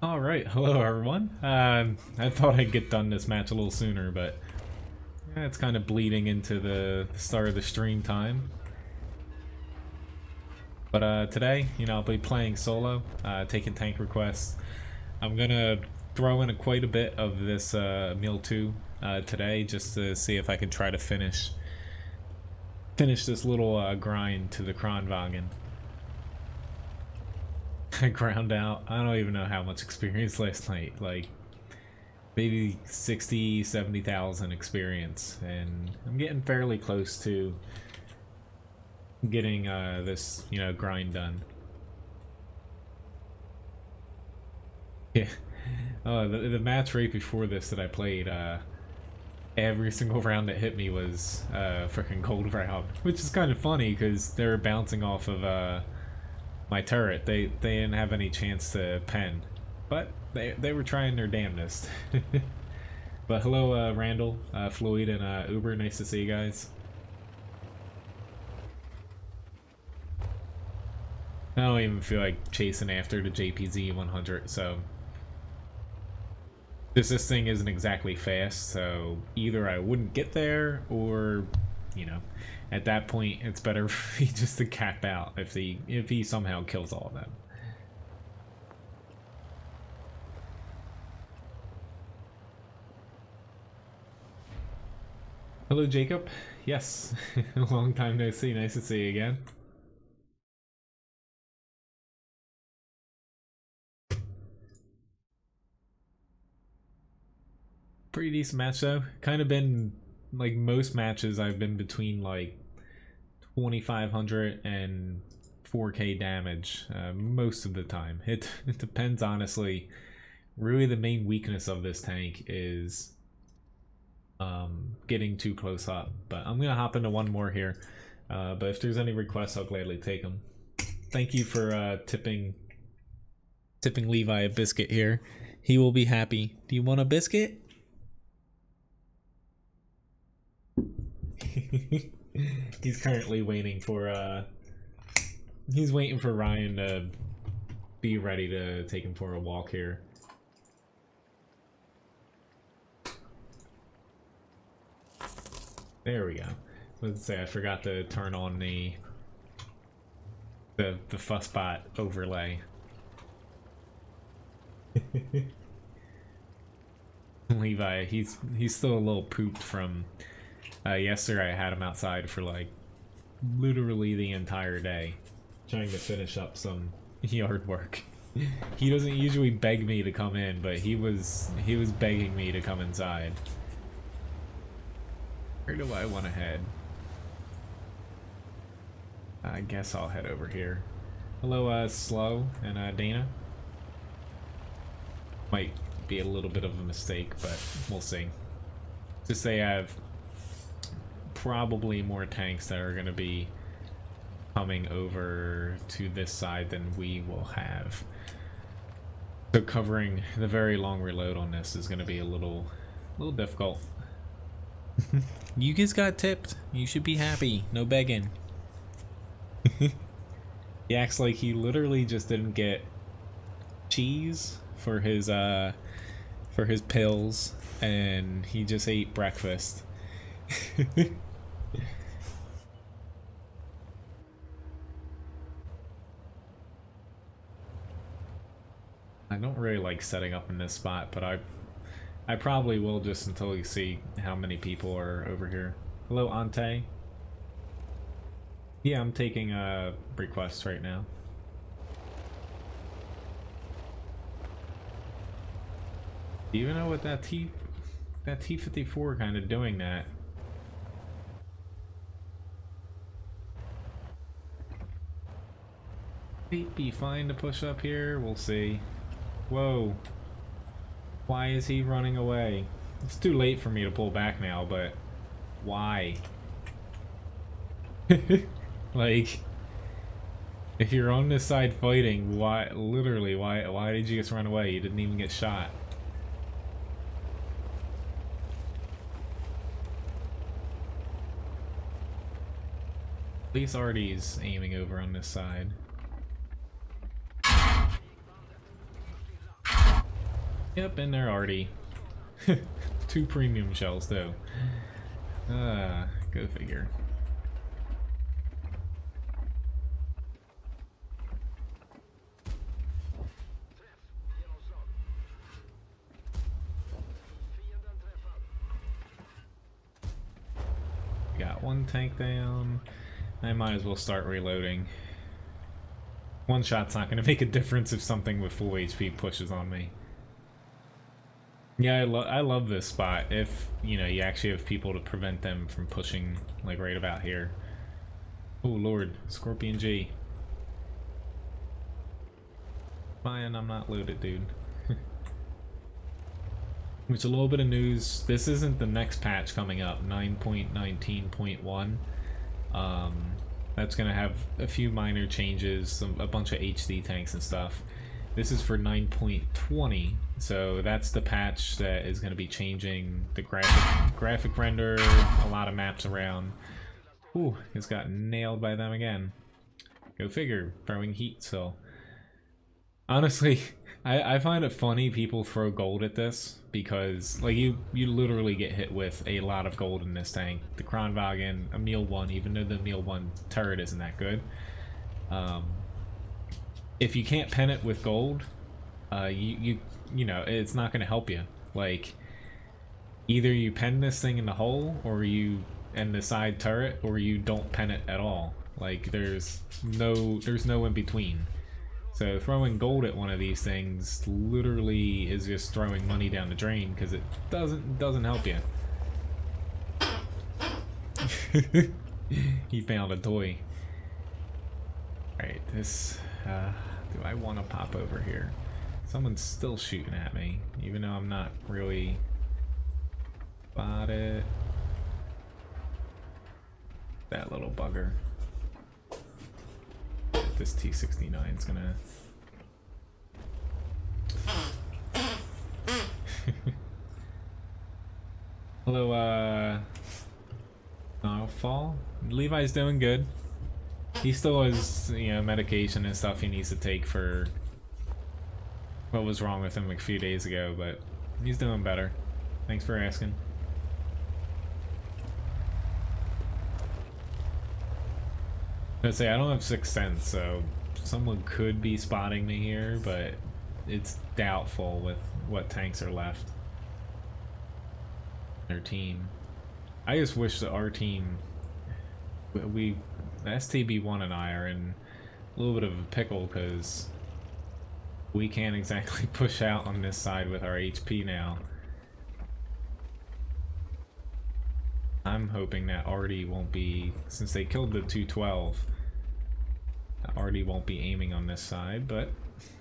Alright, hello everyone. I thought I'd get done this match a little sooner, but yeah, it's kind of bleeding into the start of the stream time. But today, I'll be playing solo, taking tank requests. I'm gonna throw in quite a bit of this Emil II today, just to see if I can try to finish this little grind to the Kronwagen. I ground out. I don't even know how much experience last night. Like, maybe 60, 70,000 experience. And I'm getting fairly close to getting this, grind done. Yeah. The match right before this that I played, every single round that hit me was freaking gold round. Which is kind of funny because they were bouncing off of my turret. They didn't have any chance to pen, but they were trying their damnedest. But hello, Randall, Floyd, and Uber. Nice to see you guys. I don't even feel like chasing after the JPZ 100, so this thing isn't exactly fast. So either I wouldn't get there, or at that point, it's better for me just to cap out if he somehow kills all of them. Hello, Jacob. Yes, long time no see. Nice to see you again. Pretty decent match though. Kind of been like most matches I've been between like 2,500 and 4k damage most of the time. It depends, honestly. Really the main weakness of this tank is getting too close up, but I'm gonna hop into one more here, but if there's any requests I'll gladly take them. Thank you for tipping Levi a biscuit here. He will be happy. Do you want a biscuit? He's currently waiting for he's waiting for Ryan to be ready to take him for a walk here. There we go. Let's say I forgot to turn on the Fussbot overlay. Levi, he's still a little pooped from yesterday. I had him outside for like literally the entire day trying to finish up some yard work. He doesn't usually beg me to come in, but he was begging me to come inside. Where do I want to head? I guess I'll head over here. Hello, Slow and Dana. Might be a little bit of a mistake, but we'll see. Just say I have probably more tanks that are going to be coming over to this side than we will have. So covering the very long reload on this is going to be a little difficult. You guys got tipped. You should be happy. No begging. He acts like he literally just didn't get cheese for his pills, and he just ate breakfast. I don't really like setting up in this spot, but I probably will just until you see how many people are over here. Hello, Ante. Yeah, I'm taking requests right now. Do you know what that T-54 kind of doing that? Might be fine to push up here. We'll see. Whoa. Why is he running away? It's too late for me to pull back now, but why? Like, if you're on this side fighting, why did you just run away? You didn't even get shot. At least Artie's aiming over on this side. Yep, and they're already 2 premium shells though. Go figure. Got 1 tank down. I might as well start reloading. 1 shot's not going to make a difference if something with full HP pushes on me. Yeah, I love this spot if, you know, you actually have people to prevent them from pushing, like, right about here. Oh, Lord. Scorpion G. Fine, I'm not loaded, dude. Which, a little bit of news, this isn't the next patch coming up, 9.19.1. That's going to have a few minor changes, a bunch of HD tanks and stuff. This is for 9.20, so that's the patch that is going to be changing the graphic render, a lot of maps around. Ooh, it's got nailed by them again. Go figure, throwing heat still. Honestly, I find it funny people throw gold at this, because like you literally get hit with a lot of gold in this tank. The Kronwagen, Emil I, even though the Emil I turret isn't that good. If you can't pen it with gold, you know, it's not going to help you. Like, either you pen this thing in the hole, or you end the side turret, or you don't pen it at all. Like, there's no in between. So throwing gold at one of these things literally is just throwing money down the drain, because it doesn't help you. He found a toy. Alright, this do I want to pop over here? Someone's still shooting at me, even though I'm not really spotted. That little bugger. This T-69 is gonna... Hello, Fall. Levi's doing good. He still has, you know, medication and stuff he needs to take for what was wrong with him like a few days ago, but he's doing better. Thanks for asking. I'd say I don't have 6th sense, so someone could be spotting me here, but it's doubtful with what tanks are left. Their team. I just wish that our team, the STB1 and I are in a little bit of a pickle, because we can't exactly push out on this side with our HP now. I'm hoping that Artie won't be, since they killed the 212, Artie won't be aiming on this side, but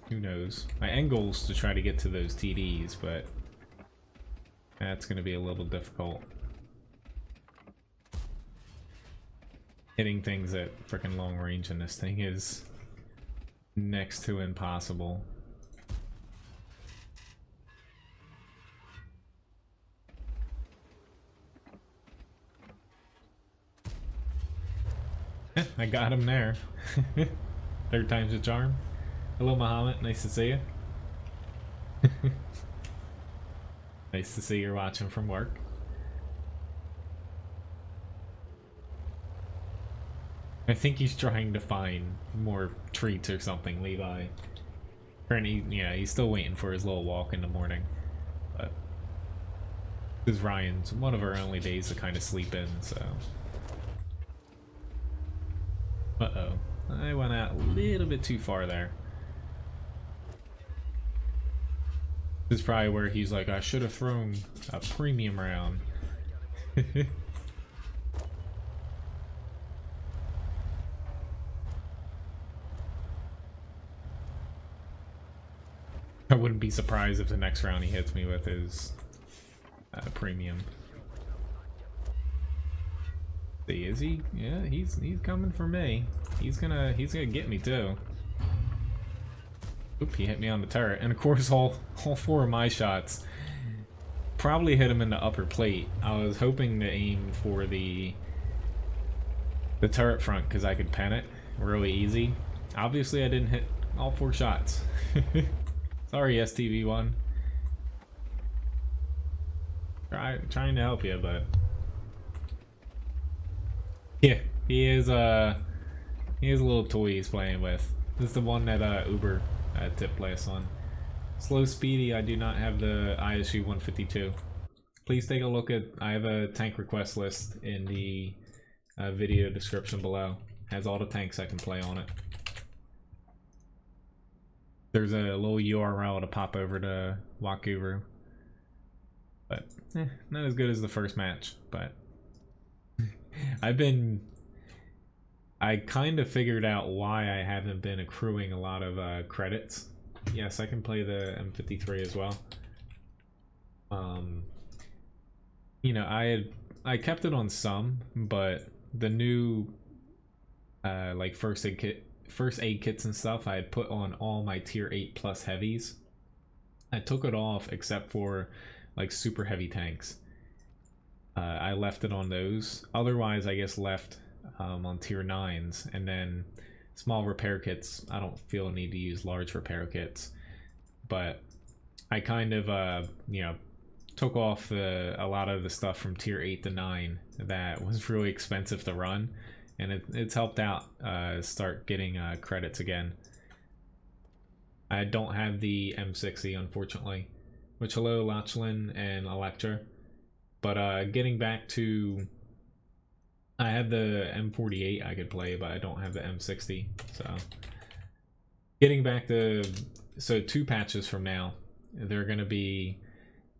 who knows. My end goal is to try to get to those TDs, but that's going to be a little difficult. Hitting things at frickin' long range in this thing is next to impossible. I got him there. 3rd time's a charm. Hello, Muhammad. Nice to see you. Nice to see you're watching from work. I think he's trying to find more treats or something, Levi. Yeah, he's still waiting for his little walk in the morning. But this is Ryan's one of our only days to kind of sleep in, so... Uh-oh. I went out a little bit too far there. This is probably where he's like, I should have thrown a premium round. I wouldn't be surprised if the next round he hits me with is premium. See, is he? Yeah, he's coming for me. He's gonna get me too. Oop, he hit me on the turret, and of course all 4 of my shots probably hit him in the upper plate. I was hoping to aim for the turret front because I could pen it really easy. Obviously I didn't hit all 4 shots. Sorry, STV1. Trying to help you, but yeah, he is a little toy he's playing with. This is the one that Uber tipped last on. Slow Speedy, I do not have the ISU 152. Please take a look at, I have a tank request list in the video description below. Has all the tanks I can play on it. There's a little URL to pop over to WoT Guru. But, not as good as the first match, but I kind of figured out why I haven't been accruing a lot of credits. Yes, I can play the M53 as well. You know, I kept it on some, but the new like first aid kits and stuff I had put on all my tier 8 plus heavies. I took it off except for like super heavy tanks. I left it on those. Otherwise, I guess left on tier 9s, and then small repair kits. I don't feel a need to use large repair kits, but I kind of you know, took off a lot of the stuff from tier 8 to 9 that was really expensive to run, and it's helped out start getting credits again. I don't have the M60 unfortunately, which hello Lachlin and Electra, but getting back to, I have the M48 I could play, but I don't have the M60, so getting back to, so 2 patches from now they're going to be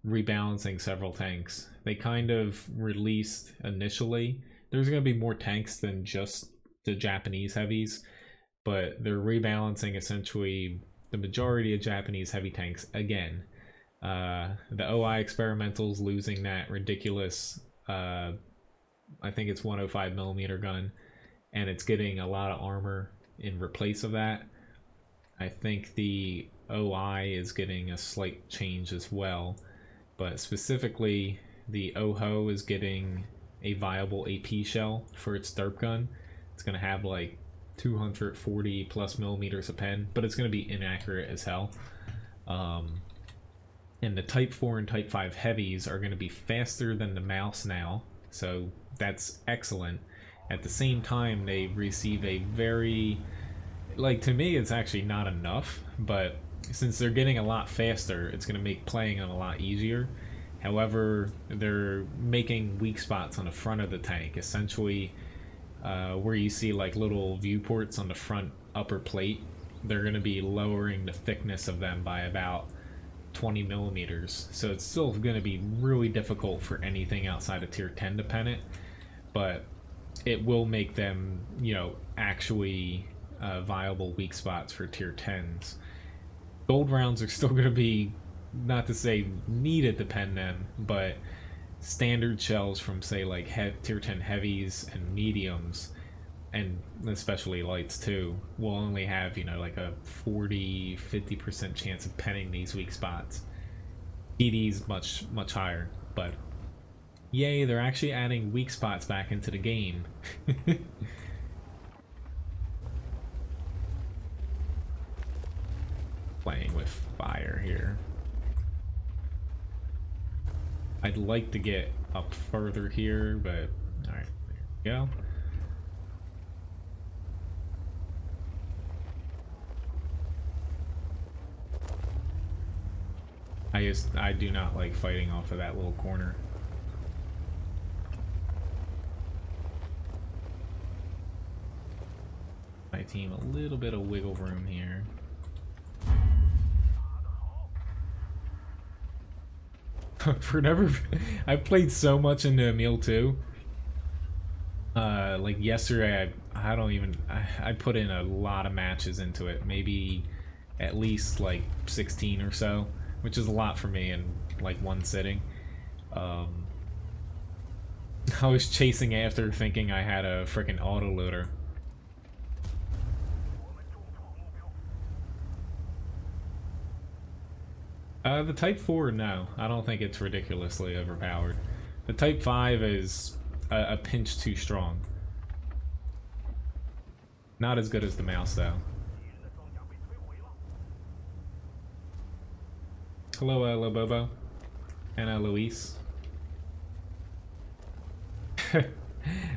rebalancing several tanks. They kind of released initially, there's going to be more tanks than just the Japanese heavies, but they're rebalancing essentially the majority of Japanese heavy tanks again. The OI experimentals losing that ridiculous I think it's 105mm gun, and it's getting a lot of armor in replace of that. I think the OI is getting a slight change as well, but specifically the OHO is getting a viable AP shell for its derp gun. It's going to have like 240 plus millimeters a pen, but it's going to be inaccurate as hell. And the Type 4 and Type 5 heavies are going to be faster than the mouse now, so that's excellent. At the same time, they receive a very, like, to me it's actually not enough, but since they're getting a lot faster, it's going to make playing them a lot easier. However, they're making weak spots on the front of the tank, essentially where you see like little viewports on the front upper plate. They're going to be lowering the thickness of them by about 20mm, so it's still going to be really difficult for anything outside of tier 10 to pen it, but it will make them, you know, actually viable weak spots for tier 10s. Gold rounds are still going to be, not to say needed to pen them, but standard shells from say like tier 10 heavies and mediums, and especially lights too, will only have, you know, like a 40-50% chance of penning these weak spots. PD's much higher, but yay, they're actually adding weak spots back into the game. Playing with fire here. I'd like to get up further here, but alright, there we go. I do not like fighting off of that little corner. My team a little bit of wiggle room here. For never, I played so much into Emil II. Like yesterday, I put in a lot of matches into it. Maybe at least like 16 or so, which is a lot for me in like one sitting. I was chasing after thinking I had a freaking autoloader. The Type 4, no. I don't think it's ridiculously overpowered. The Type 5 is a pinch too strong. Not as good as the mouse, though. Hello, Lobobo. And Luis.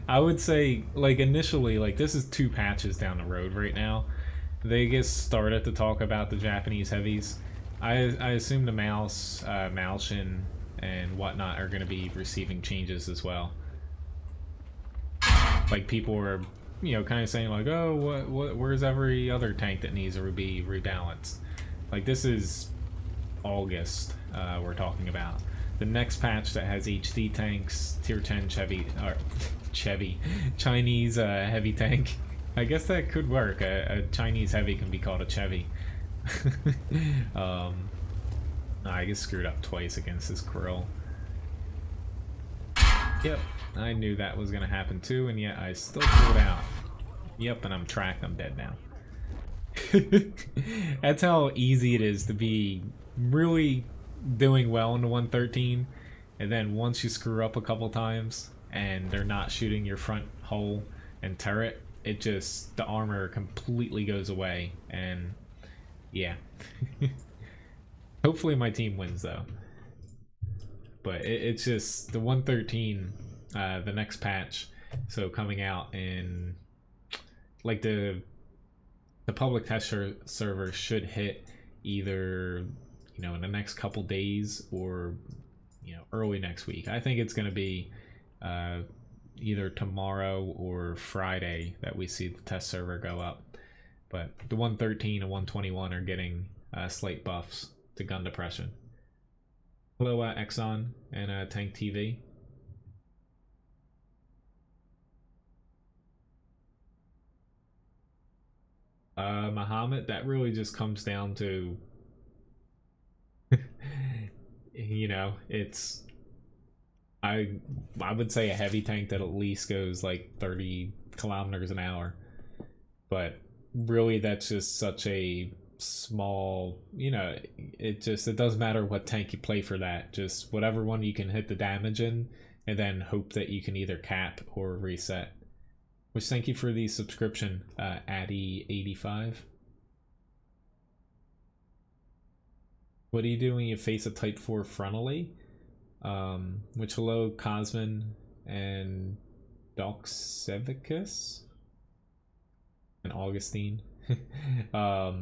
I would say, like, initially, like, this is 2 patches down the road right now. They just started to talk about the Japanese heavies. I assume the Mouse, Malshin, and whatnot are going to be receiving changes as well. Like, people were, you know, kind of saying, like, oh, where's every other tank that needs to be rebalanced? Like, this is August we're talking about. The next patch that has HD tanks, tier 10 Chinese heavy tank. I guess that could work. A Chinese heavy can be called a Chevy. I get screwed up twice against this Krill. Yep, I knew that was gonna happen too, and yet I still pulled out. Yep, and I'm tracked. I'm dead now. That's how easy it is to be really doing well in the 113, and then once you screw up a couple times and they're not shooting your front hull and turret, it just, the armor completely goes away, and yeah. Hopefully my team wins though. But it's just the 113, the next patch, so coming out in, like, the public test server should hit either, you know, in the next couple days or, you know, early next week. I think it's going to be either tomorrow or Friday that we see the test server go up. But the 113 and 121 are getting slight buffs to gun depression. Hello, Exxon and Tank TV. Muhammad, that really just comes down to, you know, it's, I would say a heavy tank that at least goes like 30 kilometers an hour, but really that's just such a small, you know, it doesn't matter what tank you play for that, just whatever one you can hit the damage in, and then hope that you can either cap or reset. Which, thank you for the subscription, Addy85. What do you do when you face a Type 4 frontally? Which, hello, Cosmin and Doxevicus and Augustine. I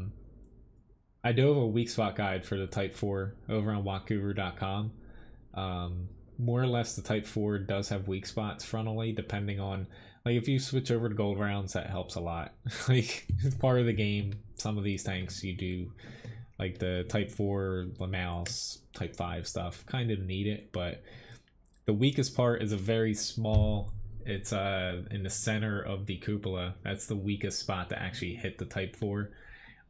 do have a weak spot guide for the Type 4 over on WoTguru.com. More or less, the Type 4 does have weak spots frontally, depending on, like, if you switch over to gold rounds, that helps a lot. Like, it's part of the game. Some of these tanks you do, like the Type 4, the Mouse, Type 5 stuff, kind of need it, but the weakest part is a very small, it's in the center of the cupola. That's the weakest spot to actually hit the Type 4.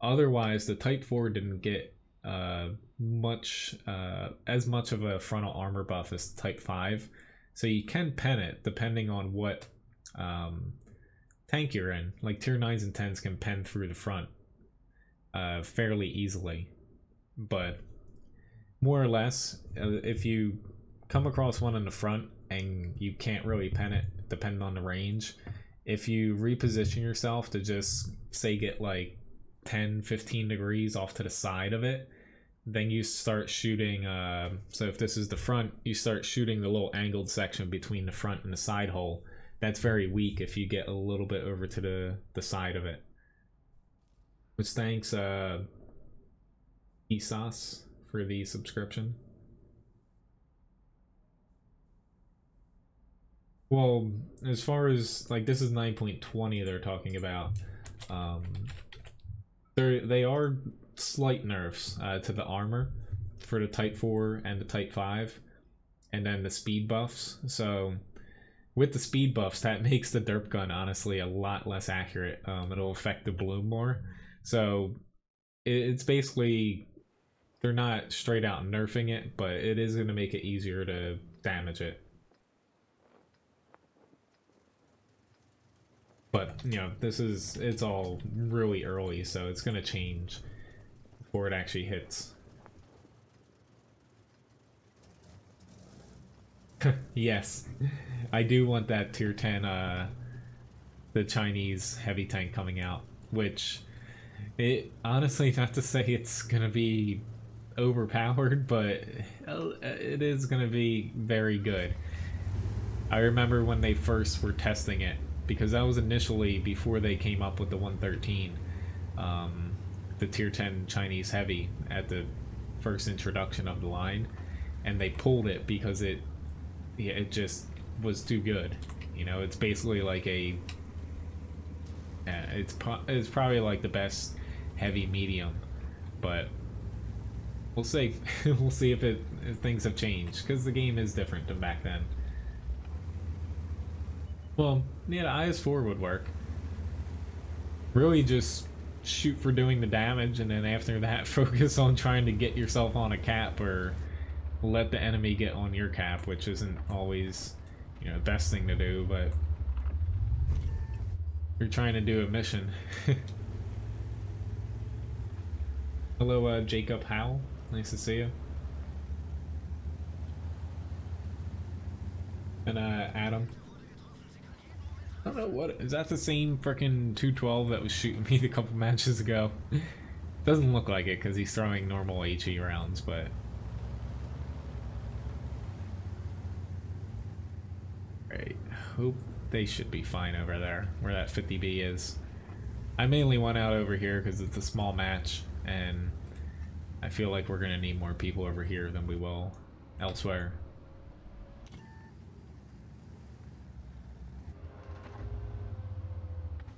Otherwise, the Type 4 didn't get as much of a frontal armor buff as Type 5, so you can pen it depending on what tank you're in. Like tier 9s and 10s can pen through the front fairly easily, but more or less, if you come across one in the front and you can't really pen it depending on the range, if you reposition yourself to just say get like 10-15 degrees off to the side of it, then you start shooting, so if this is the front, you start shooting the little angled section between the front and the side hole. That's very weak if you get a little bit over to the side of it. Which, thanks Esauce for the subscription. Well, as far as, like, this is 9.20 they're talking about, they are slight nerfs to the armor for the Type 4 and the Type 5, and then the speed buffs. So with the speed buffs, that makes the derp gun honestly a lot less accurate. It'll affect the bloom more. So it's basically, they're not straight out nerfing it, but it is going to make it easier to damage it. But, you know, it's all really early, so it's going to change before it actually hits. Yes, I do want that tier 10, the Chinese heavy tank coming out, which, it honestly, not to say it's going to be overpowered, but it is going to be very good. I remember when they first were testing it, because that was initially before they came up with the 113, the tier 10 Chinese heavy at the first introduction of the line, and they pulled it because it just was too good. You know, it's basically like a it's probably like the best heavy medium, but we'll see. We'll see if things have changed, because the game is different than back then. Well, yeah, the IS-4 would work. Really just shoot for doing the damage, and then after that focus on trying to get yourself on a cap, or let the enemy get on your cap, which isn't always, you know, the best thing to do, but you're trying to do a mission. Hello, Jacob Howell. Nice to see you. And Adam. I don't know what is that, the same frickin' 212 that was shooting me a couple matches ago? Doesn't look like it because he's throwing normal HE rounds, but right. Hope they should be fine over there where that 50B is. I mainly went out over here because it's a small match, and I feel like we're gonna need more people over here than we will elsewhere.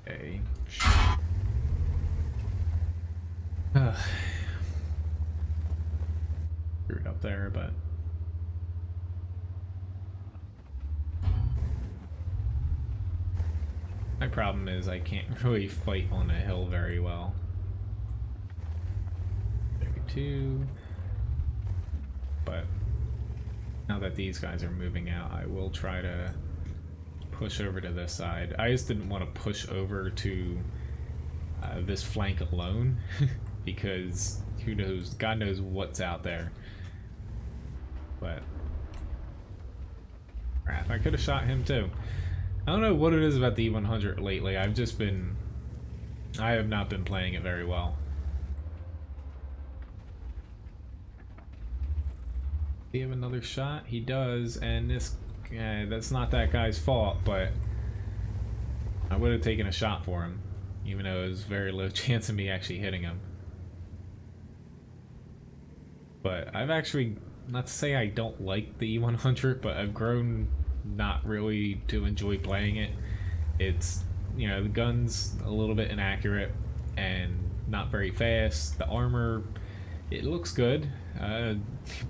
Okay. Threw it up there, but my problem is I can't really fight on a hill very well. 32. But now that these guys are moving out, I will try to push over to this side. I just didn't want to push over to this flank alone because who knows, God knows what's out there. But crap, I could have shot him too. I don't know what it is about the E100 lately. I have not been playing it very well. Do you have another shot? He does, and this, that's not that guy's fault, but I would have taken a shot for him, even though it was very low chance of me actually hitting him. But I've actually, not to say I don't like the E100, but I've grown not really to enjoy playing it. It's, you know, the gun's a little bit inaccurate and not very fast. The armor, it looks good,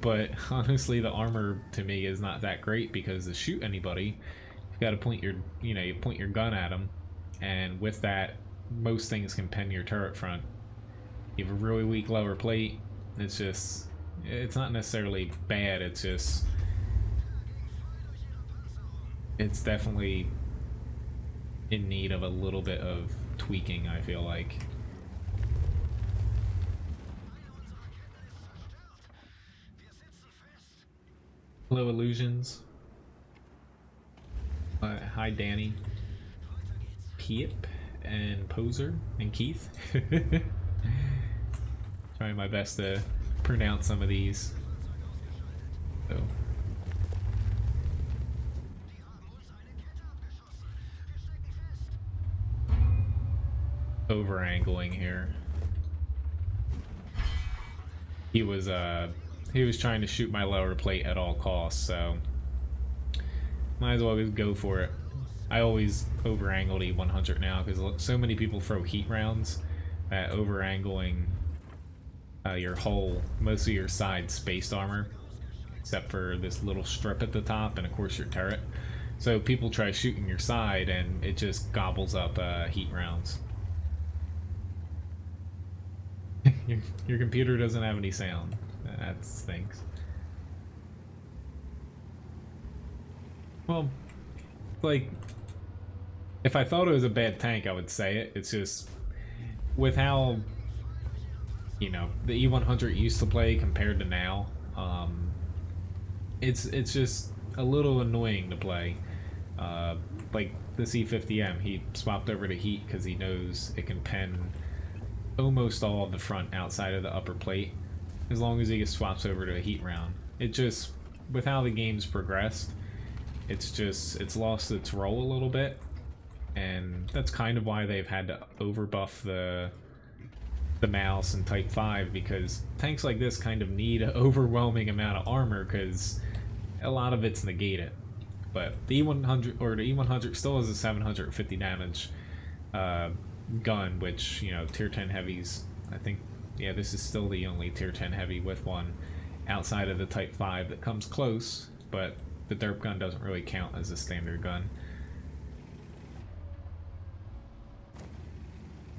but honestly the armor to me is not that great, because to shoot anybody you've got to point your, you know, you point your gun at them, and with that most things can pen your turret front. You have a really weak lower plate. It's just, it's not necessarily bad, it's just, it's definitely in need of a little bit of tweaking, I feel like. Hello, Illusions. Hi, Danny. Peep and Poser and Keith. Trying my best to pronounce some of these. So. Over angling here. He was trying to shoot my lower plate at all costs, so might as well just go for it. I always over angle E100 now because so many people throw heat rounds that over angling your whole, most of your side spaced armor, except for this little strip at the top and of course your turret. So people try shooting your side and it just gobbles up heat rounds. Your computer doesn't have any sound. That stinks. Well, like, if I thought it was a bad tank, I would say it. It's just, with how, you know, the E100 used to play compared to now, it's just a little annoying to play. Like, the C50M, he swapped over to heat because he knows it can pen almost all of the front outside of the upper plate, as long as he swaps over to a heat round. It just, with how the game's progressed, it's lost its role a little bit, and that's kind of why they've had to overbuff the mouse in Type 5, because tanks like this kind of need an overwhelming amount of armor because a lot of it's negated. But the E100 or the E100 still has a 750 damage gun, which, you know, tier 10 heavies, I think, yeah, this is still the only tier 10 heavy with one outside of the Type 5 that comes close, but the derp gun doesn't really count as a standard gun.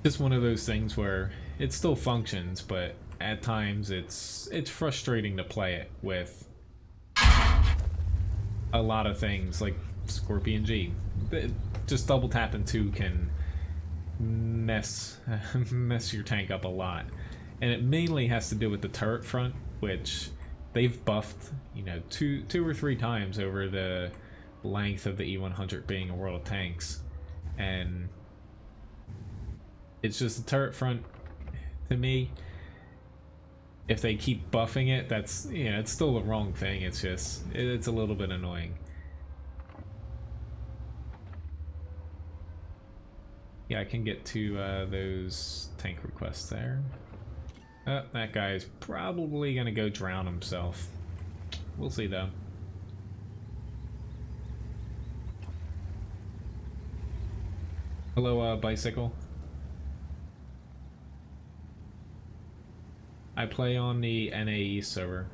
Just one of those things where it still functions, but at times it's frustrating to play it with a lot of things like Scorpion G. Just double tapping 2 can mess your tank up a lot, and it mainly has to do with the turret front, which they've buffed, you know, two or three times over the length of the E100 being a World of Tanks, and it's just the turret front. To me, if they keep buffing it, that's, you know, it's still the wrong thing. It's just, it's a little bit annoying. Yeah, I can get to those tank requests there. That guy is probably gonna go drown himself. We'll see though. Hello, Bicycle. I play on the NAE server.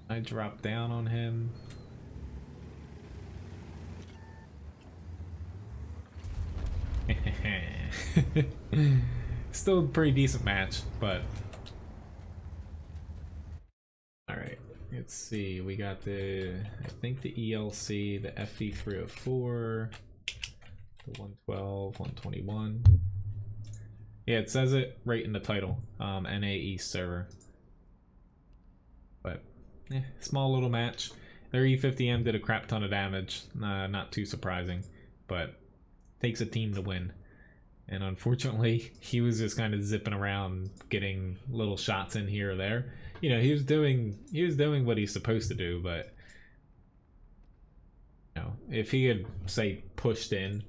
I dropped down on him. Still a pretty decent match, but alright, let's see. We got the, I think the ELC, the FE304, the 112, 121. Yeah, it says it right in the title, NAE server. But, yeah, small little match. Their E50M did a crap ton of damage, not too surprising, but takes a team to win. And unfortunately, he was just kind of zipping around, getting little shots in here or there. You know, he was doing what he's supposed to do, but you know, if he had, say, pushed in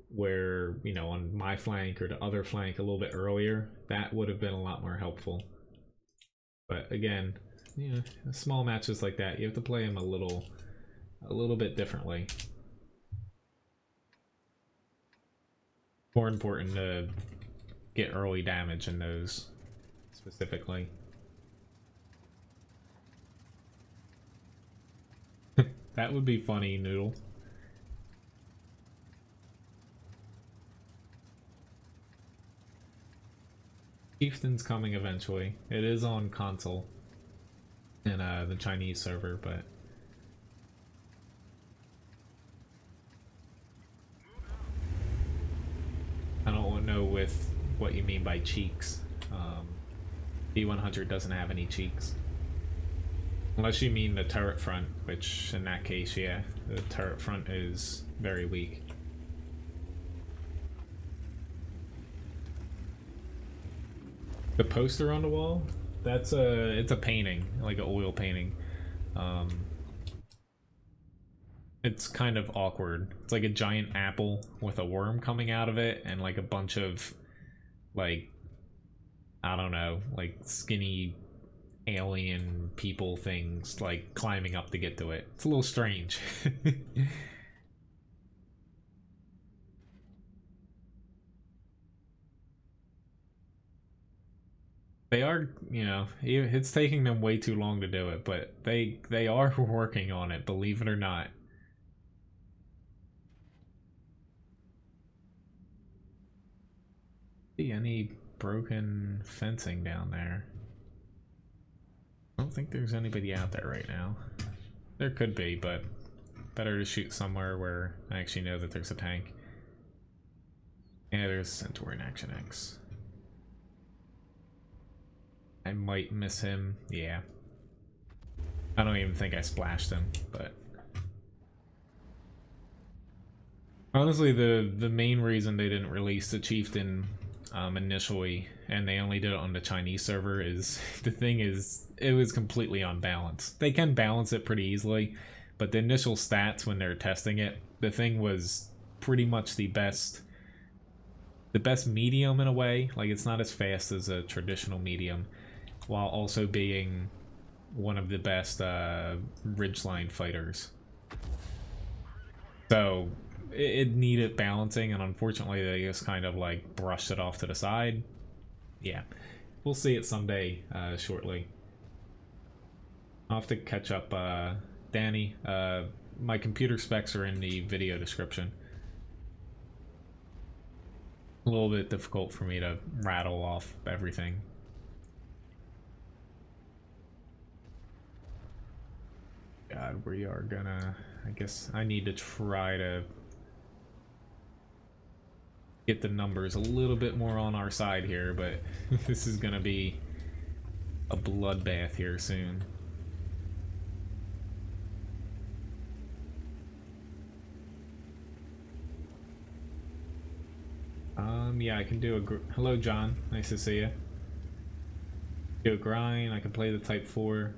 where, you know, on my flank or the other flank a little bit earlier, that would have been a lot more helpful. But again, you know, small matches like that, you have to play them a little bit differently. More important to get early damage in those specifically. That would be funny, Noodle. Chieftain's coming eventually. It is on console in the Chinese server, but I don't know with what you mean by cheeks. B100 doesn't have any cheeks. Unless you mean the turret front, which in that case, yeah, the turret front is very weak. The poster on the wall, that's it's a painting, like an oil painting. It's kind of awkward. It's like a giant apple with a worm coming out of it and like a bunch of, like, I don't know, like skinny alien people things like climbing up to get to it. It's a little strange. They are, you know, it's taking them way too long to do it, but they are working on it, believe it or not. See any broken fencing down there? I don't think there's anybody out there right now. There could be, but better to shoot somewhere where I actually know that there's a tank. Yeah, there's Centaur Action X. I might miss him. Yeah. I don't even think I splashed him, but honestly, the main reason they didn't release the Chieftain initially, and they only did it on the Chinese server, is the thing is it was completely unbalanced. They can balance it pretty easily, but the initial stats when they're testing it, the thing was pretty much the best medium in a way. Like, it's not as fast as a traditional medium, while also being one of the best ridgeline fighters. So it needed balancing, and unfortunately they just kind of like brushed it off to the side. Yeah, we'll see it someday shortly. I'll have to catch up. Danny, my computer specs are in the video description. A little bit difficult for me to rattle off everything. God, we are gonna... I guess I need to try to get the numbers a little bit more on our side here, but this is gonna be a bloodbath here soon. Yeah, I can do a... Hello, John. Nice to see you. Do a grind. I can play the Type 4.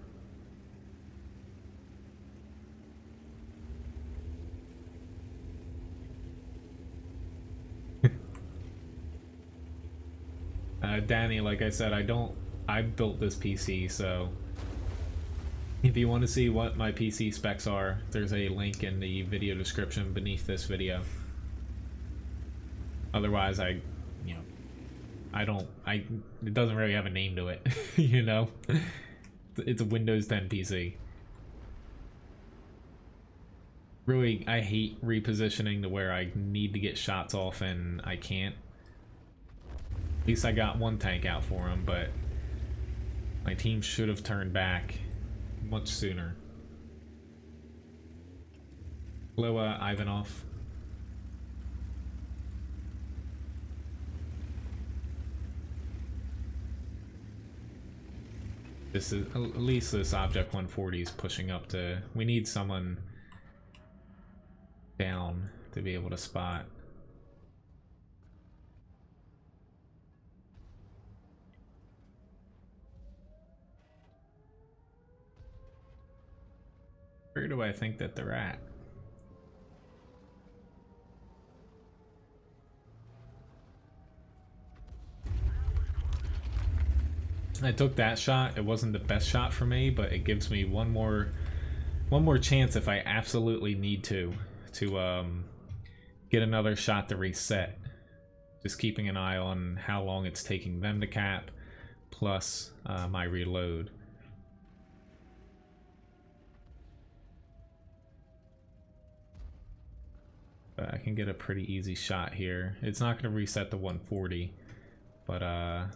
Danny, like I said, I built this PC, so if you want to see what my PC specs are, there's a link in the video description beneath this video. Otherwise, it doesn't really have a name to it, you know? It's a Windows 10 PC. Really, I hate repositioning to where I need to get shots off and I can't. At least I got one tank out for him, but my team should have turned back much sooner. Hello, Ivanov. This is, at least this Object 140 is pushing up to... We need someone down to be able to spot. Where do I think that they're at? I took that shot. It wasn't the best shot for me, but it gives me one more chance if I absolutely need to get another shot to reset. Just keeping an eye on how long it's taking them to cap, plus my reload. But I can get a pretty easy shot here. It's not going to reset the 140, but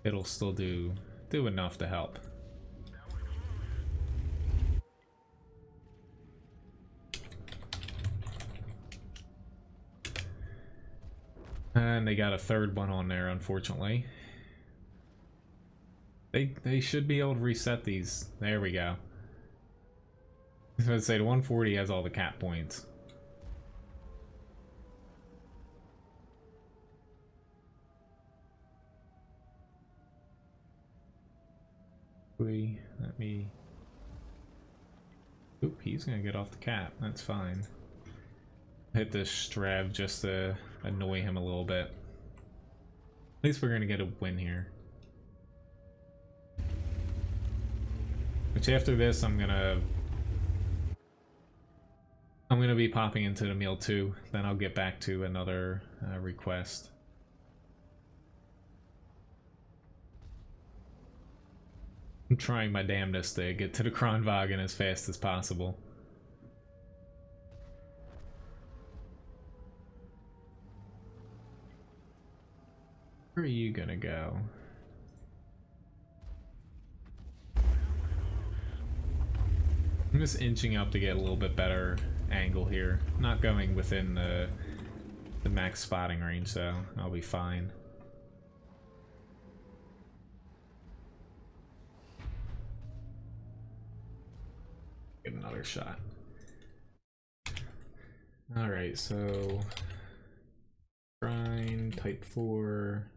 it'll still do enough to help. And they got a third one on there, unfortunately. They should be able to reset these. There we go. I was going to say the 140 has all the cap points. Let me... Oop, he's gonna get off the cap. That's fine. Hit this Strav just to annoy him a little bit. At least we're gonna get a win here. Which after this, I'm gonna be popping into the Emil II. Then I'll get back to another request. I'm trying my damnedest to get to the Kronwagen as fast as possible. Where are you gonna go? I'm just inching up to get a little bit better angle here. Not going within the max spotting range, so I'll be fine. Get another shot. Alright, so Grind, type 4.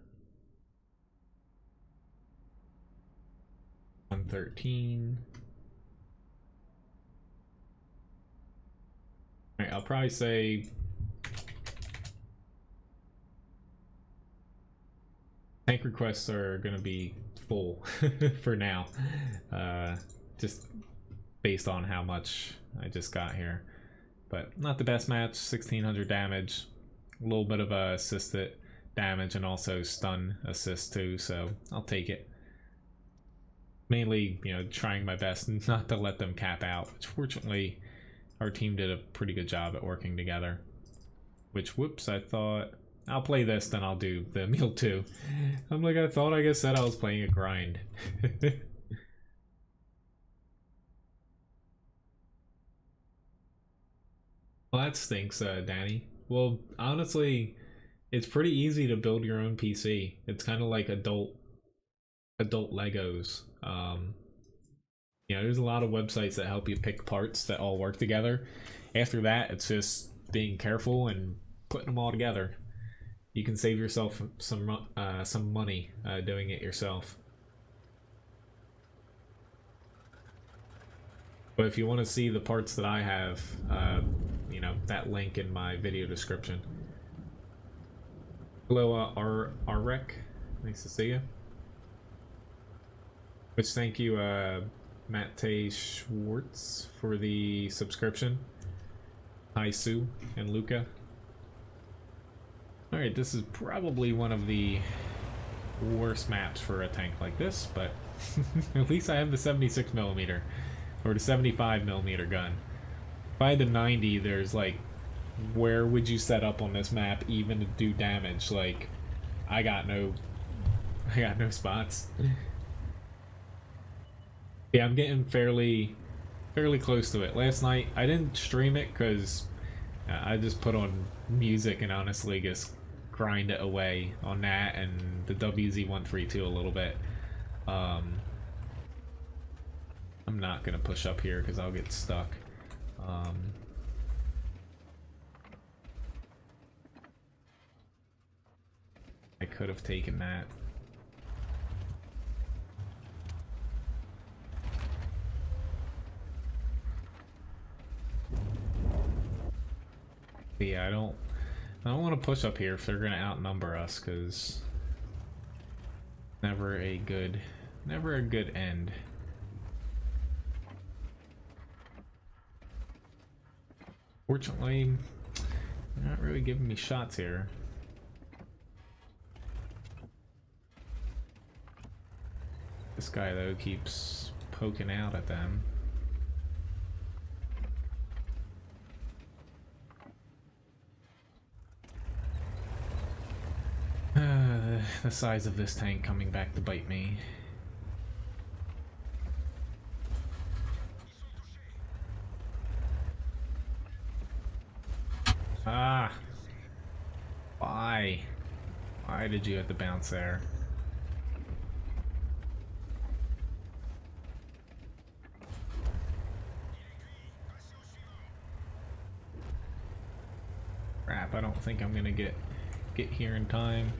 113. Alright, I'll probably say tank requests are gonna be full for now. Just based on how much I just got here. But not the best match, 1600 damage. A little bit of assisted damage and also stun assist too, so I'll take it. Mainly, you know, trying my best not to let them cap out, which fortunately our team did a pretty good job at working together. Which, whoops, I thought I'll play this, then I'll do the Emil II. I'm like, I thought I said I was playing a grind. Well, that stinks, Danny. Well, honestly, it's pretty easy to build your own PC. It's kind of like adult Legos. You know, there's a lot of websites that help you pick parts that all work together. After that, it's just being careful and putting them all together. You can save yourself some money doing it yourself. But if you want to see the parts that I have, you know, that link in my video description. Hello, Rec. Nice to see you. Which, thank you, Matte Schwartz, for the subscription. Hi, Sue and Luca. Alright, this is probably one of the worst maps for a tank like this, but at least I have the 76mm. Or the 75mm gun. If I had the 90, there's like, where would you set up on this map even to do damage? Like, I got no spots. Yeah, I'm getting fairly close to it. Last night I didn't stream it because I just put on music and honestly just grind it away on that and the WZ132 a little bit. I'm not gonna push up here because I'll get stuck. I could have taken that. But yeah, I don't want to push up here if they're gonna outnumber us, because never a good end. Fortunately, they're not really giving me shots here. This guy, though, keeps poking out at them. The size of this tank coming back to bite me. Ah! Why? Why did you have to bounce there? Crap, I don't think I'm gonna get here in time.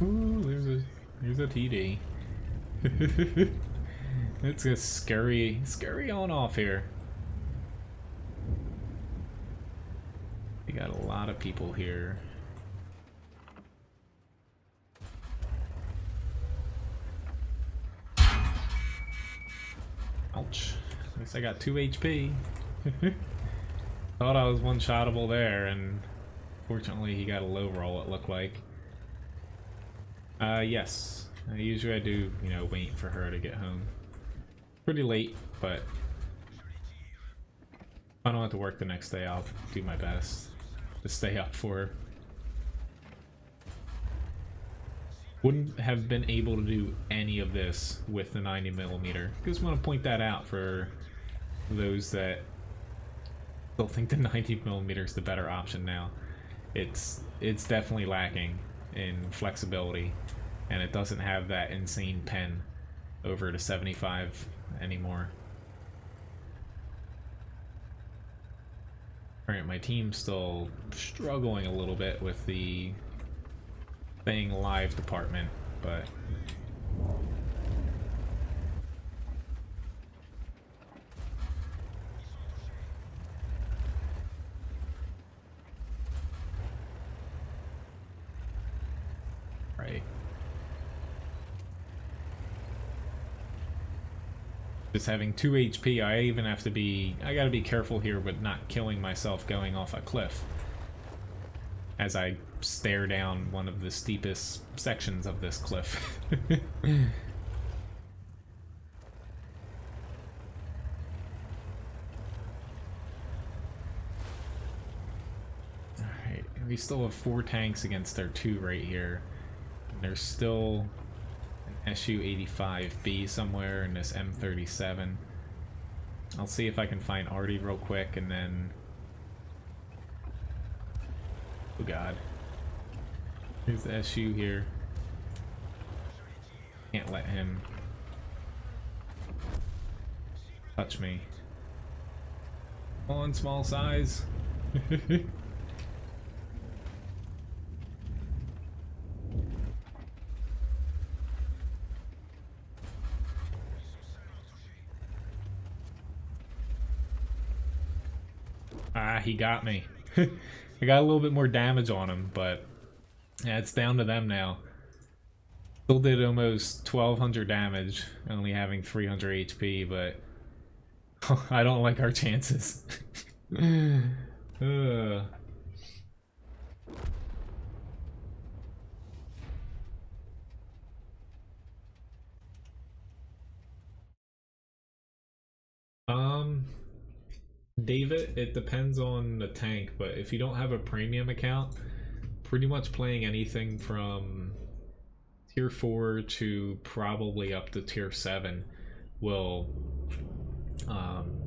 Ooh, there's a TD. It's a scary on off here. We got a lot of people here. Ouch. At least I got 2 HP. Thought I was one-shottable there, and fortunately he got a low roll, it looked like. Yes. Usually I do, you know, wait for her to get home. Pretty late, but if I don't have to work the next day, I'll do my best to stay up for her. Wouldn't have been able to do any of this with the 90mm. Just want to point that out for those that still think the 90mm is the better option now. It's definitely lacking in flexibility, and it doesn't have that insane pen over to 75 anymore. Alright, my team's still struggling a little bit with the staying alive department, but right. Just having 2 HP, I even have to be, I gotta be careful here with not killing myself going off a cliff as I stare down one of the steepest sections of this cliff. Alright, we still have 4 tanks against their 2 right here. And there's still an SU-85B somewhere in this M37. I'll see if I can find Artie real quick and then... Oh god. Here's the SU here. Can't let him touch me. On small size. Ah, he got me. I got a little bit more damage on him, but yeah, it's down to them now. Still did almost 1200 damage, only having 300 HP, but I don't like our chances. David, it depends on the tank, but if you don't have a premium account, pretty much playing anything from tier 4 to probably up to tier 7 will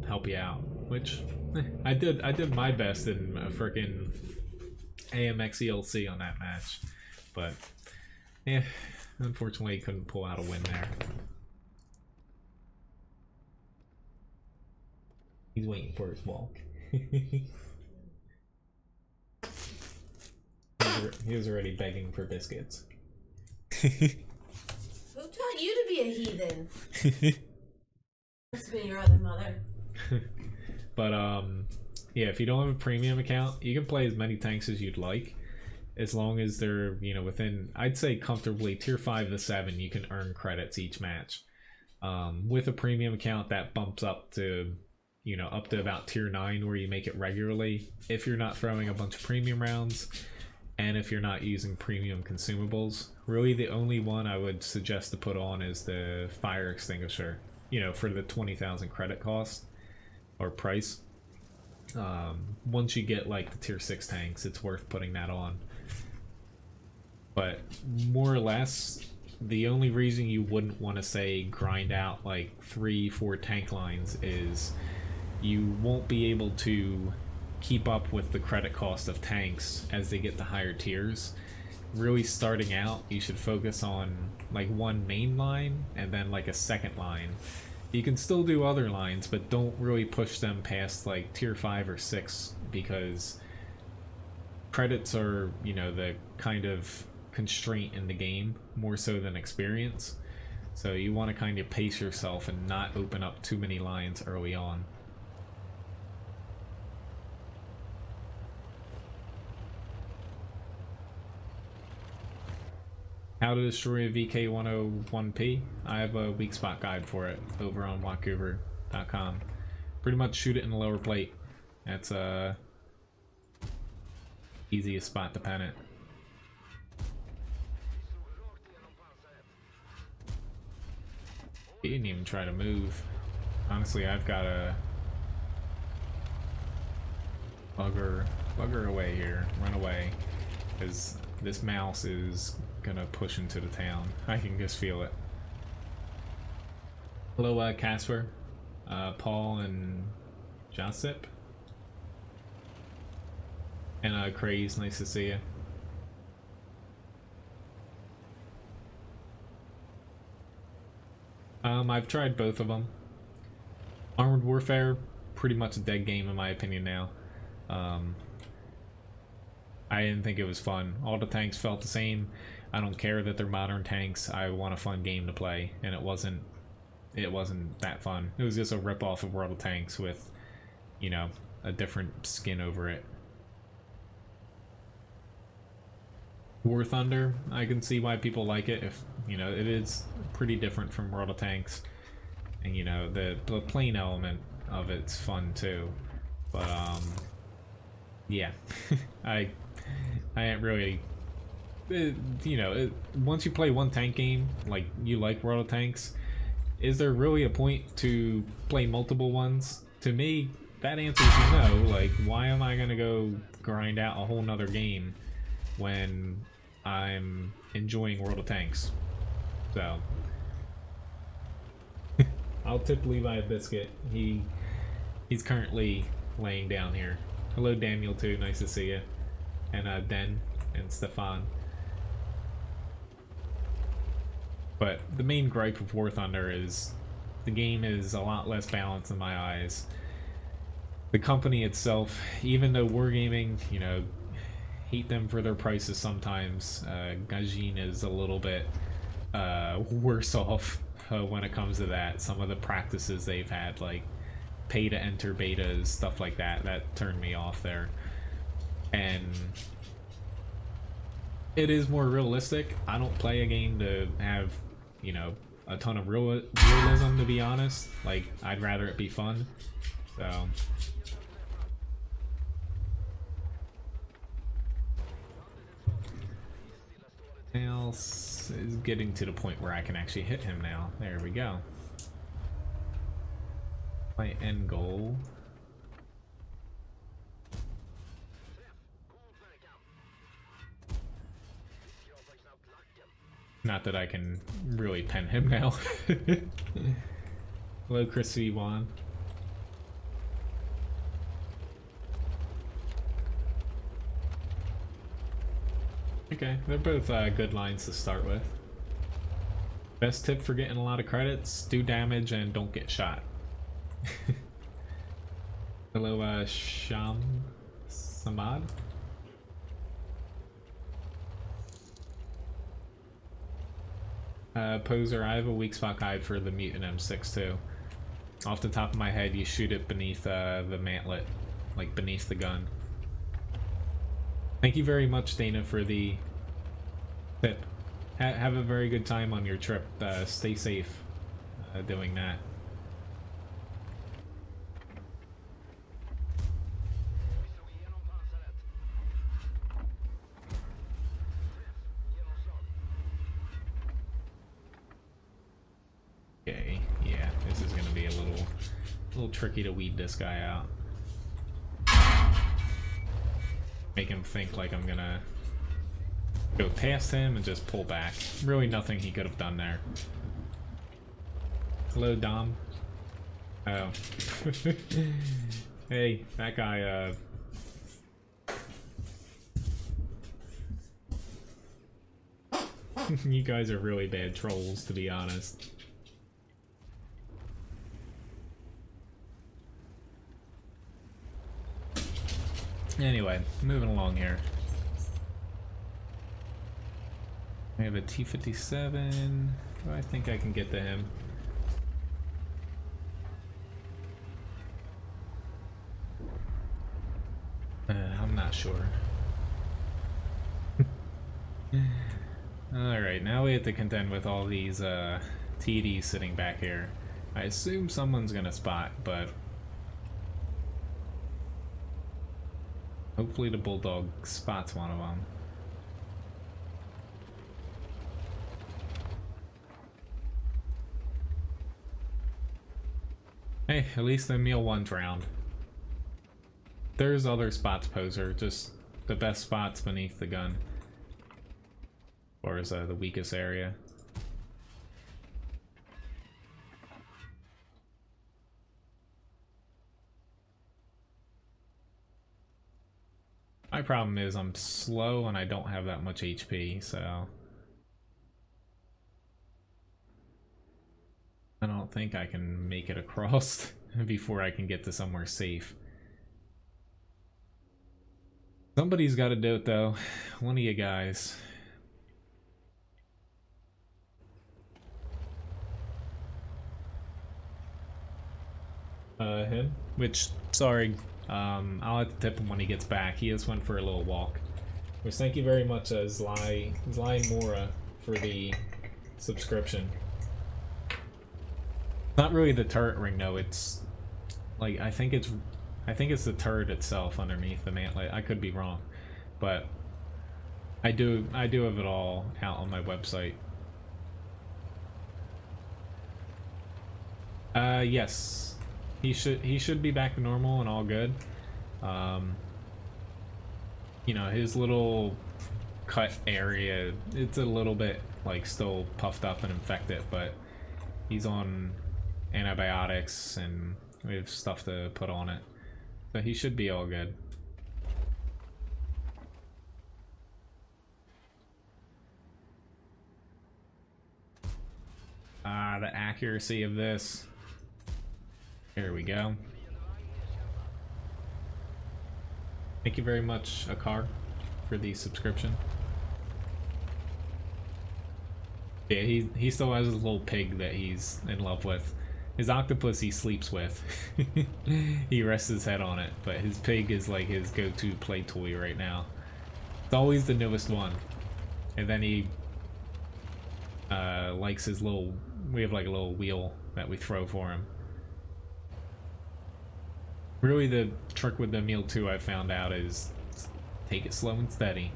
help you out, which I did my best in a freaking AMX ELC on that match, but yeah, unfortunately couldn't pull out a win there. He's waiting for his walk. He was already begging for biscuits. Who taught you to be a heathen? Must have been your other mother. But yeah, if you don't have a premium account, you can play as many tanks as you'd like, as long as they're, you know, within, I'd say comfortably tier 5 to 7. You can earn credits each match. With a premium account, that bumps up to, you know, up to about tier 9 where you make it regularly if you're not throwing a bunch of premium rounds and if you're not using premium consumables. Really the only one I would suggest to put on is the fire extinguisher, you know, for the 20,000 credit cost or price. Once you get like the tier 6 tanks, it's worth putting that on. But more or less, the only reason you wouldn't want to say grind out like 3-4 tank lines is you won't be able to keep up with the credit cost of tanks as they get to higher tiers. Really starting out, you should focus on like one main line and then like a second line. You can still do other lines, but don't really push them past like tier 5 or 6 because credits are, you know, the kind of constraint in the game more so than experience. So you want to kind of pace yourself and not open up too many lines early on. How to destroy a VK101P? I have a weak spot guide for it over on WoTGuber.com. Pretty much shoot it in the lower plate. That's easiest spot to pen it. He didn't even try to move. Honestly, I've got a bugger away here, run away, because this mouse is gonna push into the town. I can just feel it. Hello, Casper, Paul, and Josip, and Craze. Nice to see you. I've tried both of them. Armored Warfare, pretty much a dead game in my opinion now. I didn't think it was fun. All the tanks felt the same. I don't care that they're modern tanks. I want a fun game to play, and it wasn't that fun. It was just a rip-off of World of Tanks with, you know, a different skin over it. War Thunder, I can see why people like it. If, you know, it is pretty different from World of Tanks, and, you know, the plane element of it's fun too. But yeah, I ain't really, you know, once you play one tank game, like you like World of Tanks, is there really a point to play multiple ones? To me, that answer is no. Like, why am I gonna go grind out a whole nother game when I'm enjoying World of Tanks? So I'll tip Levi a biscuit. He's currently laying down here. Hello, Emil II, nice to see you. And Den and Stefan. But the main gripe of War Thunder is the game is a lot less balanced in my eyes. The company itself, even though Wargaming, you know, hate them for their prices sometimes, Gaijin is a little bit worse off when it comes to that. Some of the practices they've had, like pay to enter betas, stuff like that, that turned me off there. And it is more realistic. I don't play a game to have, you know, a ton of realism, to be honest. Like, I'd rather it be fun. So else is getting to the point where I can actually hit him now. There we go. My end goal. Not that I can really pen him now. Hello, Chris V1. Okay, they're both good lines to start with. Best tip for getting a lot of credits: do damage and don't get shot. Hello, Sham Samad. Poser, I have a weak spot guide for the Mutant M6 too. Off the top of my head, you shoot it beneath the mantlet, like beneath the gun. Thank you very much, Dana, for the tip. Have a very good time on your trip. Stay safe doing that. Okay, yeah, this is gonna be a little tricky to weed this guy out. Make him think like I'm gonna go past him and just pull back. Really nothing he could have done there. Hello, Dom. Oh. Hey, that guy, you guys are really bad trolls, to be honest. Anyway, moving along here. I have a T-57. Do I think I can get to him? I'm not sure. Alright, now we have to contend with all these TDs sitting back here. I assume someone's gonna spot, but hopefully the Bulldog spots one of them. Hey, at least the Emil I drowned. There's other spots, Poser, just the best spots beneath the gun. Or is the weakest area. My problem is I'm slow and I don't have that much HP, so I don't think I can make it across before I can get to somewhere safe. Somebody's got to do it though. One of you guys. Him? Which, sorry, I'll have to tip him when he gets back. He just went for a little walk. Which, thank you very much, Zly Mora, for the subscription. Not really the turret ring though, it's like I think it's the turret itself underneath the mantlet. I could be wrong. But I do have it all out on my website. Yes. He should be back to normal and all good. You know, his little cut area, it's a little bit like still puffed up and infected, but he's on antibiotics and we have stuff to put on it. So he should be all good. Ah, the accuracy of this. Here we go. Thank you very much, Akar, for the subscription. Yeah, he still has his little pig that he's in love with. His octopus he sleeps with. He rests his head on it, but his pig is like his go-to play toy right now. It's always the newest one. And then he likes his little, we have like a little wheel that we throw for him. Really the trick with the Emil II I found out is take it slow and steady.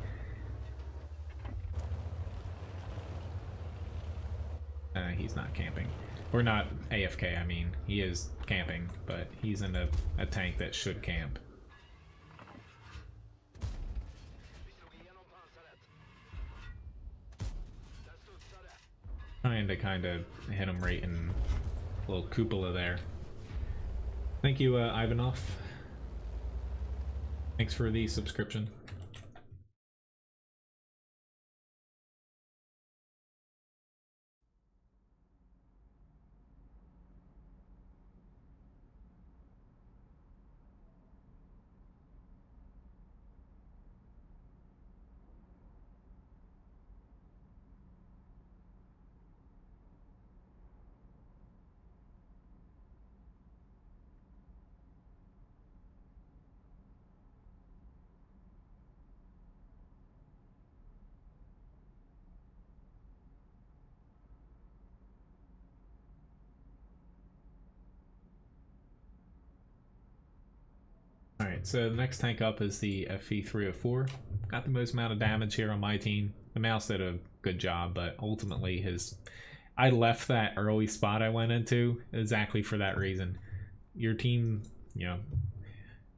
He's not camping. Or not AFK, I mean. He is camping, but he's in a tank that should camp. Trying to kind of hit him right in a little cupola there. Thank you, Ivanov. Thanks for the subscription. Alright, so the next tank up is the FE304. Got the most amount of damage here on my team. The mouse did a good job, but ultimately I left that early spot I went into exactly for that reason. Your team, you know,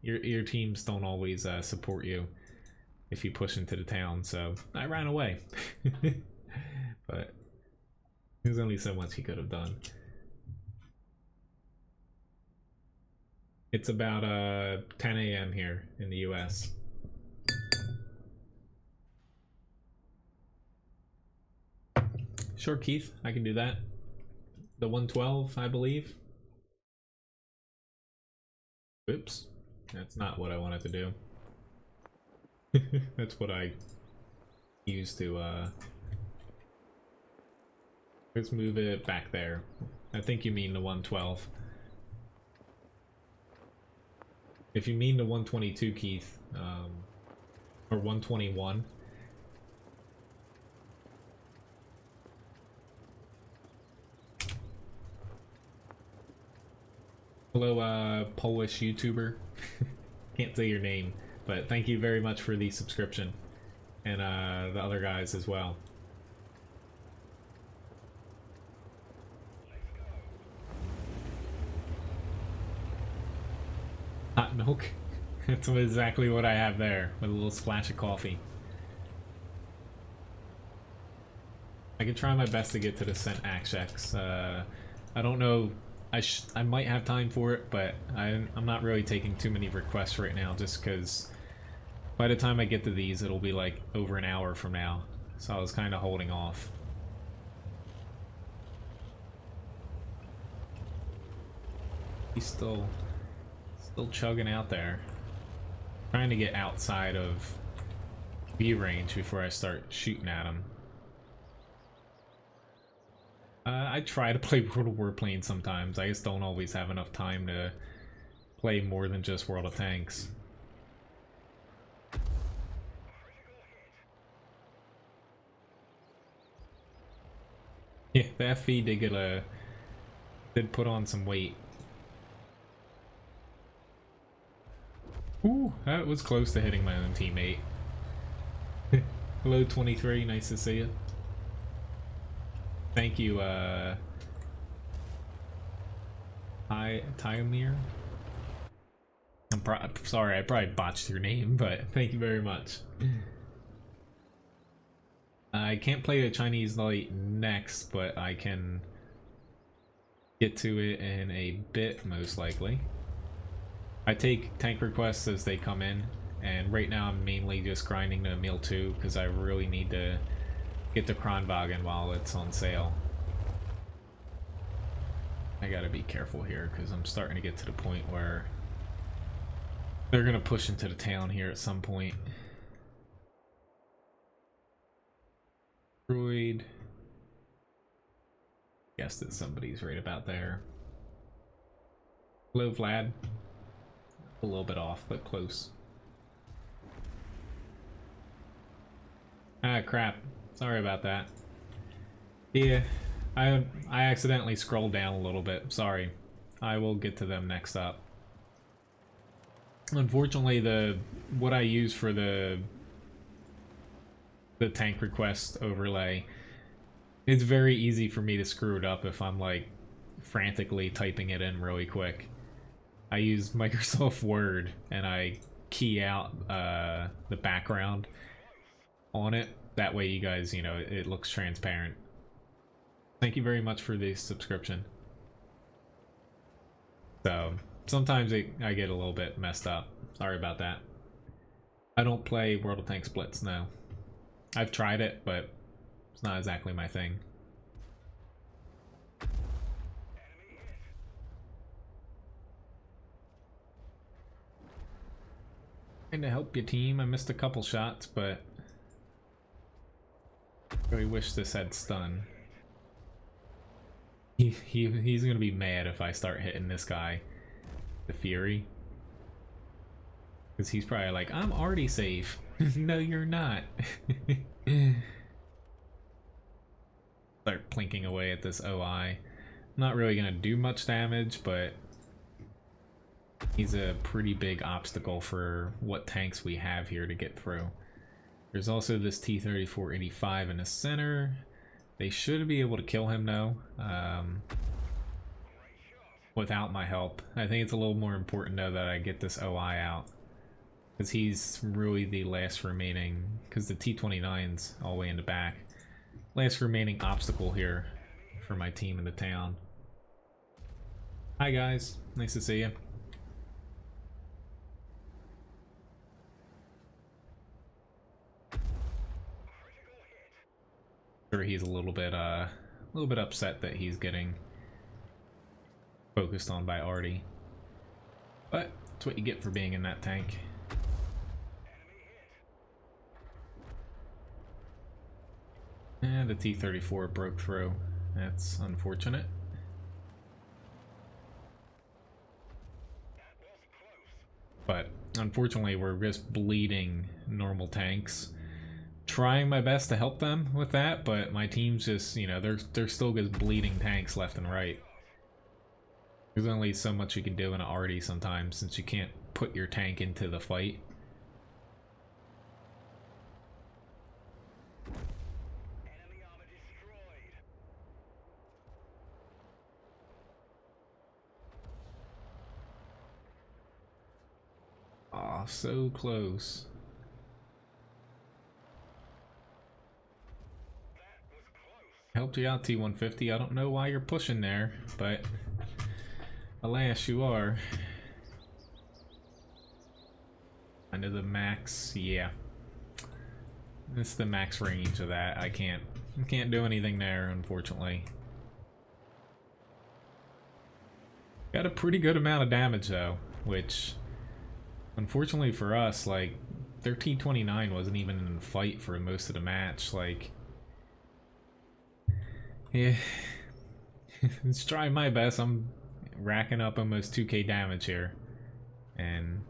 your teams don't always support you if you push into the town, so I ran away. But there's only so much he could have done. It's about 10 a.m. here in the US. Sure, Keith, I can do that. The 112, I believe. Oops, that's not what I wanted to do. That's what I used to, let's move it back there. I think you mean the 112. If you mean the 122, Keith, or 121. Hello, Polish YouTuber. Can't say your name, but thank you very much for the subscription. And the other guys as well. Hot milk? That's exactly what I have there, with a little splash of coffee. I can try my best to get to the Scent Axe. I don't know, I might have time for it, but I'm not really taking too many requests right now, just because by the time I get to these, it'll be like over an hour from now. So I was kind of holding off. He's still chugging out there. Trying to get outside of view range before I start shooting at them. I try to play World of Warplanes sometimes. I just don't always have enough time to play more than just World of Tanks. Yeah, the FV did get did put on some weight. Ooh, that was close to hitting my own teammate. Hello 23, nice to see you. Thank you, Tyomir. I'm sorry, I probably botched your name, but thank you very much. I can't play the Chinese Light next, but I can get to it in a bit, most likely. I take tank requests as they come in, and right now I'm mainly just grinding the Emil II because I really need to get the Kronwagen while it's on sale. I gotta be careful here because I'm starting to get to the point where they're gonna push into the town here at some point. Droid. Guess that somebody's right about there. Hello, Vlad. A little bit off, but close. Ah, crap. Sorry about that. Yeah, I accidentally scrolled down a little bit. Sorry. I will get to them next up. Unfortunately, what I use for the tank request overlay, it's very easy for me to screw it up if I'm like frantically typing it in really quick. I use Microsoft Word and I key out the background on it. That way you guys, you know, it looks transparent. Thank you very much for the subscription. So sometimes I get a little bit messed up. Sorry about that. I don't play World of Tanks Blitz, no. I've tried it, but it's not exactly my thing. Trying to help your team. I missed a couple shots, but I really wish this had stun. He's gonna be mad if I start hitting this guy, the Fury, because he's probably like, I'm already safe. No, you're not. Start plinking away at this OI. Not really gonna do much damage, but he's a pretty big obstacle for what tanks we have here to get through. There's also this T-3485 in the center. They should be able to kill him though, without my help. I think it's a little more important though that I get this OI out, because he's really the last remaining, because the T-29's all the way in the back. Last remaining obstacle here for my team in the town. Hi guys, nice to see you. Sure, he's a little bit upset that he's getting focused on by Artie, but that's what you get for being in that tank. And the T-34 broke through. That's unfortunate. But unfortunately, we're just bleeding normal tanks. Trying my best to help them with that, but my team's just, you know, they're still just bleeding tanks left and right. There's only so much you can do in an Artie sometimes, since you can't put your tank into the fight. Aw, so close. Helped you out, T-150. I don't know why you're pushing there, but alas, you are. Under the max, yeah. This is the max range of that. I can't do anything there, unfortunately. Got a pretty good amount of damage though, which Unfortunately for us, like, their T-29 wasn't even in the fight for most of the match, like... Yeah... Let's try my best. I'm racking up almost 2k damage here. And...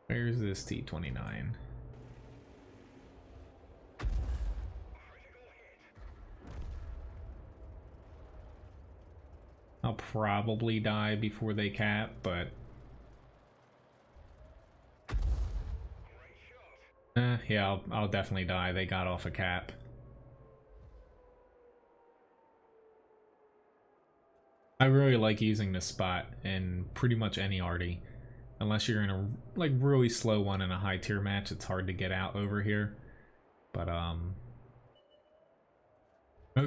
where's this T-29? I'll probably die before they cap, but... yeah, I'll definitely die. They got off a cap. I really like using this spot in pretty much any arty. Unless you're in a like really slow one in a high tier match, it's hard to get out over here. But oh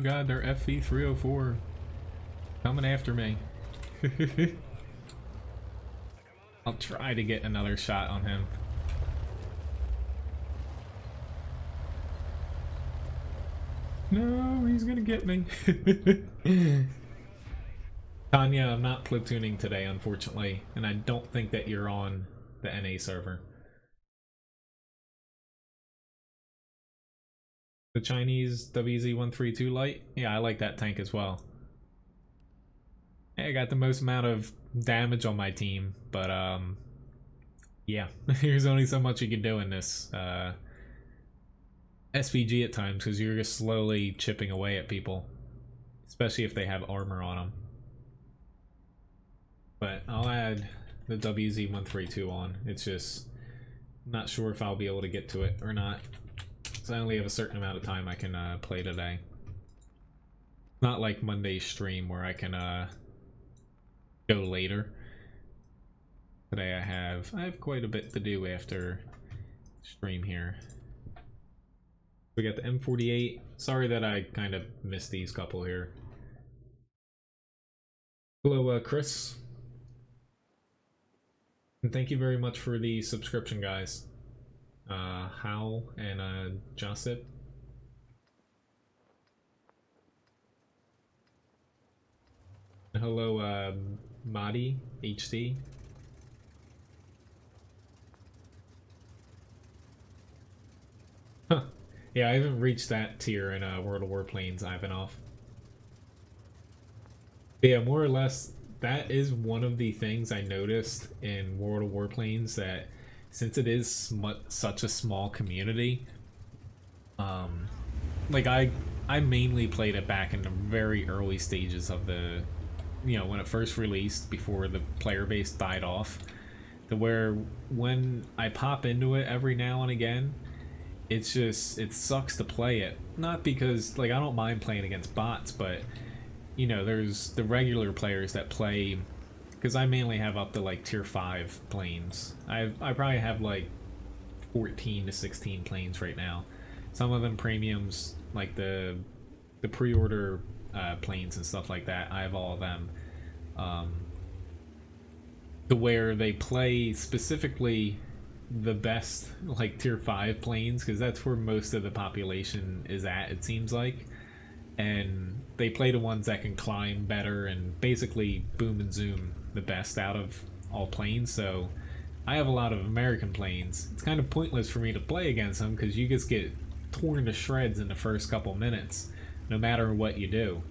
god, they're FV304 coming after me. I'll try to get another shot on him. No, he's gonna get me. Tanya, I'm not platooning today, unfortunately, and I don't think that you're on the NA server. The Chinese WZ-132 light? Yeah, I like that tank as well. I got the most amount of damage on my team, but yeah, there's only so much you can do in this SVG at times, because you're just slowly chipping away at people, especially if they have armor on them. But I'll add the WZ-132 on. It's just not sure if I'll be able to get to it or not. So I only have a certain amount of time I can play today. Not like Monday's stream where I can go later. Today I have quite a bit to do after stream here. We got the M48. Sorry that I kind of missed these couple here. Hello, Chris. And thank you very much for the subscription, guys. Hal and Josip. Hello, Madi HD. Huh. Yeah, I haven't reached that tier in World of Warplanes, Ivanov. But yeah, more or less, that is one of the things I noticed in World of Warplanes, that since it is such a small community, like I mainly played it back in the very early stages of the, you know, when it first released, before the player base died off, to where when I pop into it every now and again, it's just, it sucks to play it. Not because, like, I don't mind playing against bots, but, you know, there's the regular players that play, because I mainly have up to, like, tier 5 planes. I probably have, like, 14 to 16 planes right now. Some of them premiums, like the pre-order planes and stuff like that. I have all of them. To where they play specifically the best, like, tier 5 planes, because that's where most of the population is at, it seems like. And they play the ones that can climb better and basically boom and zoom the best out of all planes. So I have a lot of American planes. It's kind of pointless for me to play against them, because you just get torn to shreds in the first couple minutes, no matter what you do.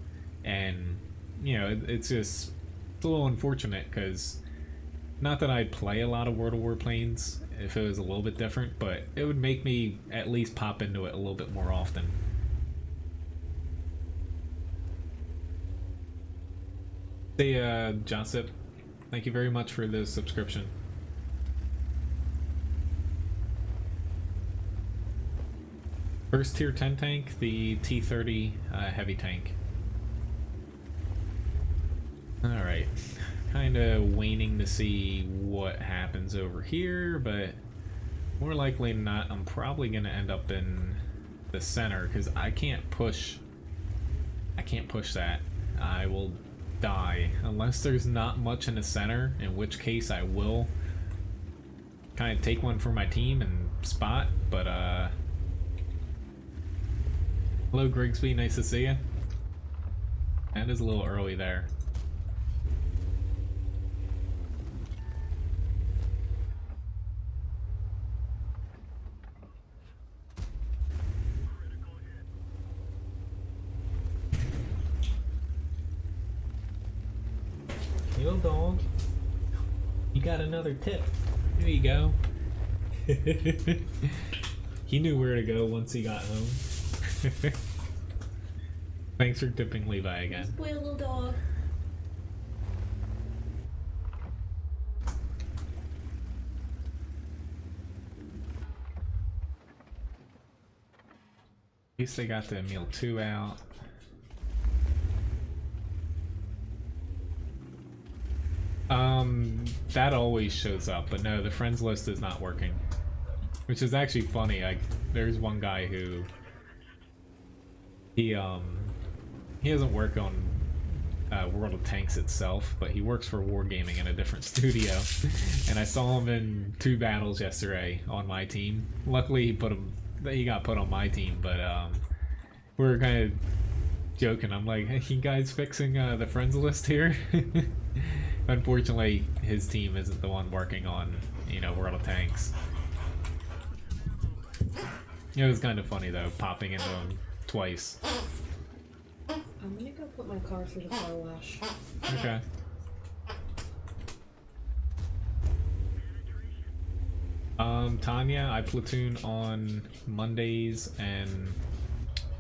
And, you know, it's just, it's a little unfortunate, because not that I'd play a lot of World of Warplanes if it was a little bit different, but it would make me at least pop into it a little bit more often. Hey, Josip, thank you very much for the subscription. First tier 10 tank, the T-30 heavy tank. Alright, kind of waiting to see what happens over here, but more likely than not, I'm probably going to end up in the center, because I can't push that. I will die unless there's not much in the center, in which case I will kind of take one for my team and spot. But hello Grigsby, nice to see you. That is a little early there. dog. You got another tip. There you go. He knew where to go once he got home. Thanks for tipping Levi again. Spoiled little dog. At least they got the Emil II out. That always shows up, but no, the friends list is not working. Which is actually funny. There's one guy who he doesn't work on World of Tanks itself, but he works for Wargaming in a different studio. And I saw him in 2 battles yesterday on my team. Luckily he got put on my team, but we were kind of joking. I'm like, hey, you guys fixing the friends list here? Unfortunately, his team isn't the one working on, you know, World of Tanks. It was kind of funny though, popping into him twice. I'm gonna go put my car through the car wash. Okay. Tanya, I platoon on Mondays and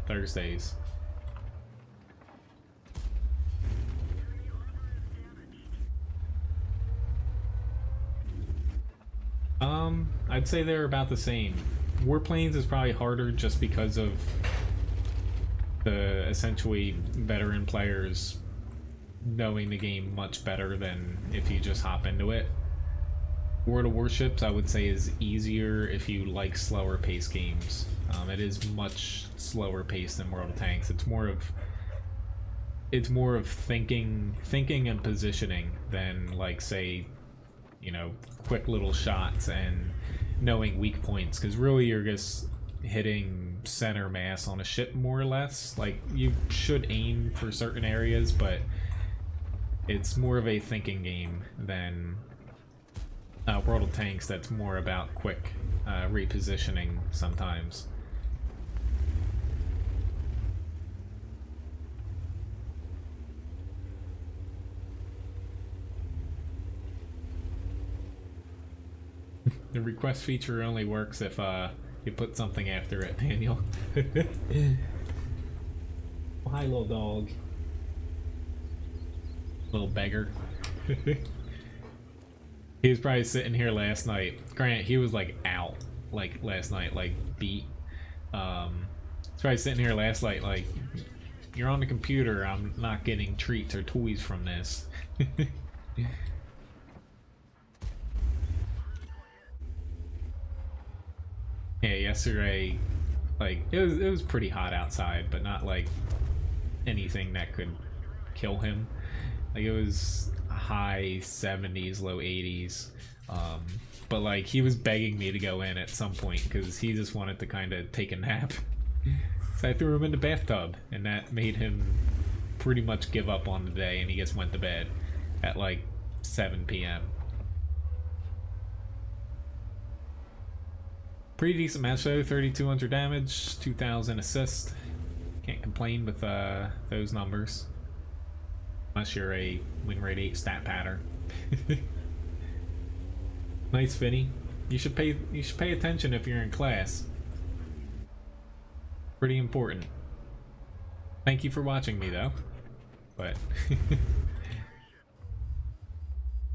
Thursdays. I'd say they're about the same. Warplanes is probably harder just because of the essentially veteran players knowing the game much better than if you just hop into it. World of Warships, I would say, is easier if you like slower paced games. It is much slower paced than World of Tanks. It's more of thinking and positioning than, like, say, you know, quick little shots and knowing weak points, because really you're just hitting center mass on a ship more or less. Like, you should aim for certain areas, but it's more of a thinking game than World of Tanks. That's more about quick repositioning sometimes. The request feature only works if you put something after it, Daniel. Oh, hi, little dog. Little beggar. He was probably sitting here last night. Granted, he was like out, like last night, like beat. He's probably sitting here last night like, you're on the computer, I'm not getting treats or toys from this. Yeah, yesterday, like, it was pretty hot outside, but not like anything that could kill him. Like, it was high 70s, low 80s. But like, he was begging me to go in at some point because he just wanted to kind of take a nap. So I threw him in the bathtub, and that made him pretty much give up on the day, and he just went to bed at like 7 p.m. Pretty decent match though, 3,200 damage, 2,000 assist. Can't complain with those numbers. Unless you're a win rate 8 stat pattern. Nice, Finny. You should pay attention if you're in class. Pretty important. Thank you for watching me though. But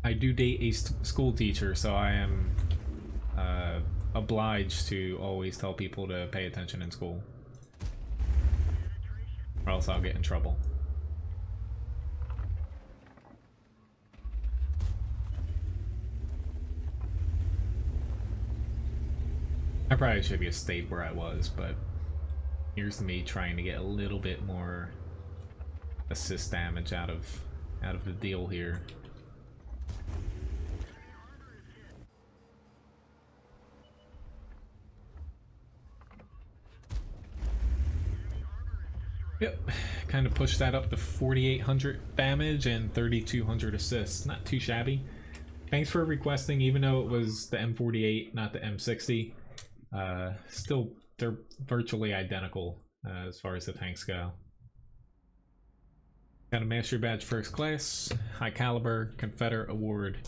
I do date a school teacher, so I am obliged to always tell people to pay attention in school, or else I'll get in trouble. I probably should have stayed where I was, but here's me trying to get a little bit more assist damage out of the deal here. Yep, kind of pushed that up to 4,800 damage and 3,200 assists. Not too shabby. Thanks for requesting, even though it was the M48, not the M60. Still, they're virtually identical as far as the tanks go. Got a Master Badge First Class, High Caliber, Confederate Award.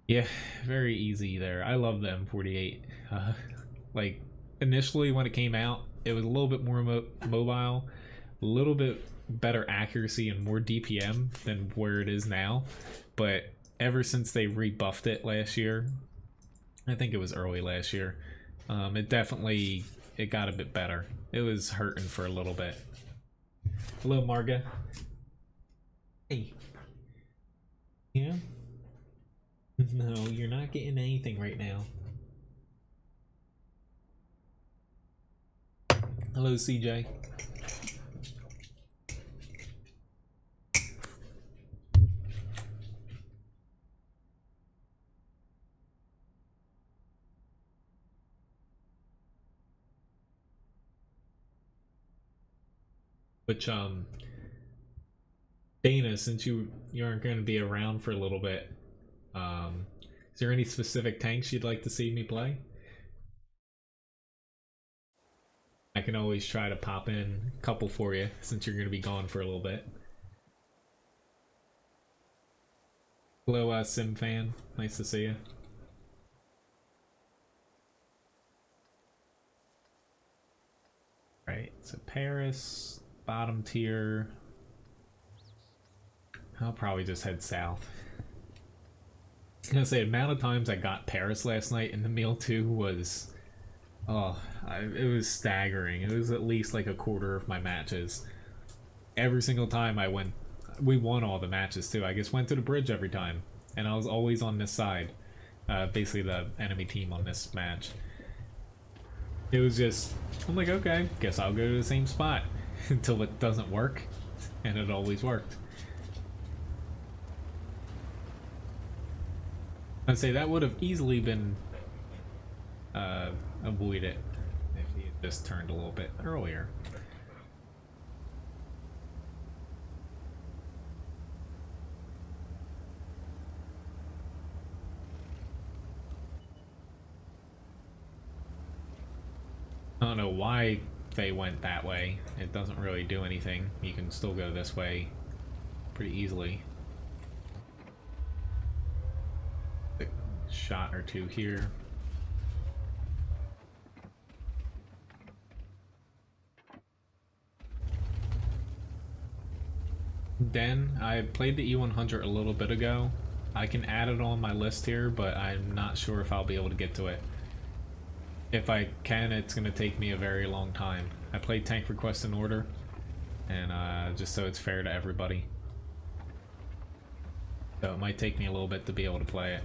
Yeah, very easy there. I love the M48. Like, initially when it came out, it was a little bit more mobile, a little bit better accuracy and more DPM than where it is now. But ever since they rebuffed it last year, I think it was early last year, it got a bit better. It was hurting for a little bit. Hello, Marga. Hey. Yeah? No, you're not getting anything right now. Hello, CJ. Which, Dana, since you aren't going to be around for a little bit, is there any specific tanks you'd like to see me play? I can always try to pop in a couple for you since you're going to be gone for a little bit. Hello, Sim fan. Nice to see you. Right, so Paris, bottom tier. I'll probably just head south. I was gonna say, the amount of times I got Paris last night in the Emil II was... it was staggering. It was at least like a quarter of my matches. Every single time I went... We won all the matches too. I just went to the bridge every time. And I was always on this side. Basically the enemy team on this match. It was just... I'm like, okay, guess I'll go to the same spot. Until it doesn't work. And it always worked. I'd say that would have easily been avoided if he had just turned a little bit earlier. I don't know why they went that way. It doesn't really do anything. You can still go this way pretty easily. Shot or two here. Den, I played the E100 a little bit ago. I can add it on my list here, but I'm not sure if I'll be able to get to it. If I can, it's going to take me a very long time. I played Tank Request in Order, and just so it's fair to everybody. So it might take me a little bit to be able to play it.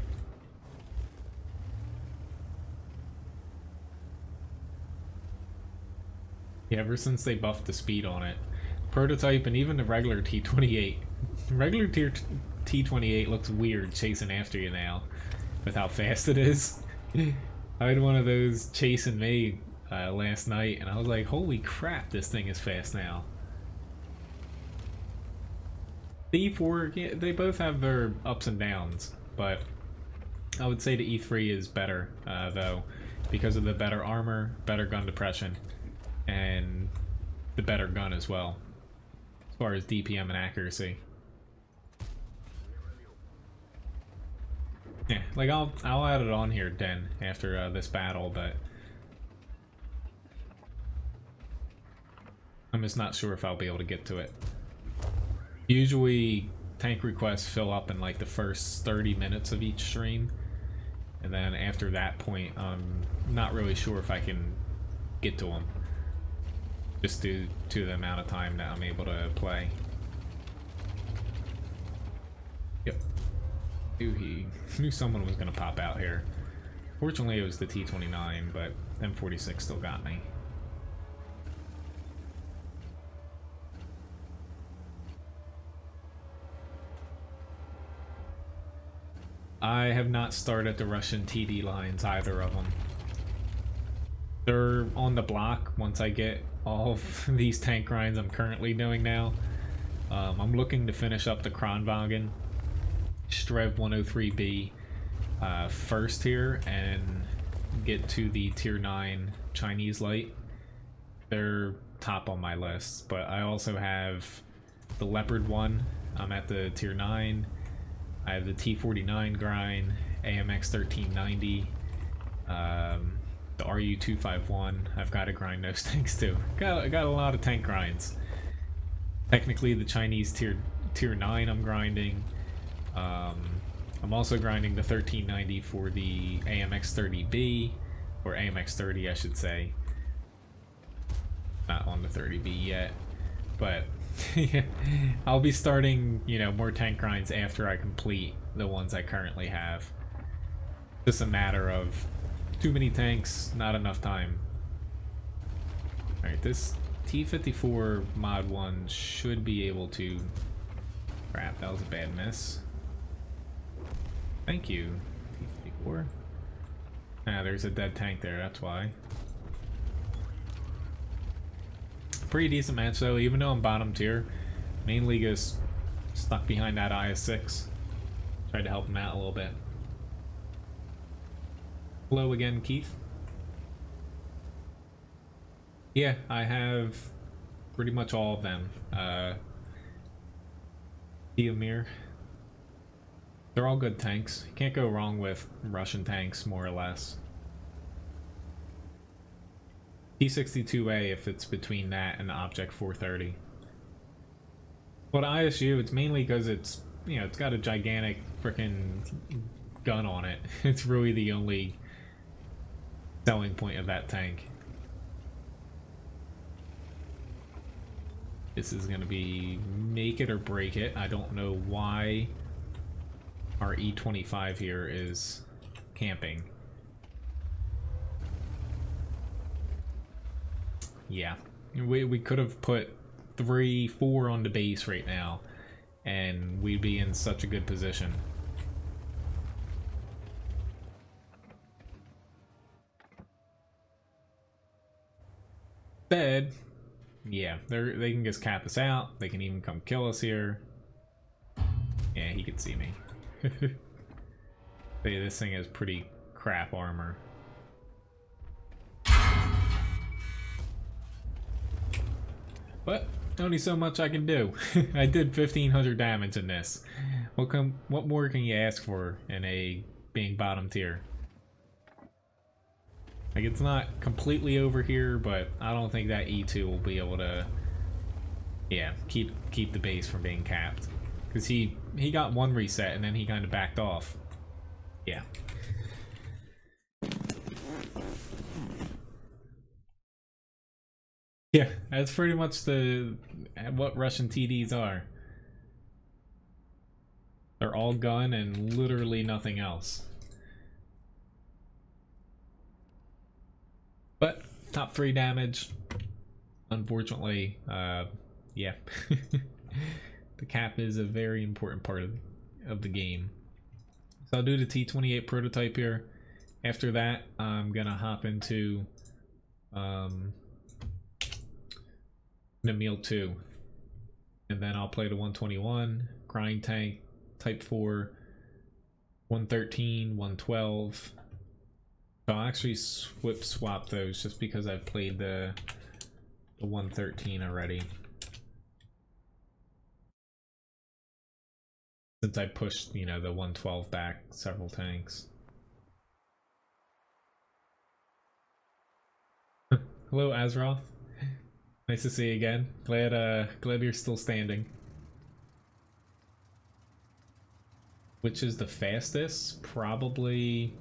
Yeah, ever since they buffed the speed on it. Prototype and even the regular T28. Regular tier T28 looks weird chasing after you now with how fast it is. I had one of those chasing me last night and I was like, holy crap, this thing is fast now. The E4, yeah, they both have their ups and downs, but I would say the E3 is better though, because of the better armor, better gun depression, and the better gun as well, as far as DPM and accuracy. Yeah, like I'll add it on here, Den, after this battle, but I'm just not sure if I'll be able to get to it. Usually, tank requests fill up in like the first 30 minutes of each stream, and then after that point, I'm not really sure if I can get to them. Just due to the amount of time that I'm able to play. Yep. Knew someone was gonna pop out here. Fortunately, it was the T29, but M46 still got me. I have not started the Russian TD lines, either of them. They're on the block once I get all of these tank grinds I'm currently doing now. I'm looking to finish up the Kranwagen Strev 103B first here and get to the tier 9 Chinese light. They're top on my list, but I also have the Leopard one. I'm at the tier 9. I have the T49 grind, AMX 1390, the RU 251. I've got to grind those tanks too. Got a lot of tank grinds. Technically, the Chinese tier 9 I'm grinding. I'm also grinding the 1390 for the AMX 30B, or AMX 30 I should say. Not on the 30B yet, but yeah, I'll be starting, you know, more tank grinds after I complete the ones I currently have. Just a matter of too many tanks, not enough time. Alright, this T54 mod 1 should be able to... Crap, that was a bad miss. Thank you, T54. Ah, there's a dead tank there, that's why. Pretty decent match though, even though I'm bottom tier. Main league is stuck behind that IS-6. Tried to help him out a little bit. Hello again, Keith. Yeah, I have pretty much all of them. Diomir. They're all good tanks. You can't go wrong with Russian tanks, more or less. T62A if it's between that and the Object 430. But ISU, it's mainly because it's, you know, it's got a gigantic freaking gun on it. It's really the only selling point of that tank. This is going to be make it or break it. I don't know why our E25 here is camping. Yeah, we could have put 3-4 on the base right now, and we'd be in such a good position. Instead, yeah, they can just cap us out. They can even come kill us here. Yeah, he could see me. This thing has pretty crap armor. But only so much I can do. I did 1500 damage in this. What more can you ask for in a being bottom tier? Like, it's not completely over here, but I don't think that E2 will be able to, yeah, keep the base from being capped. Because he got one reset and then he kind of backed off. Yeah. Yeah, that's pretty much what Russian TDs are. They're all gun and literally nothing else. But top 3 damage, unfortunately, yeah. The cap is a very important part of the game. So I'll do the T28 prototype here. After that, I'm gonna hop into Emil II, and then I'll play the 121 grind tank type 4, 113, 112. So I'll actually swap those just because I've played the 113 already, since I pushed, you know, the 112 back several tanks. Hello, Azeroth. Nice to see you again. Glad you're still standing. Which is the fastest? Probably...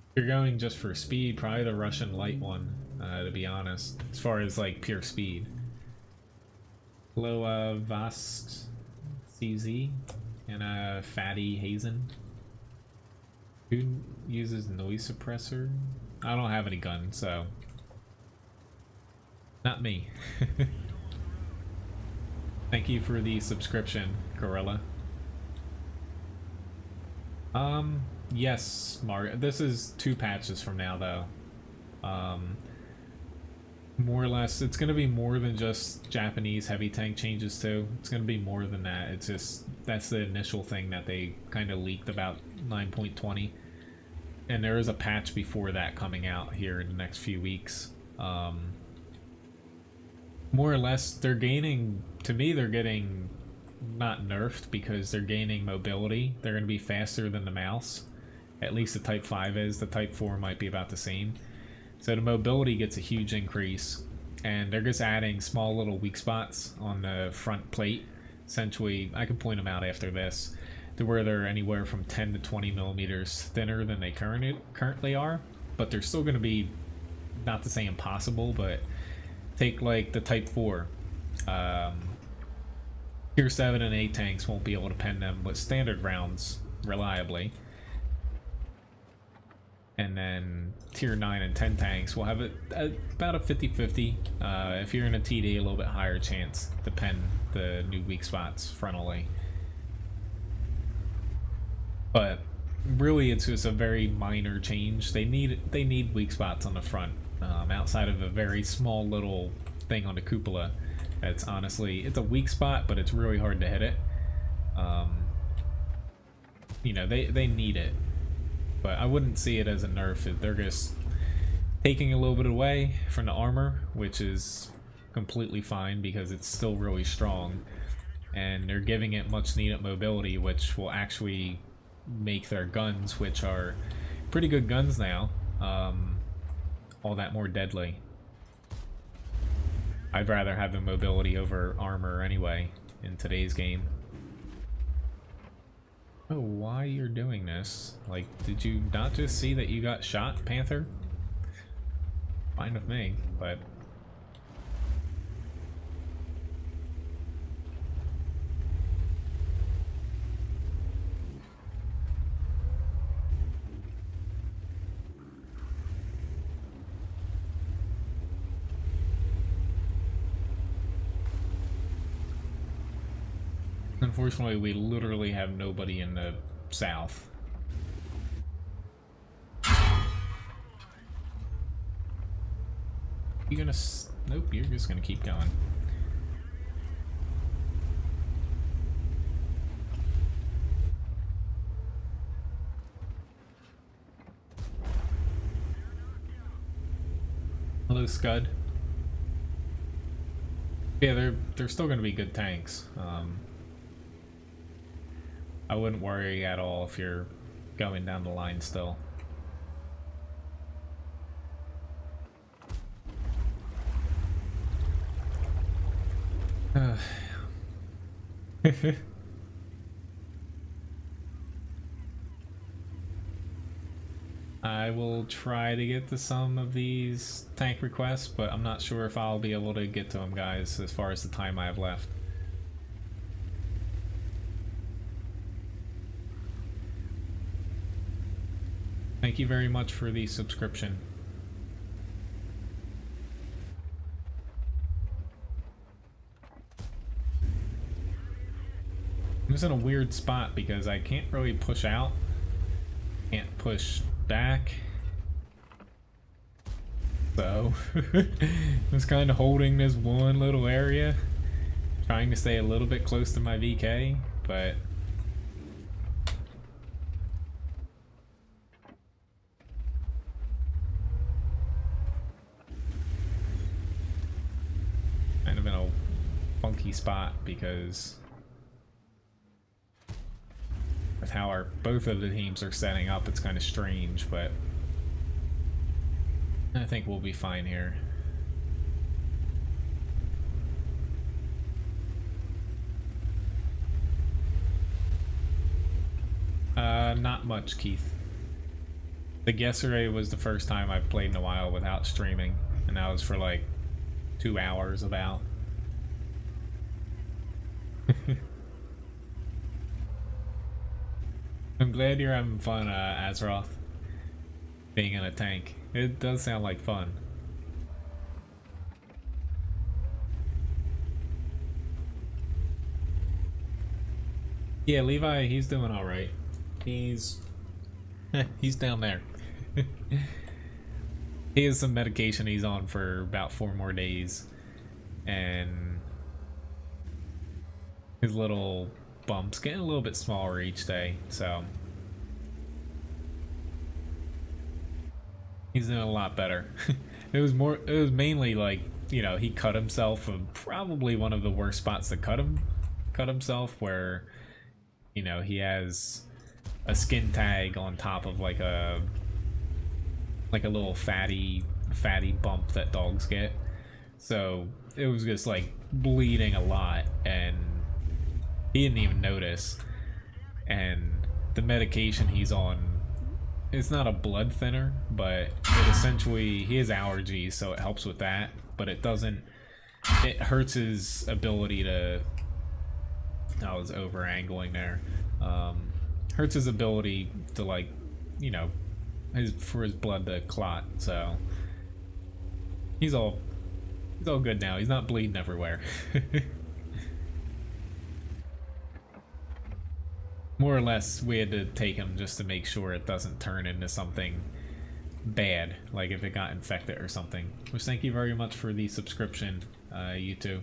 If you're going just for speed, probably the Russian light one, to be honest. As far as, like, pure speed. Hello, Vosk CZ and Fatty Hazen. Who uses noise suppressor? I don't have any guns, so... Not me. Thank you for the subscription, Gorilla. Yes, Mario. This is 2 patches from now, though. More or less, it's going to be more than just Japanese heavy tank changes, too. It's going to be more than that. It's just, that's the initial thing that they kind of leaked about 9.20. And there is a patch before that coming out here in the next few weeks. more or less, they're gaining, to me, they're getting not nerfed because they're gaining mobility. They're going to be faster than the mouse. At least the Type 5 is. The Type 4 might be about the same. So the mobility gets a huge increase. And they're just adding small little weak spots on the front plate. Essentially, I can point them out after this, to where they're anywhere from 10 to 20 millimeters thinner than they currently are. But they're still going to be, not to say impossible, but take like the Type 4. Tier 7 and 8 tanks won't be able to pen them with standard rounds reliably. And then Tier 9 and 10 tanks will have about a 50-50. If you're in a TD, a little bit higher chance to pen the new weak spots frontally. But really, it's just a very minor change. They need weak spots on the front, outside of a very small little thing on the cupola. It's honestly, it's a weak spot, but it's really hard to hit it. You know, they need it, but I wouldn't see it as a nerf. If they're just taking a little bit away from the armor, which is completely fine because it's still really strong, and they're giving it much needed mobility, which will actually make their guns, which are pretty good guns now, all that more deadly. I'd rather have the mobility over armor anyway in today's game. Oh, why you're doing this? Like, did you not just see that you got shot, Panther? Fine with me, but... Unfortunately, we literally have nobody in the south. You gonna... Nope, you're just gonna keep going. Hello, Scud. Yeah, they're still gonna be good tanks. I wouldn't worry at all if you're going down the line still. I will try to get to some of these tank requests, but I'm not sure if I'll be able to get to them, guys, as far as the time I have left. Thank you very much for the subscription. I'm just in a weird spot because I can't really push out, can't push back, so I'm just kind of holding this one little area, trying to stay a little bit close to my VK, but kind of in a funky spot because with how both of the teams are setting up, it's kind of strange, but I think we'll be fine here. Not much, Keith. The yesterday was the first time I've played in a while without streaming, and that was for like 2 hours about. I'm glad you're having fun, Azeroth, being in a tank. It does sound like fun. Yeah, Levi, he's doing alright. He's down there. He has some medication he's on for about 4 more days, and his little bumps getting a little bit smaller each day, so he's doing a lot better. It was mainly like you know, he cut himself in probably one of the worst spots to cut himself, where, you know, he has a skin tag on top of like a little fatty bump that dogs get. So it was just like bleeding a lot, and he didn't even notice. And the medication he's on, it's not a blood thinner, but it essentially, he has allergies, so it helps with that, but it doesn't, it hurts his ability to, I was over angling there, hurts his ability to, like, you know, for his blood to clot. So he's all good now. He's not bleeding everywhere. More or less, we had to take him just to make sure it doesn't turn into something bad, like if it got infected or something. Which, thank you very much for the subscription, you two.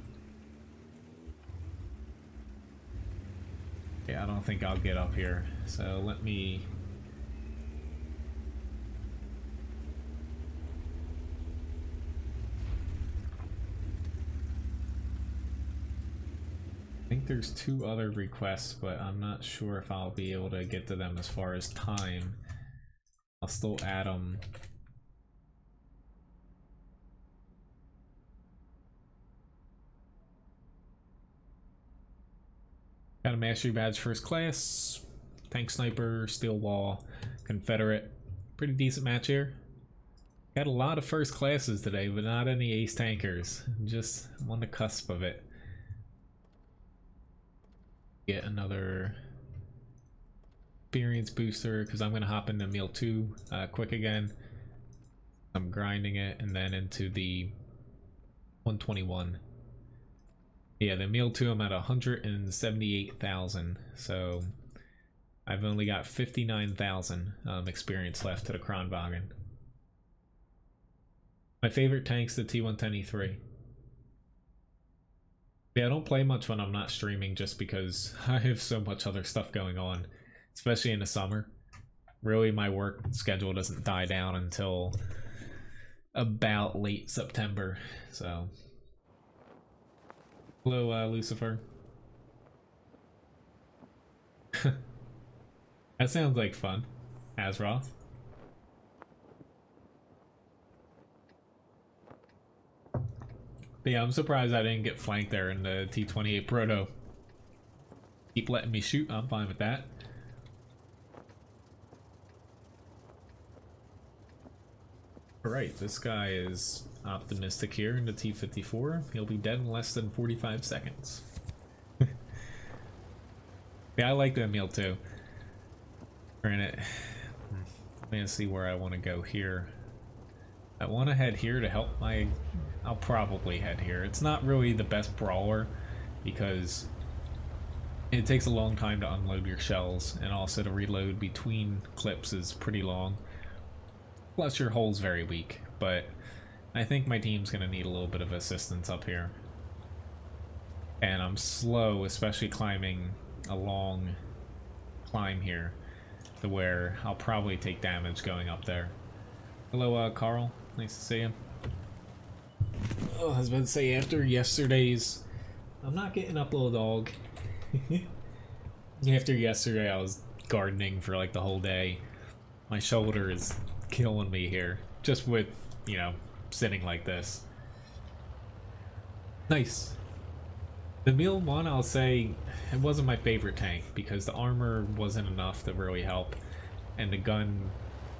Yeah, I don't think I'll get up here, so let me... I think there's 2 other requests, but I'm not sure if I'll be able to get to them as far as time. I'll still add them. Got a mastery badge first class, tank sniper, steel wall, Confederate. Pretty decent match here. Got a lot of first classes today, but not any ace tankers. Just on the cusp of it. Get another experience booster, because I'm going to hop into Emil II quick again. I'm grinding it, and then into the 121. Yeah, the Emil II, I'm at 178,000, so I've only got 59,000 experience left to the Kronwagen. My favorite tank's the T110E3. Yeah, I don't play much when I'm not streaming, just because I have so much other stuff going on, especially in the summer. Really, my work schedule doesn't die down until about late September, so... Hello, Lucifer. That sounds like fun. Azroth. But yeah, I'm surprised I didn't get flanked there in the T-28 Proto. Keep letting me shoot, I'm fine with that. Alright, this guy is optimistic here in the T-54. He'll be dead in less than 45 seconds. Yeah, I like the Emil II. Granted, I'm gonna see where I want to go here. I want to head here to help my... I'll probably head here. It's not really the best brawler, because it takes a long time to unload your shells, and also to reload between clips is pretty long. Plus your hull's very weak, but I think my team's gonna need a little bit of assistance up here. And I'm slow, especially climbing a long climb here, to where I'll probably take damage going up there. Hello, Carl. Nice to see you. Oh, I was about to say, after yesterday's... I'm not getting up, little dog. After yesterday, I was gardening for like the whole day. My shoulder is killing me here, just with, you know, sitting like this. Nice. The Emil 1, I'll say, it wasn't my favorite tank, because the armor wasn't enough to really help, and the gun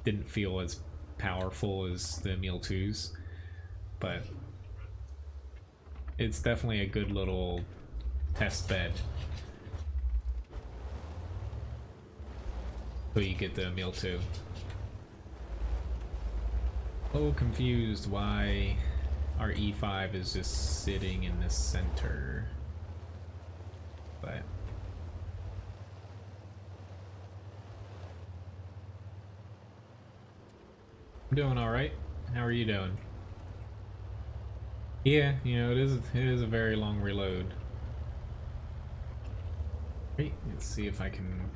didn't feel as powerful as the Emil 2s, but it's definitely a good little test bed. So you get the Emil II. A little confused why our E5 is just sitting in the center, but I'm doing all right. How are you doing? Yeah, you know, it is a very long reload. Wait, let's see if I can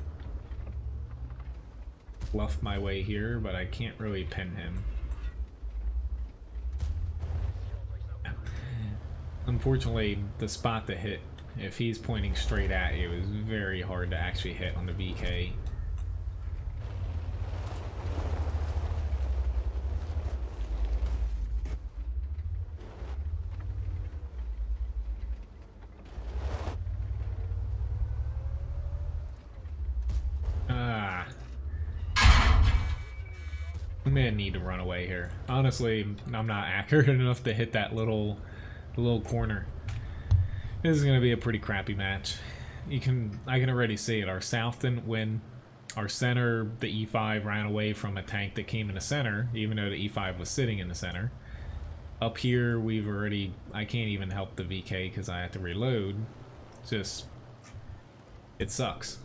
bluff my way here, but I can't really pin him. Unfortunately, the spot to hit, if he's pointing straight at you, is very hard to actually hit on the VK. I may need to run away here. Honestly, I'm not accurate enough to hit that little corner. This is gonna be a pretty crappy match. I can already see it. Our south didn't win. Our center, the E5 ran away from a tank that came in the center, even though the E5 was sitting in the center. Up here, I can't even help the VK because I have to reload. It sucks.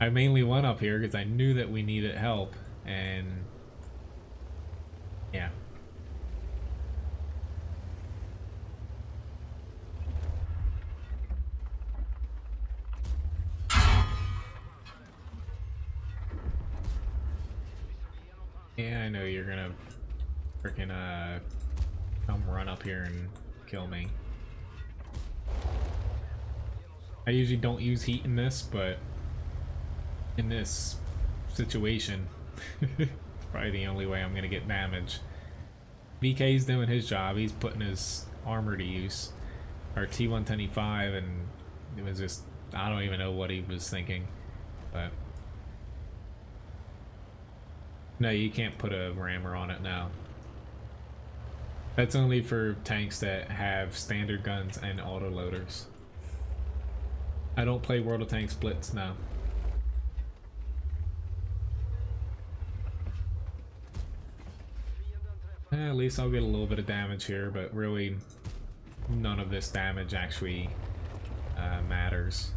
I mainly went up here because I knew that we needed help, and yeah. Yeah, I know you're gonna freaking come run up here and kill me. I usually don't use heat in this, but in this situation, probably the only way I'm gonna get damage. VK's doing his job. He's putting his armor to use. Our T110E5, and it was just, I don't even know what he was thinking, but no, you can't put a rammer on it now. That's only for tanks that have standard guns and autoloaders. I don't play World of Tanks Blitz now. At least I'll get a little bit of damage here, but really none of this damage actually matters.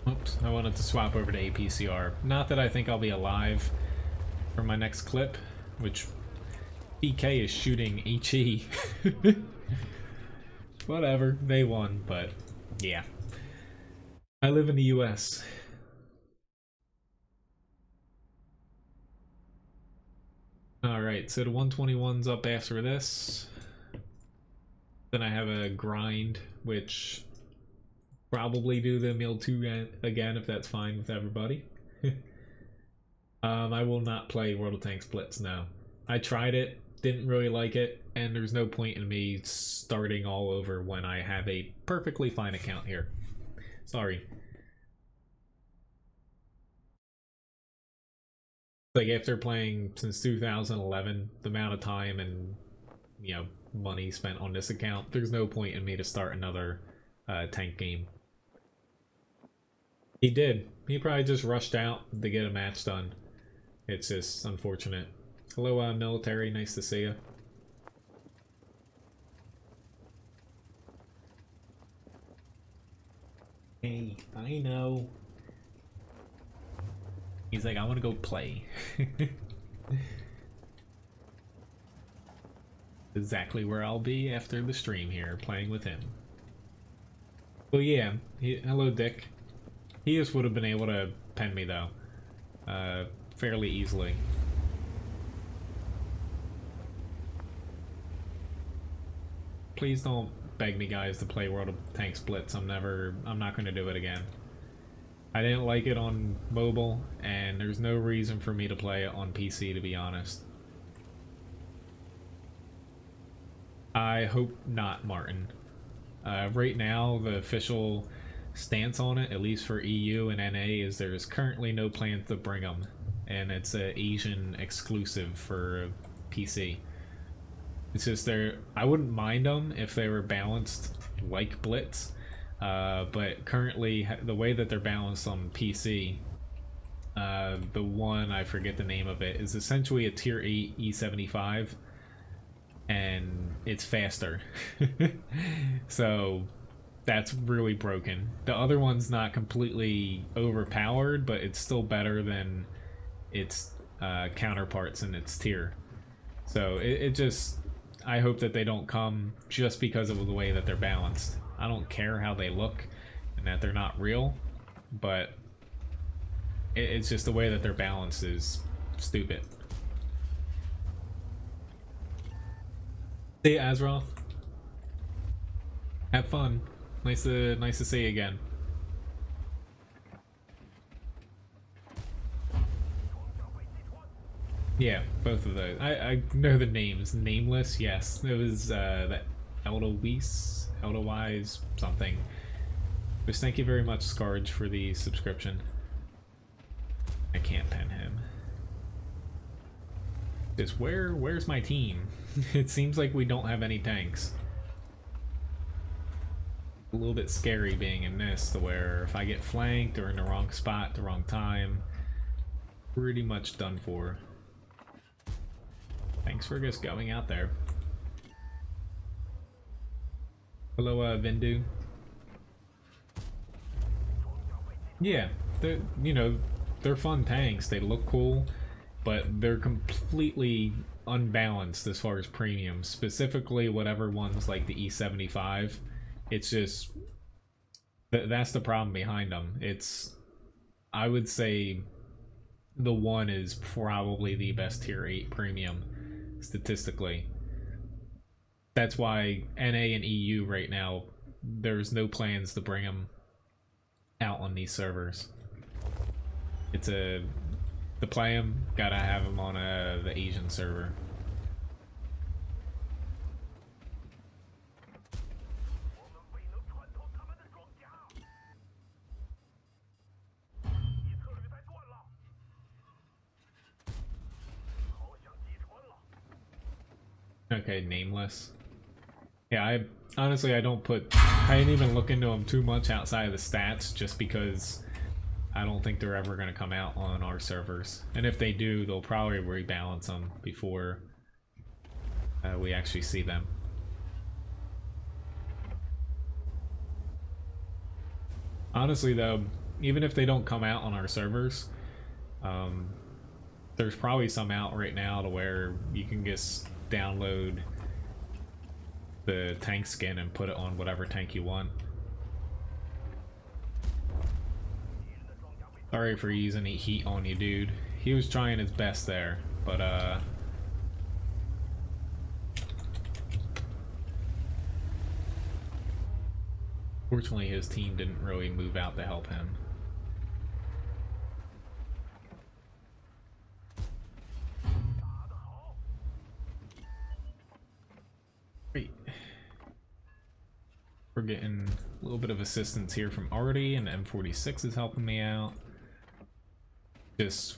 Oops, I wanted to swap over to APCR. Not that I think I'll be alive for my next clip, which BK is shooting HE. Whatever, they won, but yeah. I live in the US. Alright, so the 121's up after this. Then I have a grind, which probably do the Emil II again if that's fine with everybody. I will not play World of Tanks Blitz now. I tried it, didn't really like it, and there's no point in me starting all over when I have a perfectly fine account here. Sorry. Like, after playing since 2011, the amount of time and, you know, money spent on this account, there's no point in me to start another tank game. He did. He probably just rushed out to get a match done. It's just unfortunate. Hello, military. Nice to see you. Hey, I know. He's like, I want to go play. Exactly where I'll be after the stream here, playing with him. Well, yeah. Hello, Dick. He just would have been able to pen me, though. Fairly easily. Please don't beg me, guys, to play World of Tanks Blitz. I'm not going to do it again. I didn't like it on mobile, and there's no reason for me to play it on PC, to be honest. I hope not, Martin. Right now, the official stance on it, at least for EU and NA, is there's currently no plans to bring them, and it's an Asian exclusive for PC. It's just I wouldn't mind them if they were balanced like Blitz, but currently the way that they're balanced on PC, the one, I forget the name of it, is essentially a tier 8 E75, and it's faster. So that's really broken. The other one's not completely overpowered, but it's still better than its counterparts in its tier. So it just, I hope that they don't come just because of the way that they're balanced. I don't care how they look and that they're not real. but it's just the way that their balance is stupid. See you, Azrael. Have fun. Nice to see you again. Yeah, both of those. I know the names. Nameless, yes. It was that Eldowise something. Just thank you very much, Scarge, for the subscription. I can't pen him. Just where's my team? It seems like we don't have any tanks. A little bit scary being in this, to where if I get flanked or in the wrong spot at the wrong time, pretty much done for. Thanks for just going out there. Hello, Vindu. Yeah, they're fun tanks. They look cool, but they're completely unbalanced as far as premium. Specifically, whatever ones like the E75. It's just that's the problem behind them. I would say the one is probably the best tier 8 premium statistically. That's why NA and EU right now, there's no plans to bring them out on these servers. To play them, gotta have them on the Asian server. Okay, nameless. Yeah, I honestly I didn't even look into them too much outside of the stats, just because I don't think they're ever going to come out on our servers. And if they do, they'll probably rebalance them before we actually see them. Honestly though, even if they don't come out on our servers, there's probably some out right now to where you can just download the tank skin and put it on whatever tank you want. Sorry for using any heat on you, dude. He was trying his best there, but fortunately his team didn't really move out to help him. Great. We're getting a little bit of assistance here from Artie, and the M46 is helping me out.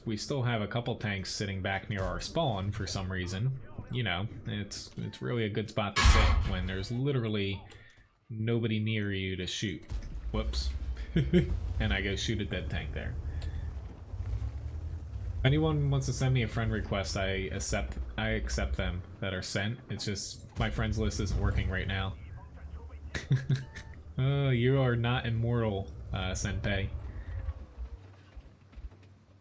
We still have a couple tanks sitting back near our spawn for some reason. You know, it's really a good spot to sit when there's literally nobody near you to shoot. Whoops. And I go shoot a dead tank there. If anyone wants to send me a friend request, I accept them that are sent. It's just my friends list isn't working right now. Oh, you are not immortal, Senpei.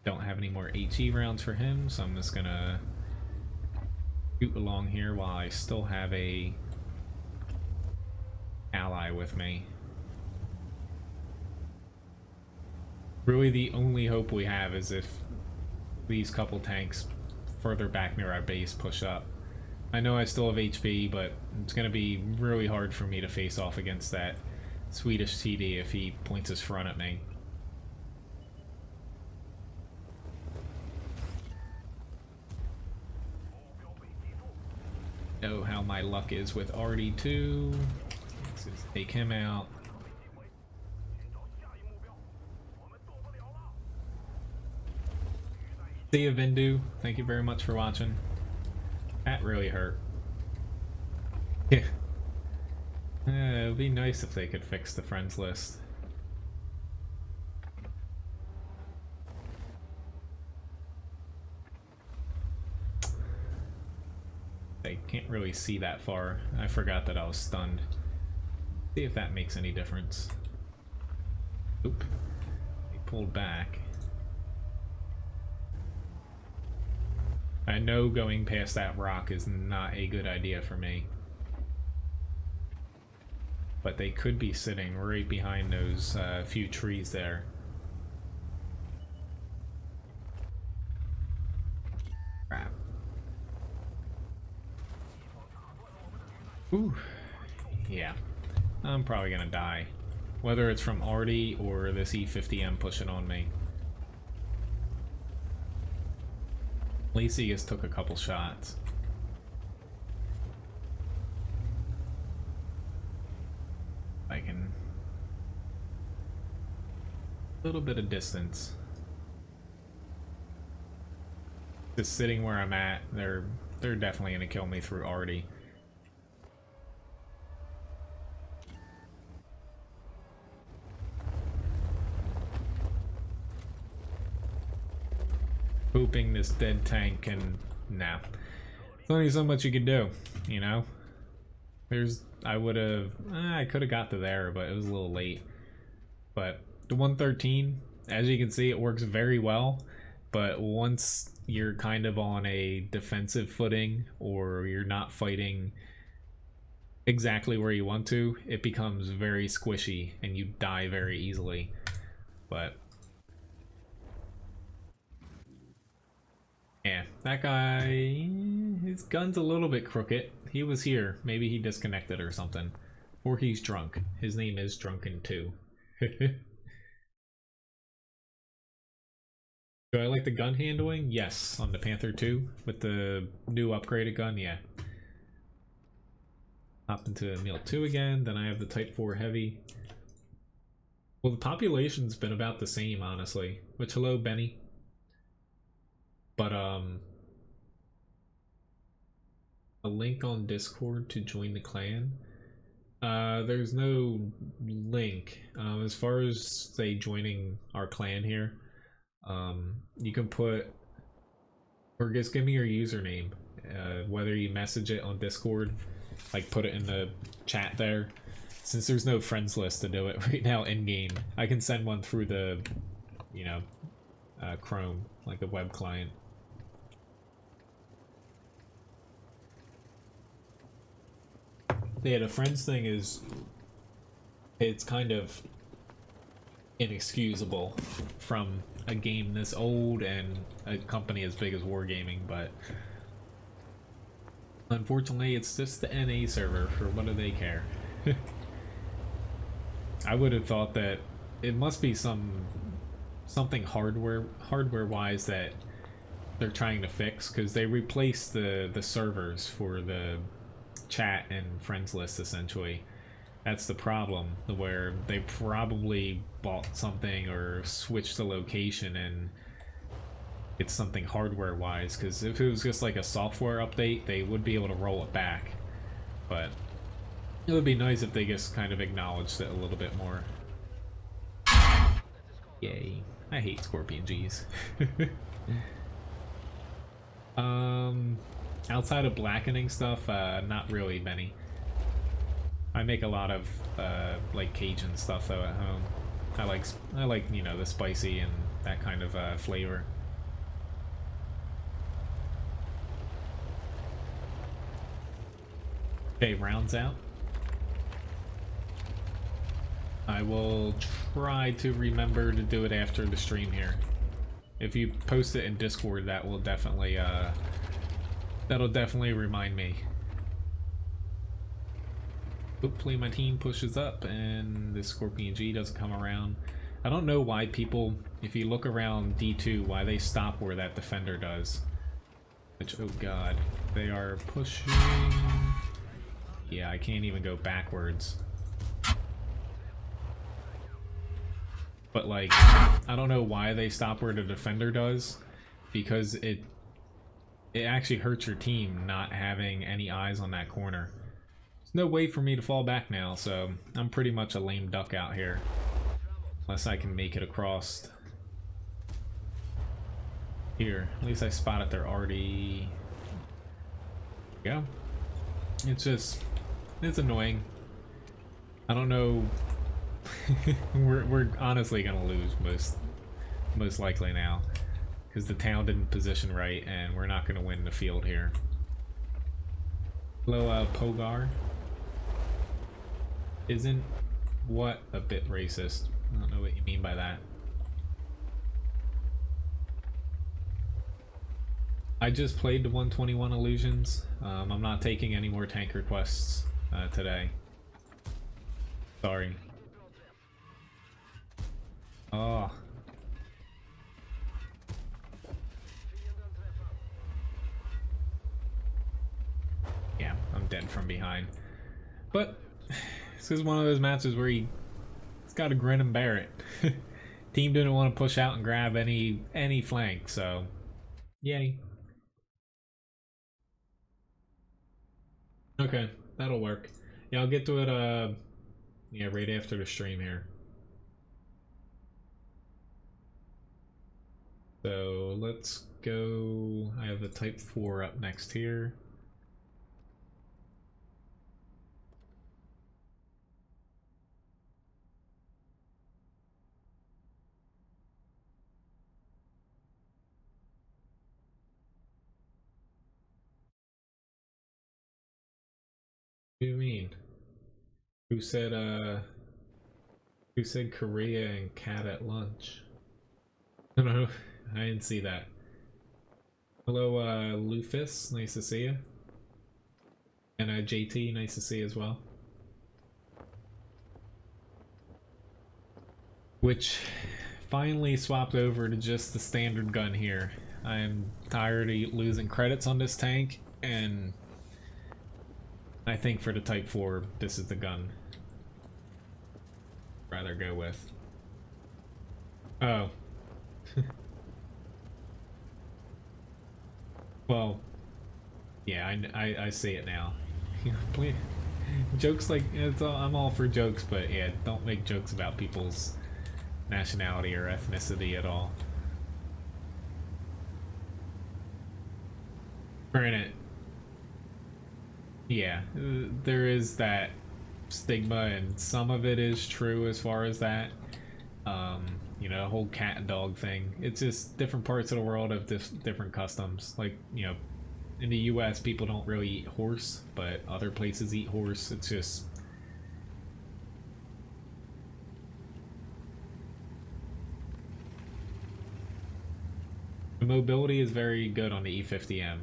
Don't have any more HE rounds for him, so I'm just gonna shoot along here while I still have a ally with me. Really the only hope we have is if these couple tanks further back near our base push up. I know I still have HP, but it's gonna be really hard for me to face off against that Swedish TD if he points his front at me. Know how my luck is with RD2. Let's just take him out. See you, Vindu. Thank you very much for watching. That really hurt. Yeah. It would be nice if they could fix the friends list. They can't really see that far. I forgot that I was stunned. See if that makes any difference. Oop. They pulled back. I know going past that rock is not a good idea for me. But they could be sitting right behind those few trees there. Crap. Ooh. Yeah. I'm probably gonna die. Whether it's from Artie or this E50M pushing on me. At least he just took a couple shots. I can... a little bit of distance. Just sitting where I'm at, they're definitely gonna kill me through Artie. Pooping this dead tank, and nah. There's only so much you can do, you know? I could have got to there, but it was a little late. But the 113, as you can see, it works very well, but once you're kind of on a defensive footing, or you're not fighting exactly where you want to, it becomes very squishy, and you die very easily. But yeah, that guy, his gun's a little bit crooked. He was here. Maybe he disconnected or something. Or he's drunk. His name is Drunken 2. Do I like the gun handling? Yes, on the Panther 2 with the new upgraded gun, yeah. Hop into Emil II again, then I have the Type 4 Heavy. Well, the population's been about the same, honestly. Which, hello, Benny. But, a link on Discord to join the clan? There's no link. As far as, say, joining our clan here, you can put, or just give me your username, whether you message it on Discord, like put it in the chat there. Since there's no friends list to do it right now in-game, I can send one through the, you know, Chrome, like a web client. Yeah, the friends thing is, it's kind of inexcusable from a game this old and a company as big as Wargaming, but unfortunately it's just the NA server. For what do they care? I would have thought that it must be something hardware wise that they're trying to fix, because they replaced the servers for the chat and friends list essentially. That's the problem, where they probably bought something or switched the location and it's something hardware wise, because if it was just like a software update they would be able to roll it back, but it would be nice if they just kind of acknowledged it a little bit more. Yay, I hate Scorpion G's. Outside of blackening stuff, not really many. I make a lot of like Cajun stuff though at home. I like you know, the spicy and that kind of flavor. Okay, rounds out. I will try to remember to do it after the stream here. If you post it in Discord, that will definitely that'll definitely remind me. Hopefully my team pushes up and this Scorpion G doesn't come around. I don't know why people, if you look around D2, why they stop where that defender does. Which, oh god, they are pushing. Yeah, I can't even go backwards. But like, I don't know why they stop where the defender does, because it actually hurts your team not having any eyes on that corner. There's no way for me to fall back now, so I'm pretty much a lame duck out here. Unless I can make it across. Here, at least I spotted their already. Yeah. It's just, it's annoying. I don't know. we're honestly gonna lose most likely now, because the town didn't position right and we're not gonna win the field here. Hello, Pogar. Isn't what a bit racist? I don't know what you mean by that. I just played the 121 Illusions. I'm not taking any more tank requests today. Sorry. Oh. Yeah, I'm dead from behind. But this is one of those matches where he's got to grin and bear it. Team didn't want to push out and grab any flank, so yay. Okay, that'll work. Yeah, I'll get to it yeah, right after the stream here. So let's go. I have the Type 4 up next here. What do you mean? Who said Korea and cat at lunch? No, I didn't see that. Hello, Lufus, nice to see you. And JT, nice to see you as well. Which finally swapped over to just the standard gun here. I'm tired of losing credits on this tank, and I think for the Type 4, this is the gun I'd rather go with. Oh. Well, yeah, I see it now. Please, jokes like I'm all for jokes, but yeah, don't make jokes about people's nationality or ethnicity at all. Granted, yeah, there is that stigma, and some of it is true as far as that. You know, the whole cat and dog thing. It's just different parts of the world have different customs. Like, you know, in the US, people don't really eat horse, but other places eat horse. It's just... The mobility is very good on the E50M.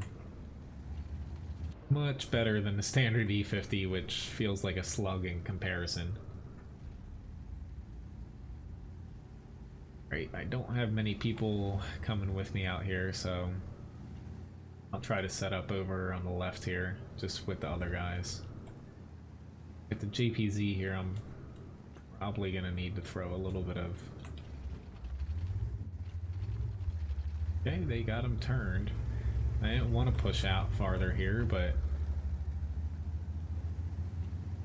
Much better than the standard E50, which feels like a slug in comparison. Right, I don't have many people coming with me out here, so I'll try to set up over on the left here, just with the other guys. With the JPZ here, I'm probably gonna need to throw a little bit of... Okay, they got him turned. I didn't want to push out farther here, but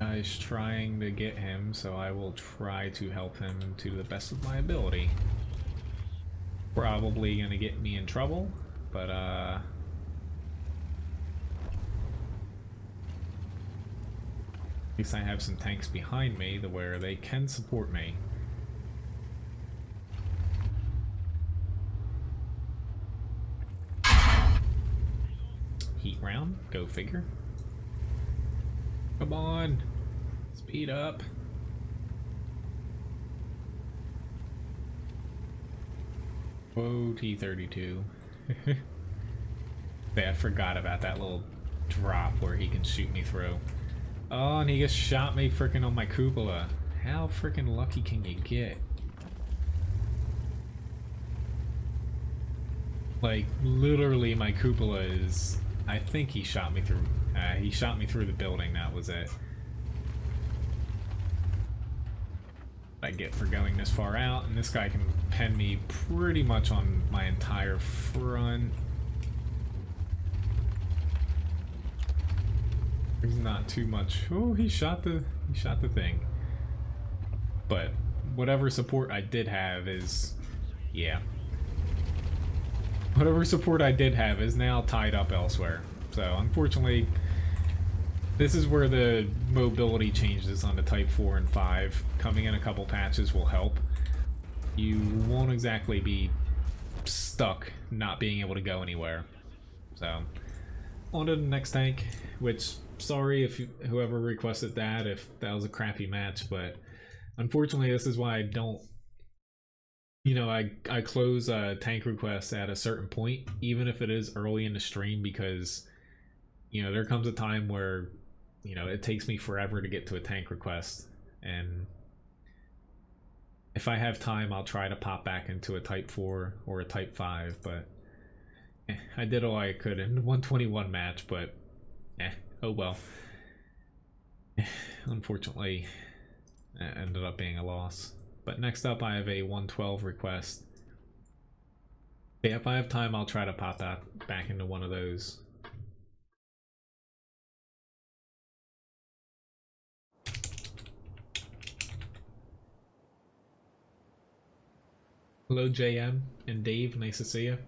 guy's trying to get him, so I will try to help him to the best of my ability. Probably gonna get me in trouble, but at least I have some tanks behind me to where they can support me. Heat round, go figure. Come on, speed up. WoT 32. Yeah, I forgot about that little drop where he can shoot me through. Oh, and he just shot me freaking on my cupola. How freaking lucky can you get? Like, literally my cupola is... I think he shot me through... he shot me through the building, that was it. I get for going this far out, and this guy can pen me pretty much on my entire front. There's not too much. Oh, he shot the thing. But whatever support I did have is, yeah. Whatever support I did have is now tied up elsewhere. So unfortunately, this is where the mobility changes on the Type 4 and 5. Coming in a couple patches will help. You won't exactly be stuck not being able to go anywhere. So, on to the next tank, which, sorry if whoever requested that, if that was a crappy match, but unfortunately this is why I don't You know, I close tank requests at a certain point, even if it is early in the stream, because, you know, there comes a time where, you know, it takes me forever to get to a tank request, and if I have time, I'll try to pop back into a Type 4 or a Type 5, but I did all I could in 121 match, but oh well. Unfortunately, it ended up being a loss. But next up, I have a 112 request. Yeah, if I have time, I'll try to pop that back into one of those. Hello, JM and Dave. Nice to see you.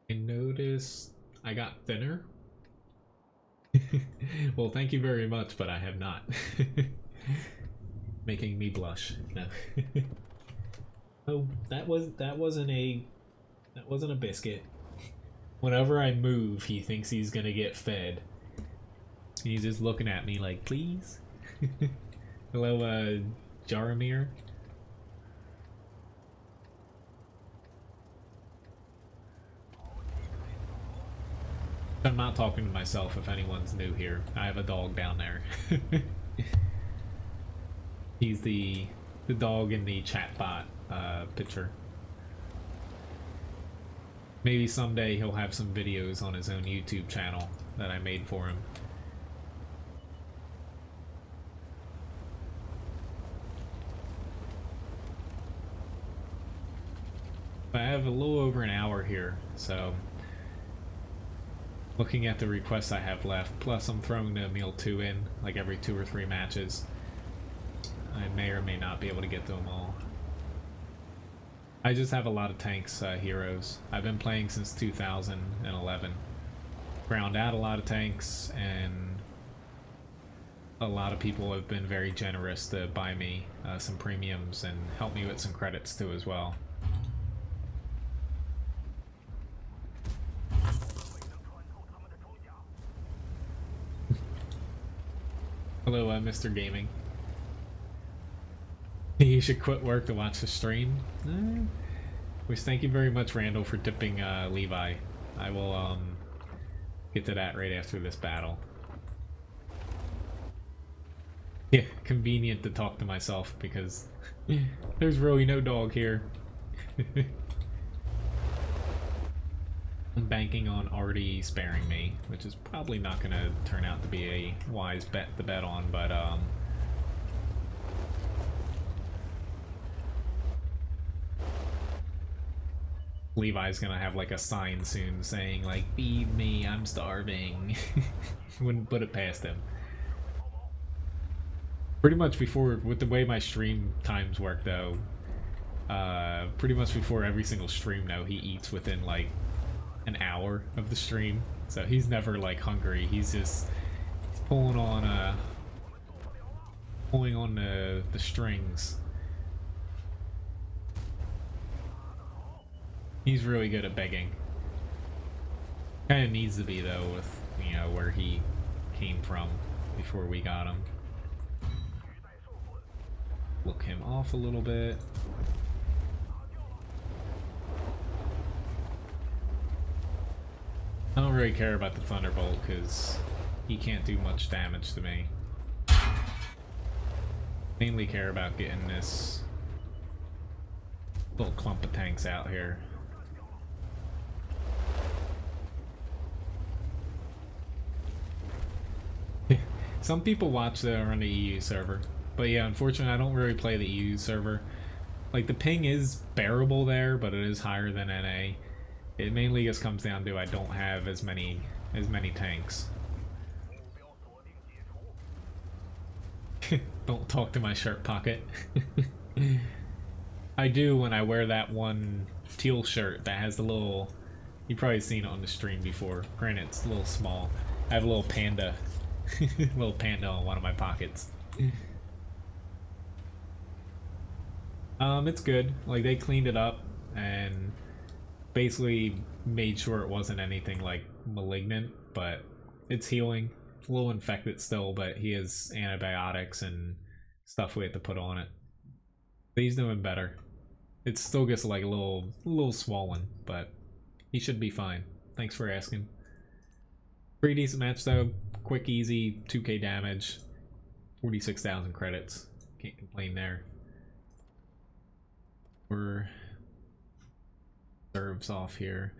I noticed I got thinner. Well, thank you very much, but I have not. Making me blush. No. Oh, that wasn't a biscuit. Whenever I move, he thinks he's gonna get fed. He's just looking at me like, please. Hello, Jaromir. I'm not talking to myself if anyone's new here. I have a dog down there. He's the dog in the chatbot picture. Maybe someday he'll have some videos on his own YouTube channel that I made for him. I have a little over an hour here, so looking at the requests I have left, plus I'm throwing the Emil II in like every 2 or 3 matches. I may or may not be able to get to them all. I just have a lot of tanks, heroes. I've been playing since 2011. Ground out a lot of tanks, and a lot of people have been very generous to buy me some premiums and help me with some credits too as well. Hello, Mr. Gaming. You should quit work to watch the stream. Which, thank you very much, Randall, for tipping Levi. I will get to that right after this battle. Yeah, convenient to talk to myself because there's really no dog here. I'm banking on Artie sparing me, which is probably not going to turn out to be a wise bet to bet on, but Levi's gonna have like a sign soon saying like, feed me, I'm starving. Wouldn't put it past him. Pretty much before, with the way my stream times work though, pretty much before every single stream now, he eats within like an hour of the stream. So he's never like hungry, he's pulling on the strings. He's really good at begging. Kind of needs to be though, with, you know, where he came from before we got him. Look him off a little bit. I don't really care about the Thunderbolt because he can't do much damage to me. Mainly care about getting this little clump of tanks out here. Some people watch that are on the EU server, but yeah, unfortunately I don't really play the EU server. Like, the ping is bearable there, but it is higher than NA. It mainly just comes down to I don't have as many tanks. Don't talk to my shirt pocket. I do when I wear that one teal shirt that has the little... You've probably seen it on the stream before. Granted, it's a little small. I have a little panda. Little panda on one of my pockets. It's good. Like, they cleaned it up and basically made sure it wasn't anything like malignant, but it's healing. It's a little infected still, but he has antibiotics and stuff we have to put on it. But he's doing better. It still gets like a little swollen, but he should be fine. Thanks for asking. Pretty decent match though. Quick, easy, 2k damage, 46,000 credits. Can't complain there. We're reserves off here.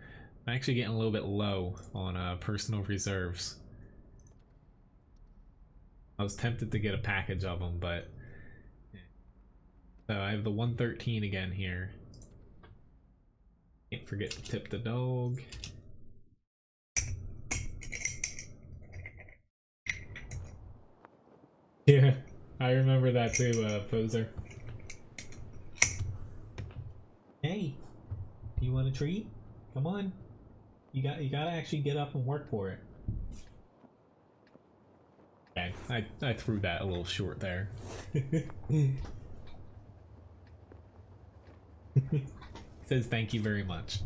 I'm actually getting a little bit low on personal reserves. I was tempted to get a package of them, but so I have the 113 again here. Can't forget to tip the dog. Yeah, I remember that too, Poser. Hey, do you want a treat? Come on. You gotta actually get up and work for it. Okay, I threw that a little short there. Says thank you very much.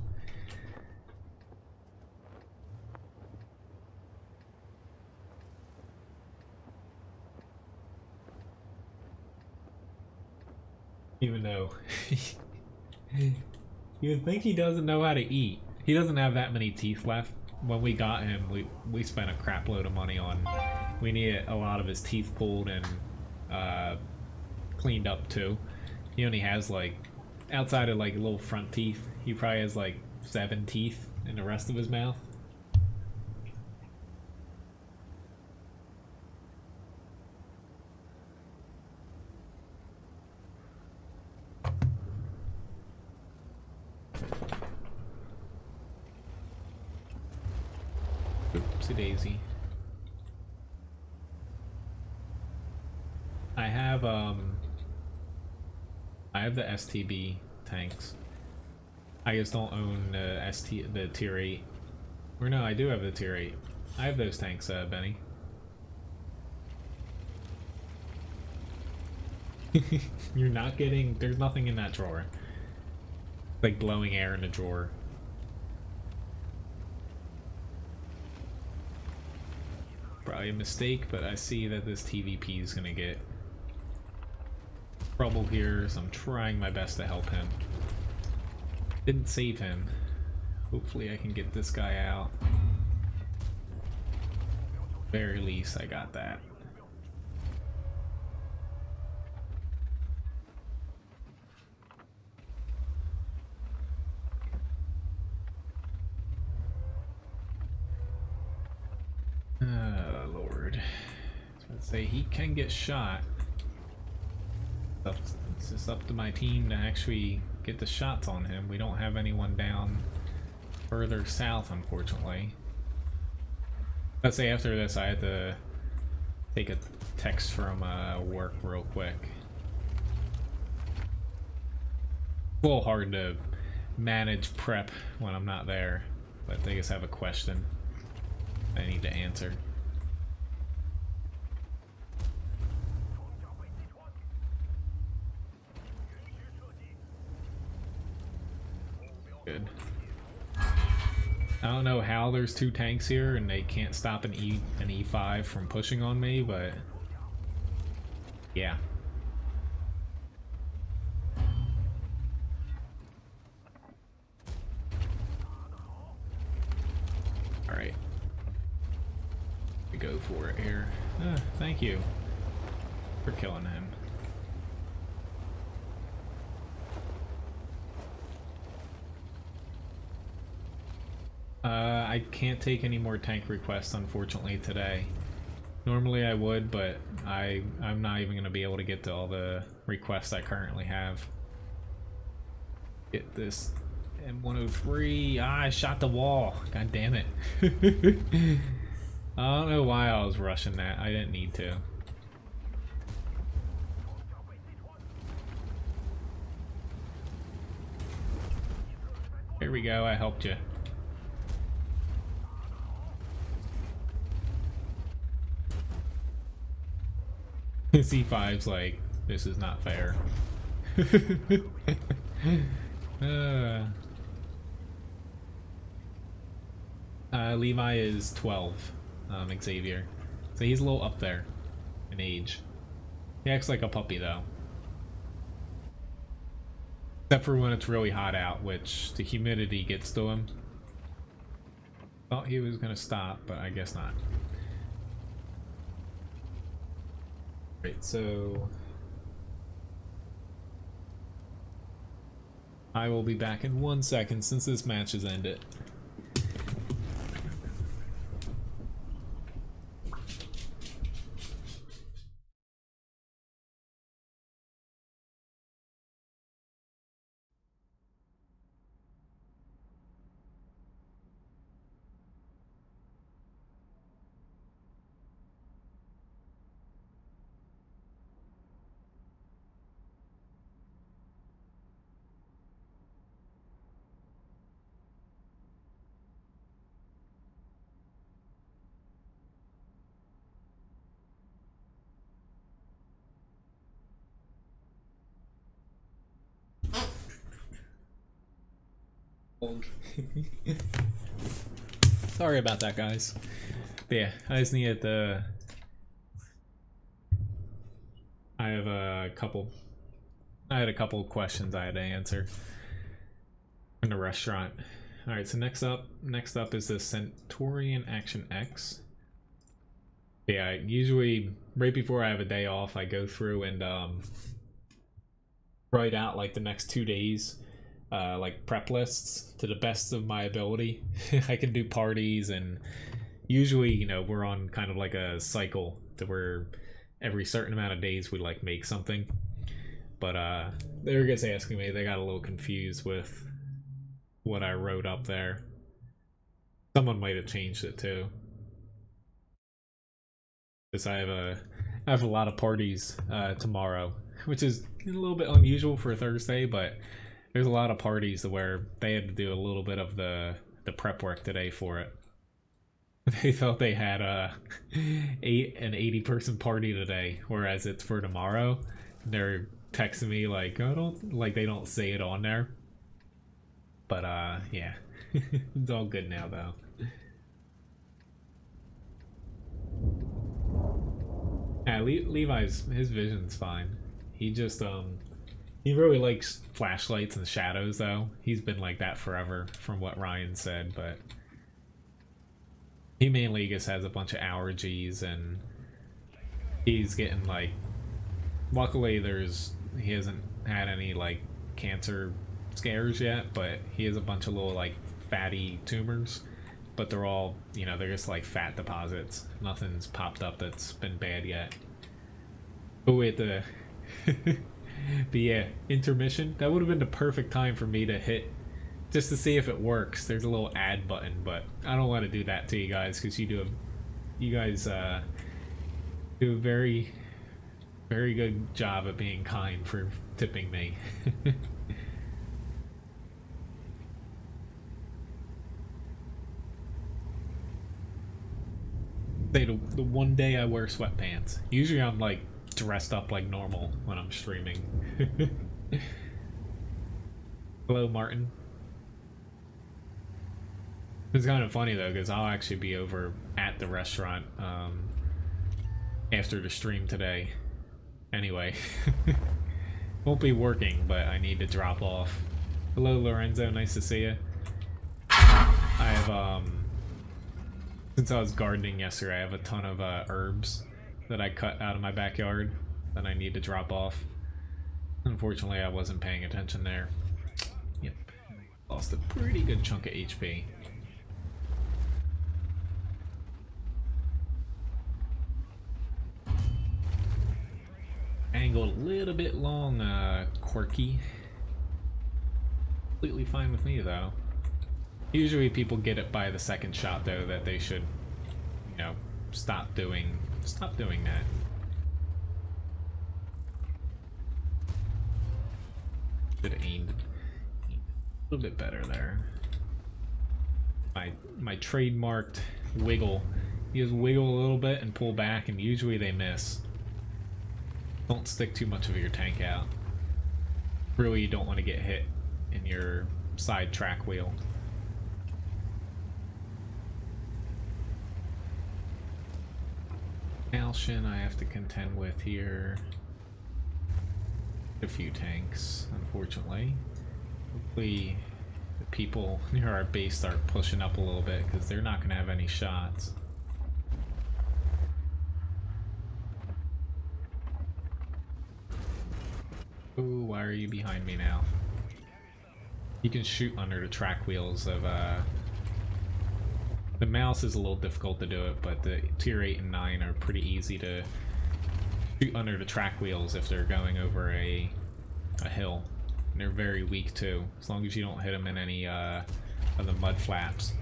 Even though you would think he doesn't know how to eat. He doesn't have that many teeth left. When we got him, we spent a crap load of money on. We needed a lot of his teeth pulled and cleaned up too. He only has like, outside of like little front teeth, he probably has like 7 teeth in the rest of his mouth. Oopsie daisy. I have the STB tanks. I just don't own the tier 8. Or no, I do have the tier 8. I have those tanks, Benny. You're not getting... There's nothing in that drawer. Like blowing air in the drawer. Probably a mistake, but I see that this TVP is gonna get trouble here, so I'm trying my best to help him. Didn't save him. Hopefully I can get this guy out. Very least I got that. Lord. I was about to say, he can get shot. It's just up to my team to actually get the shots on him. We don't have anyone down further south, unfortunately. Let's say after this I had to take a text from work real quick. A little hard to manage prep when I'm not there, but they just have a question I need to answer. Good. I don't know how there's 2 tanks here and they can't stop an E5 from pushing on me, but yeah. Alright. We go for it here. Thank you for killing him. I can't take any more tank requests, unfortunately, today. Normally I would, but I'm not even going to be able to get to all the requests I currently have. Get this M103. Ah, I shot the wall. God damn it. I don't know why I was rushing that. I didn't need to. Here we go, I helped you. C5's like, this is not fair. Levi is 12, Xavier. So he's a little up there in age. He acts like a puppy though. Except for when it's really hot out, which the humidity gets to him. Thought he was gonna stop, but I guess not. Right, so I will be back in 1 second since this match has ended. Sorry about that, guys. But yeah, I just needed the. I have a couple. I had a couple of questions I had to answer in the restaurant. All right, so next up is the Centurion Action X. Yeah, usually right before I have a day off, I go through and write out like the next 2 days. Like prep lists to the best of my ability. I can do parties, and usually, you know, we're on kind of like a cycle to where every certain amount of days we like make something. But they were just asking me, they got a little confused with what I wrote up there. Someone might have changed it too. Because I have a lot of parties tomorrow, which is a little bit unusual for a Thursday, but there's a lot of parties where they had to do a little bit of the prep work today for it. They thought they had an 80-person party today, whereas it's for tomorrow. They're texting me like, "Oh, they don't say it on there." But yeah, it's all good now though. Yeah, Levi's his vision's fine. He just he really likes flashlights and shadows, though. He's been like that forever, from what Ryan said, but he mainly just has a bunch of allergies, and he's getting, like, luckily he hasn't had any, like, cancer scares yet, but he has a bunch of little, like, fatty tumors, but they're all, you know, they're just, like, fat deposits. Nothing's popped up that's been bad yet. Oh, wait, the yeah, intermission, that would have been the perfect time for me to hit just to see if it works. There's a little add button, but I don't want to do that to you guys because you guys do a very good job at being kind for tipping me. Say the one day I wear sweatpants. Usually I'm like dressed up like normal when I'm streaming. Hello, Martin. It's kind of funny though, because I'll actually be over at the restaurant after the stream today. Anyway, won't be working, but I need to drop off. Hello, Lorenzo. Nice to see you. I have since I was gardening yesterday, I have a ton of herbs that I cut out of my backyard that I need to drop off. Unfortunately, I wasn't paying attention there. Yep, lost a pretty good chunk of HP. Angled a little bit long, quirky. Completely fine with me though. Usually people get it by the second shot though, that they should, you know, stop doing that. Should have aimed a little bit better there. My trademarked wiggle. You just wiggle a little bit and pull back, and usually they miss. Don't stick too much of your tank out. Really, you don't want to get hit in your side track wheel. Alshin I have to contend with here. A few tanks, unfortunately. Hopefully the people near our base start pushing up a little bit, because they're not going to have any shots. Ooh, why are you behind me now? You can shoot under the track wheels of, the mouse is a little difficult to do it, but the tier 8 and 9 are pretty easy to shoot under the track wheels if they're going over a hill. And they're very weak too, as long as you don't hit them in any of the mud flaps.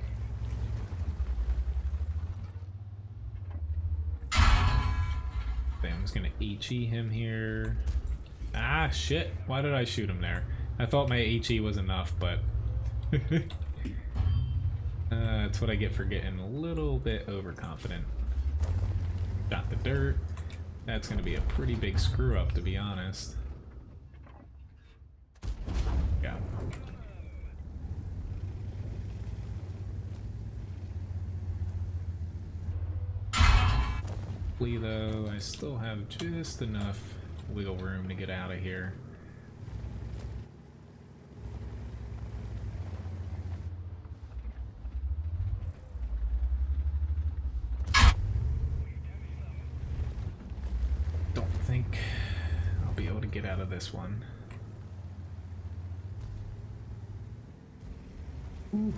I'm just gonna HE him here. Ah, shit. Why did I shoot him there? I thought my HE was enough, but... that's what I get for getting a little bit overconfident. Got the dirt. That's gonna be a pretty big screw up, to be honest. Yeah. Hopefully, though, I still have just enough wiggle room to get out of here. Don't think I'll be able to get out of this one. Ooh.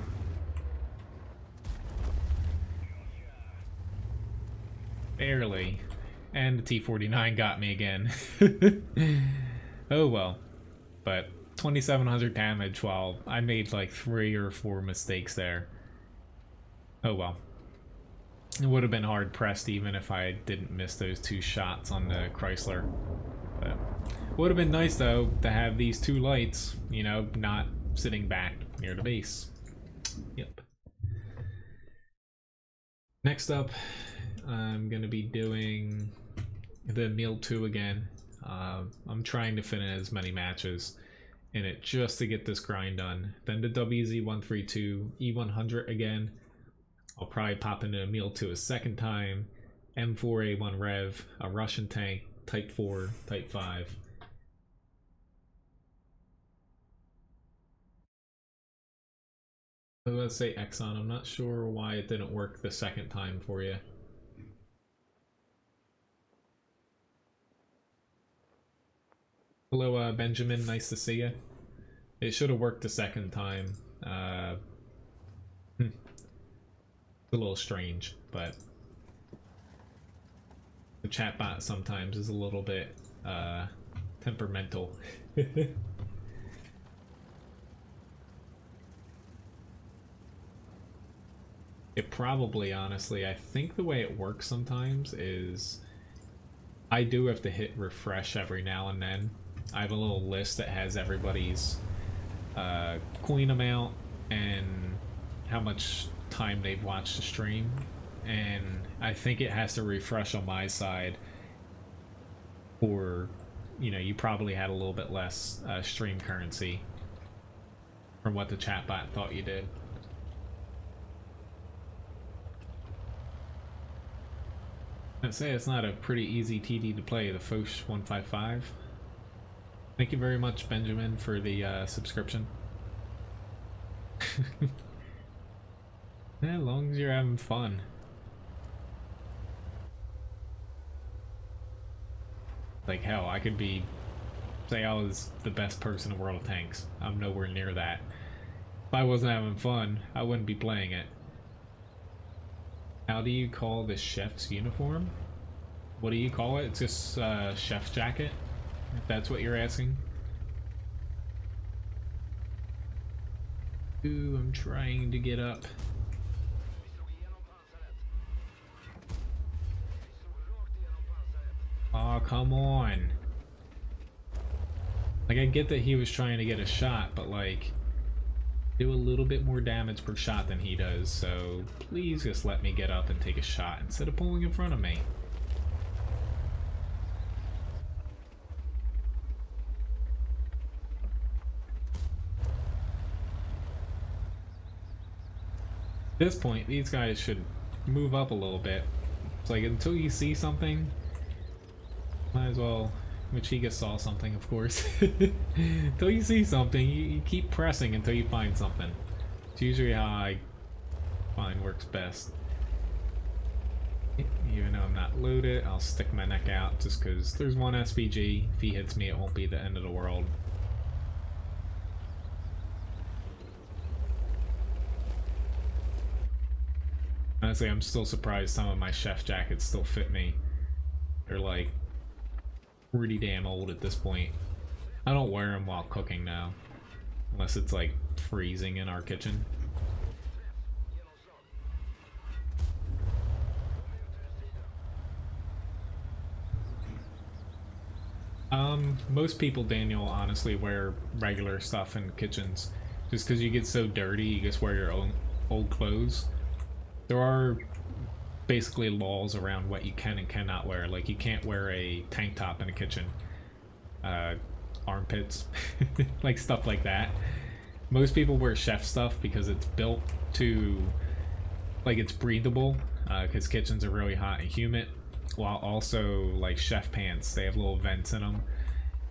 Barely. And the T-49 got me again. Oh well. But 2,700 damage while I made like 3 or 4 mistakes there. Oh well. It would have been hard pressed even if I didn't miss those 2 shots on the Chrysler. But would have been nice though to have these 2 lights, you know, not sitting back near the base. Yep. Next up, I'm gonna be doing the Emil II again. I'm trying to fit in as many matches in it just to get this grind done. Then the WZ132 E100 again. I'll probably pop into Emil II a second time. M4A1 Rev, a Russian tank, Type 4, Type 5. Let's say Exxon. I'm not sure why it didn't work the second time for you. Hello, Benjamin. Nice to see you. It should have worked the second time. It's a little strange, but the chatbot sometimes is a little bit temperamental. It probably, honestly, I think the way it works sometimes is I do have to hit refresh every now and then. I have a little list that has everybody's coin amount and how much time they've watched the stream, and I think it has to refresh on my side, or you know, you probably had a little bit less stream currency from what the chatbot thought you did. I'd say it's not a pretty easy TD to play, the Foch 155. Thank you very much, Benjamin, for the subscription. As long as you're having fun. Like hell, I could be, say I was the best person in World of Tanks. I'm nowhere near that. If I wasn't having fun, I wouldn't be playing it. How do you call the chef's uniform? What do you call it? It's just chef's jacket, if that's what you're asking. Ooh, I'm trying to get up. Oh, come on. Like, I get that he was trying to get a shot, but like, do a little bit more damage per shot than he does, so please just let me get up and take a shot instead of pulling in front of me. At this point, these guys should move up a little bit. It's like, until you see something, might as well which he just saw something, of course. Until you see something, you keep pressing until you find something. It's usually how I find works best. Even though I'm not loaded, I'll stick my neck out just because there's one SPG. If he hits me, it won't be the end of the world. Honestly, I'm still surprised some of my chef jackets still fit me. They're like pretty damn old at this point. I don't wear them while cooking now, unless it's like freezing in our kitchen. Most people, Daniel, honestly wear regular stuff in kitchens. Just because you get so dirty, you just wear your own old clothes. There are basically laws around what you can and cannot wear. Like, you can't wear a tank top in a kitchen. Armpits. Like, stuff like that. Most people wear chef stuff because it's built to... like, it's breathable. Because kitchens are really hot and humid. While also, like, chef pants, they have little vents in them.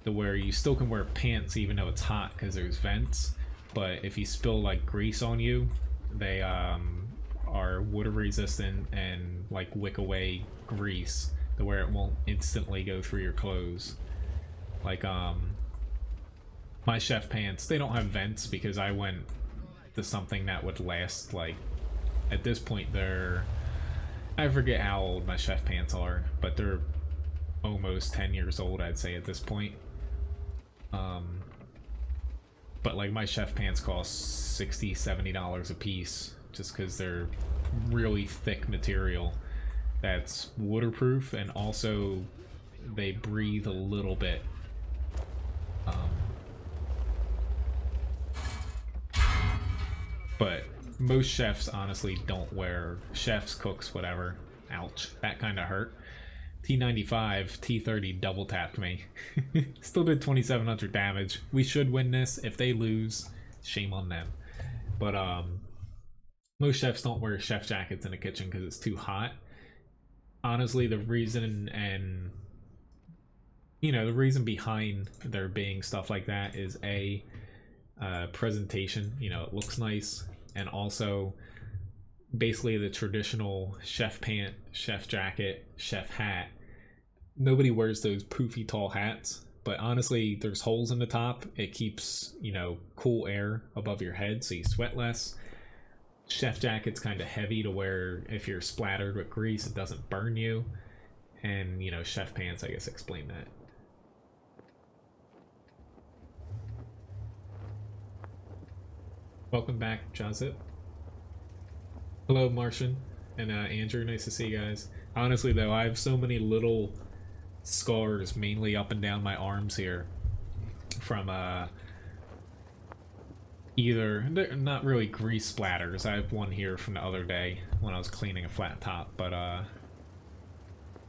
To where you still can wear pants even though it's hot because there's vents. But if you spill, like, grease on you, they, are water resistant and like wick away grease to where it won't instantly go through your clothes. Like my chef pants, they don't have vents because I went to something that would last, like, at this point they're, I forget how old my chef pants are, but they're almost 10 years old, I'd say, at this point. But like my chef pants cost $60–70 a piece just because they're really thick material that's waterproof, and also they breathe a little bit. But most chefs honestly don't wear, chefs, cooks, whatever. Ouch, that kind of hurt. T95, T30 double tapped me. Still did 2700 damage. We should win this. If they lose, shame on them. But most chefs don't wear chef jackets in the kitchen because it's too hot. Honestly, the reason, and you know, the reason behind there being stuff like that is a presentation. You know, it looks nice, and also basically the traditional chef pant, chef jacket, chef hat. Nobody wears those poofy tall hats, but honestly there's holes in the top. It keeps, you know, cool air above your head so you sweat less. Chef jacket's kind of heavy to where if you're splattered with grease it doesn't burn you, and you know, chef pants, I guess, explain that. Welcome back, Joseph. Hello, Martian and Andrew. Nice to see you guys. Honestly, though, I have so many little scars, mainly up and down my arms here, from either, they're not really grease splatters. I have one here from the other day when I was cleaning a flat top, but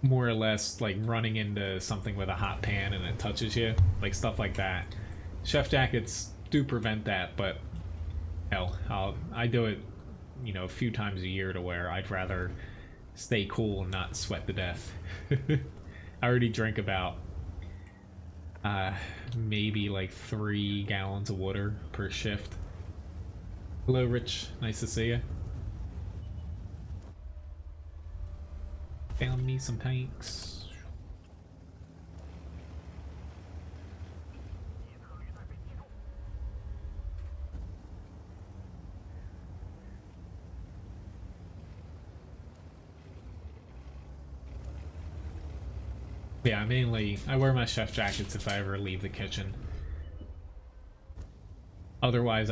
more or less like running into something with a hot pan and it touches you, like stuff like that. Chef jackets do prevent that, but hell, I do it, you know, a few times a year to where I'd rather stay cool and not sweat to death. I already drink about maybe like 3 gallons of water per shift. Hello, Rich. Nice to see you. Found me some tanks. Yeah, mainly, I wear my chef jackets if I ever leave the kitchen. Otherwise,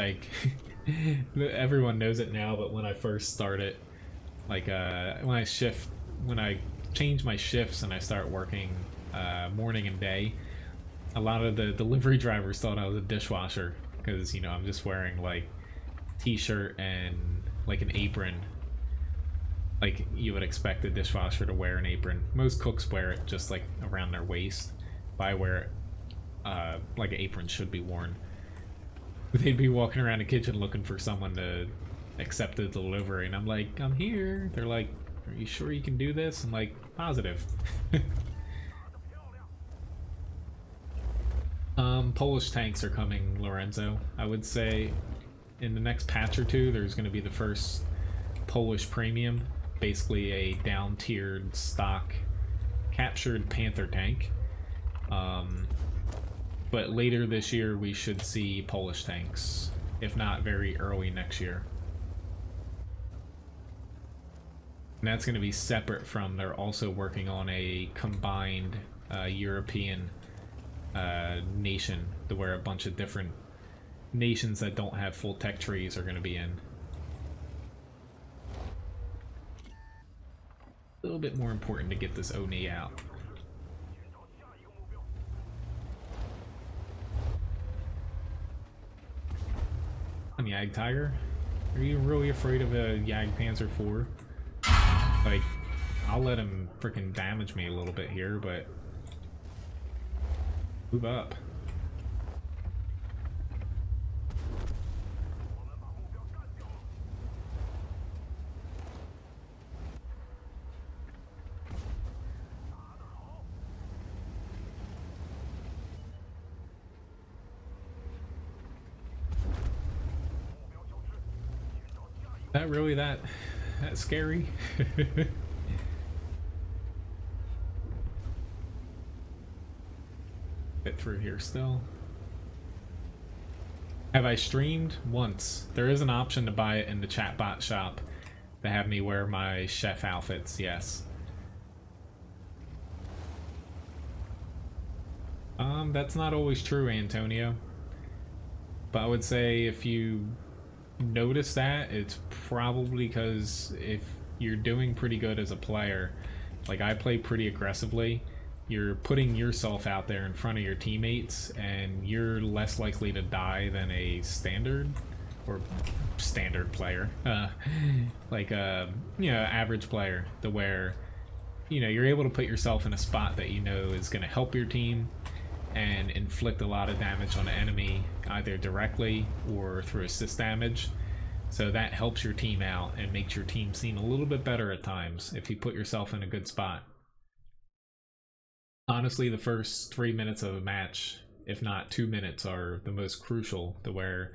everyone knows it now, but when I first started, like, when I change my shifts and I start working morning and day, a lot of the delivery drivers thought I was a dishwasher, because, you know, I'm just wearing, like, t-shirt and, like, an apron. Like you would expect a dishwasher to wear an apron. Most cooks wear it just like around their waist, but I wear it like an apron should be worn. They'd be walking around the kitchen looking for someone to accept the delivery, and I'm like, I'm here. They're like, are you sure you can do this? I'm like, positive. Polish tanks are coming, Lorenzo. I would say in the next patch or two, there's going to be the first Polish premium, basically a down-tiered stock captured Panther tank. But later this year, we should see Polish tanks, if not very early next year. And that's going to be separate from, they're also working on a combined European nation, to where a bunch of different nations that don't have full tech trees are going to be in. A little bit more important to get this Oni out. On Yag Tiger? Are you really afraid of a Yag Panzer IV? Like, I'll let him freaking damage me a little bit here, but move up. Is that really that scary? Get through here still. Have I streamed? Once. There is an option to buy it in the chatbot shop to have me wear my chef outfits, yes. That's not always true, Antonio. But I would say if you notice that, it's probably because if you're doing pretty good as a player, like I play pretty aggressively, you're putting yourself out there in front of your teammates and you're less likely to die than a standard or standard player, like a average player, to where you're able to put yourself in a spot that is going to help your team and inflict a lot of damage on the enemy, either directly or through assist damage. So that helps your team out and makes your team seem a little bit better at times if you put yourself in a good spot. Honestly, the first 3 minutes of a match, if not 2 minutes, are the most crucial, to where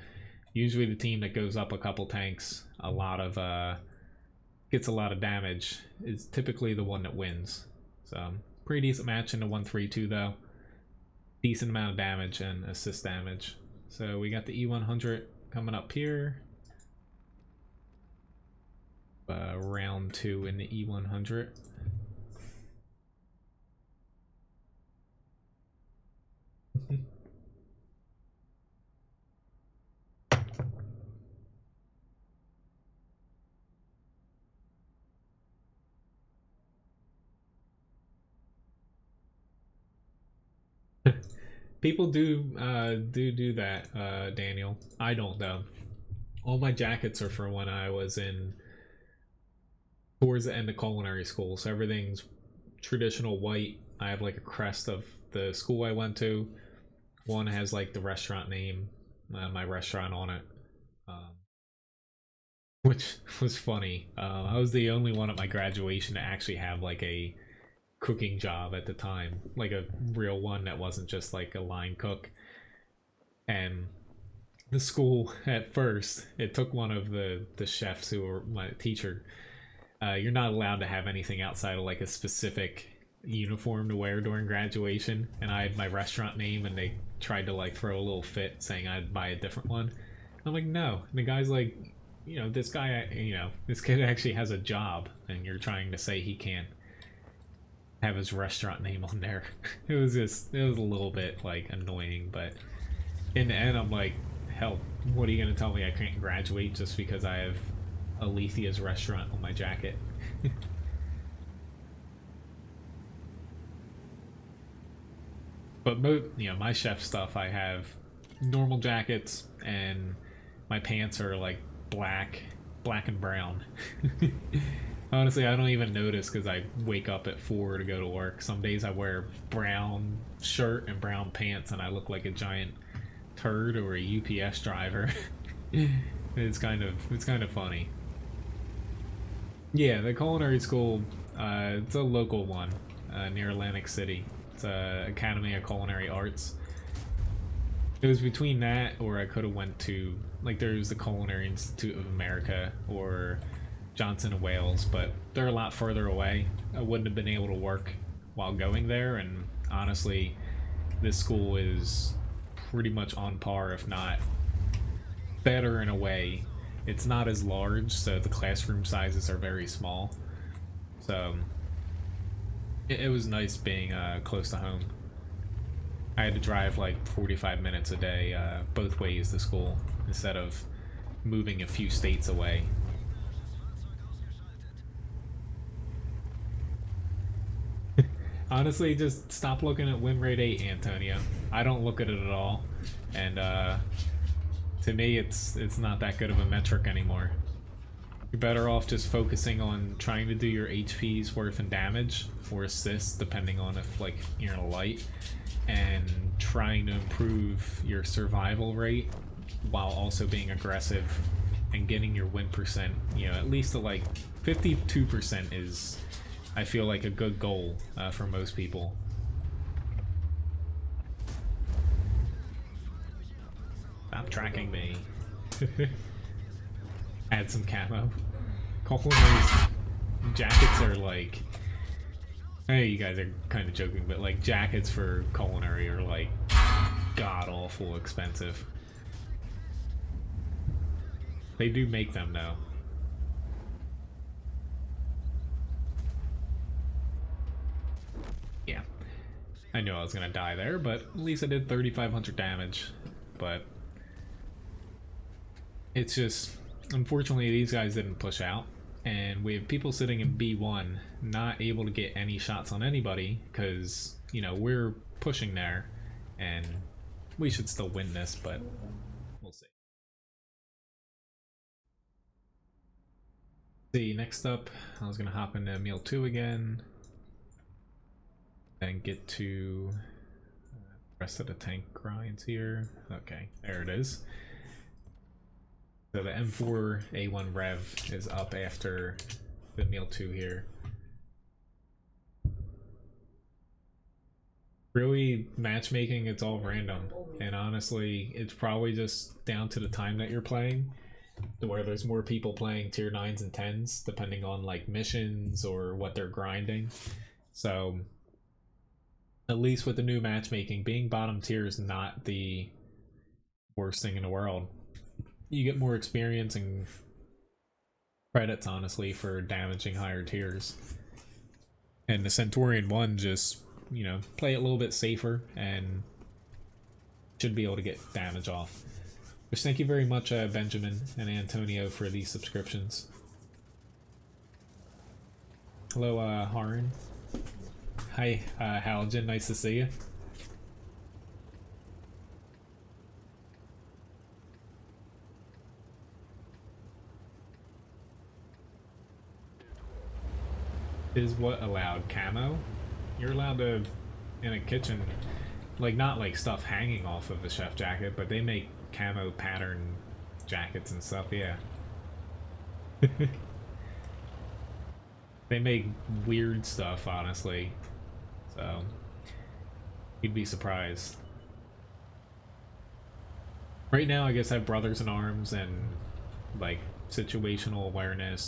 usually the team that goes up a couple tanks, gets a lot of damage, is typically the one that wins. So pretty decent match in the 1-3-2 though. Decent amount of damage and assist damage. So we got the E100 coming up here. Round 2 in the E100. People do that, Daniel. I don't though. All my jackets are for when I was towards the end of culinary school, so everything's traditional white. I have like a crest of the school I went to. One has like the restaurant name, my restaurant on it, which was funny. I was the only one at my graduation to actually have like a cooking job at the time, like a real one that wasn't just like a line cook. And the school, at first, it took one of the chefs who were my teacher. You're not allowed to have anything outside of like a specific uniform to wear during graduation, and I had my restaurant name, and they tried to like throw a little fit saying I'd buy a different one. I'm like, no. And the guy's like, this guy, this kid actually has a job, and you're trying to say he can't have his restaurant name on there. It was a little bit like annoying, but in the end I'm like, hell, what are you gonna tell me I can't graduate just because I have Alethea's restaurant on my jacket? But my chef stuff, I have normal jackets, and my pants are like black and brown. Honestly, I don't even notice because I wake up at 4 to go to work. Some days I wear brown shirt and brown pants and I look like a giant turd or a UPS driver. It's kind of funny. Yeah, the culinary school, it's a local one near Atlantic City. It's Academy of Culinary Arts. It was between that or I could have went to, like, there's the Culinary Institute of America or Johnson and Wales, but they're a lot further away. I wouldn't have been able to work while going there, and honestly, this school is pretty much on par, if not better in a way. It's not as large, so the classroom sizes are very small. So it was nice being close to home. I had to drive like 45 minutes a day both ways to school instead of moving a few states away. Honestly, just stop looking at win rate 8, Antonio. I don't look at it at all, and to me it's not that good of a metric anymore. You're better off just focusing on trying to do your HP's worth in damage or assists, depending on if like you're in a light, and trying to improve your survival rate while also being aggressive and getting your win percent, you know, at least to like 52% is, I feel like, a good goal for most people. Stop tracking me. Add some camo. Culinary jackets are like, hey, you guys are kind of joking, but like jackets for culinary are like god awful expensive. They do make them though. Yeah, I knew I was gonna die there, but at least I did 3,500 damage. But it's just, unfortunately, these guys didn't push out, and we have people sitting in B1 not able to get any shots on anybody because, you know, we're pushing there and we should still win this, but we'll see. See, next up, I was gonna hop into Emil II again and get to the rest of the tank grinds here. Okay, there it is. So the M4 A1 Rev is up after the Emil II here. Really, matchmaking, it's all random, and honestly, it's probably just down to the time that you're playing, where there's more people playing tier 9s and 10s, depending on like missions or what they're grinding. So at least with the new matchmaking, being bottom tier is not the worst thing in the world. You get more experience and credits, honestly, for damaging higher tiers. And the Centurion 1 just, you know, play it a little bit safer and should be able to get damage off. Which, thank you very much, Benjamin and Antonio, for these subscriptions. Hello, Harun. Hi, Halogen, nice to see you. Is what allowed? Camo? You're allowed to, in a kitchen, like, not like stuff hanging off of a chef jacket, but they make camo pattern jackets and stuff, yeah. They make weird stuff, honestly, so you'd be surprised. Right now, I guess I have Brothers in Arms and like situational awareness,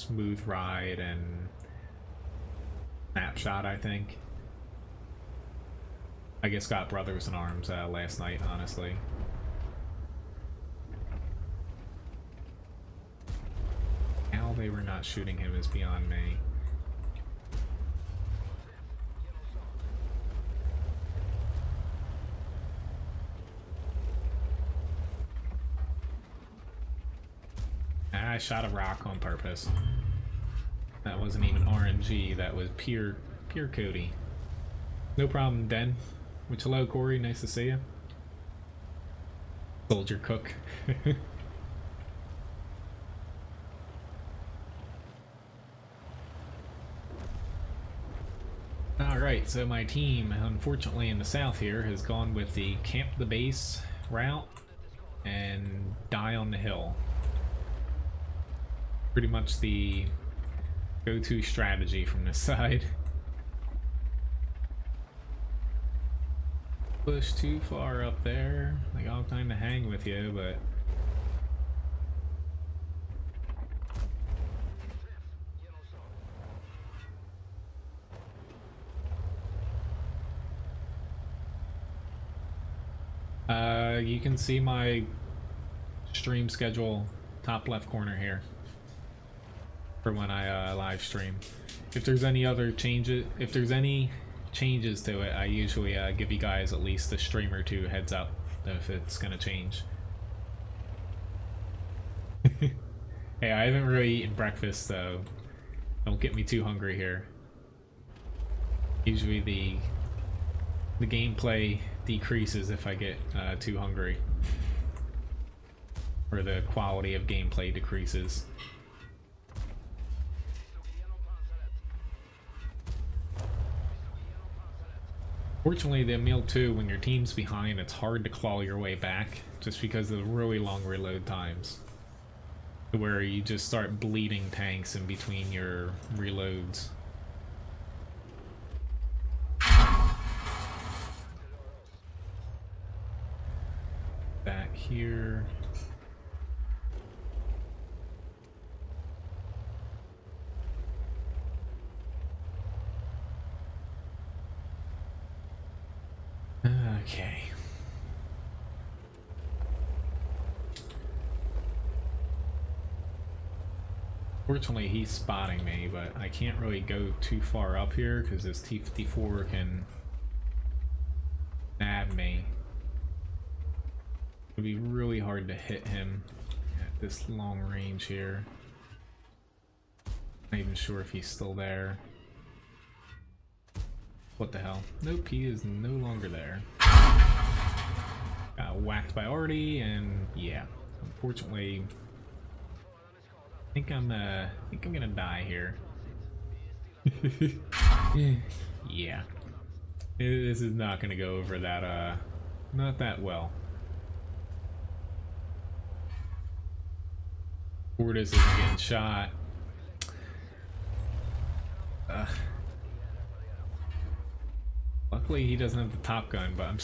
smooth ride, and snapshot, I think. I guess got Brothers in Arms last night, honestly. How they were not shooting him is beyond me. I shot a rock on purpose. That wasn't even RNG, that was pure Cody. No problem, Den. Which, hello, Corey, nice to see you. Soldier Cook. Alright, so my team, unfortunately in the south here, has gone with the camp the base route and die on the hill. Pretty much the go-to strategy from this side. push too far up there. I got time to hang with you, but you can see my stream schedule top left corner here for when I live stream. If there's any other changes, if there's any changes to it, I usually give you guys at least a stream or two heads up if it's gonna change. Hey, I haven't really eaten breakfast, so don't get me too hungry here. Usually the gameplay decreases if I get too hungry, or the quality of gameplay decreases. Fortunately, the Emil II, when your team's behind, it's hard to claw your way back just because of the really long reload times, where you just start bleeding tanks in between your reloads. Back here. Okay. Fortunately, he's spotting me, but I can't really go too far up here because this T-54 can nab me. It'd be really hard to hit him at this long range here. Not even sure if he's still there. What the hell? Nope, he is no longer there. Got whacked by Artie, and yeah, unfortunately, I think I'm gonna die here. Yeah, this is not gonna go over that not that well. Fortis isn't getting shot. Luckily he doesn't have the top gun, but I'm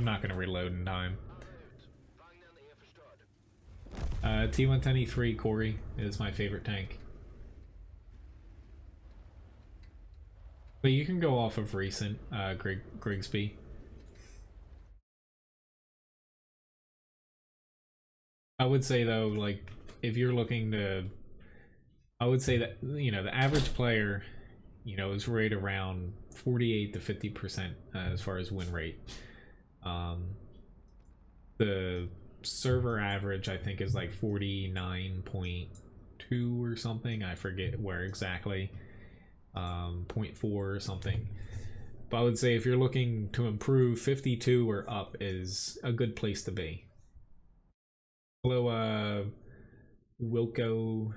not gonna reload in time. T-110E3 Corey is my favorite tank. But you can go off of recent Grigsby. I would say though, like, if you're looking to, I would say that, you know, the average player, you know, is right around 48 to 50% as far as win rate. The server average, I think, is like 49.2 or something. I forget where exactly. 0.4 or something. But I would say if you're looking to improve, 52 or up is a good place to be. Hello, Wilco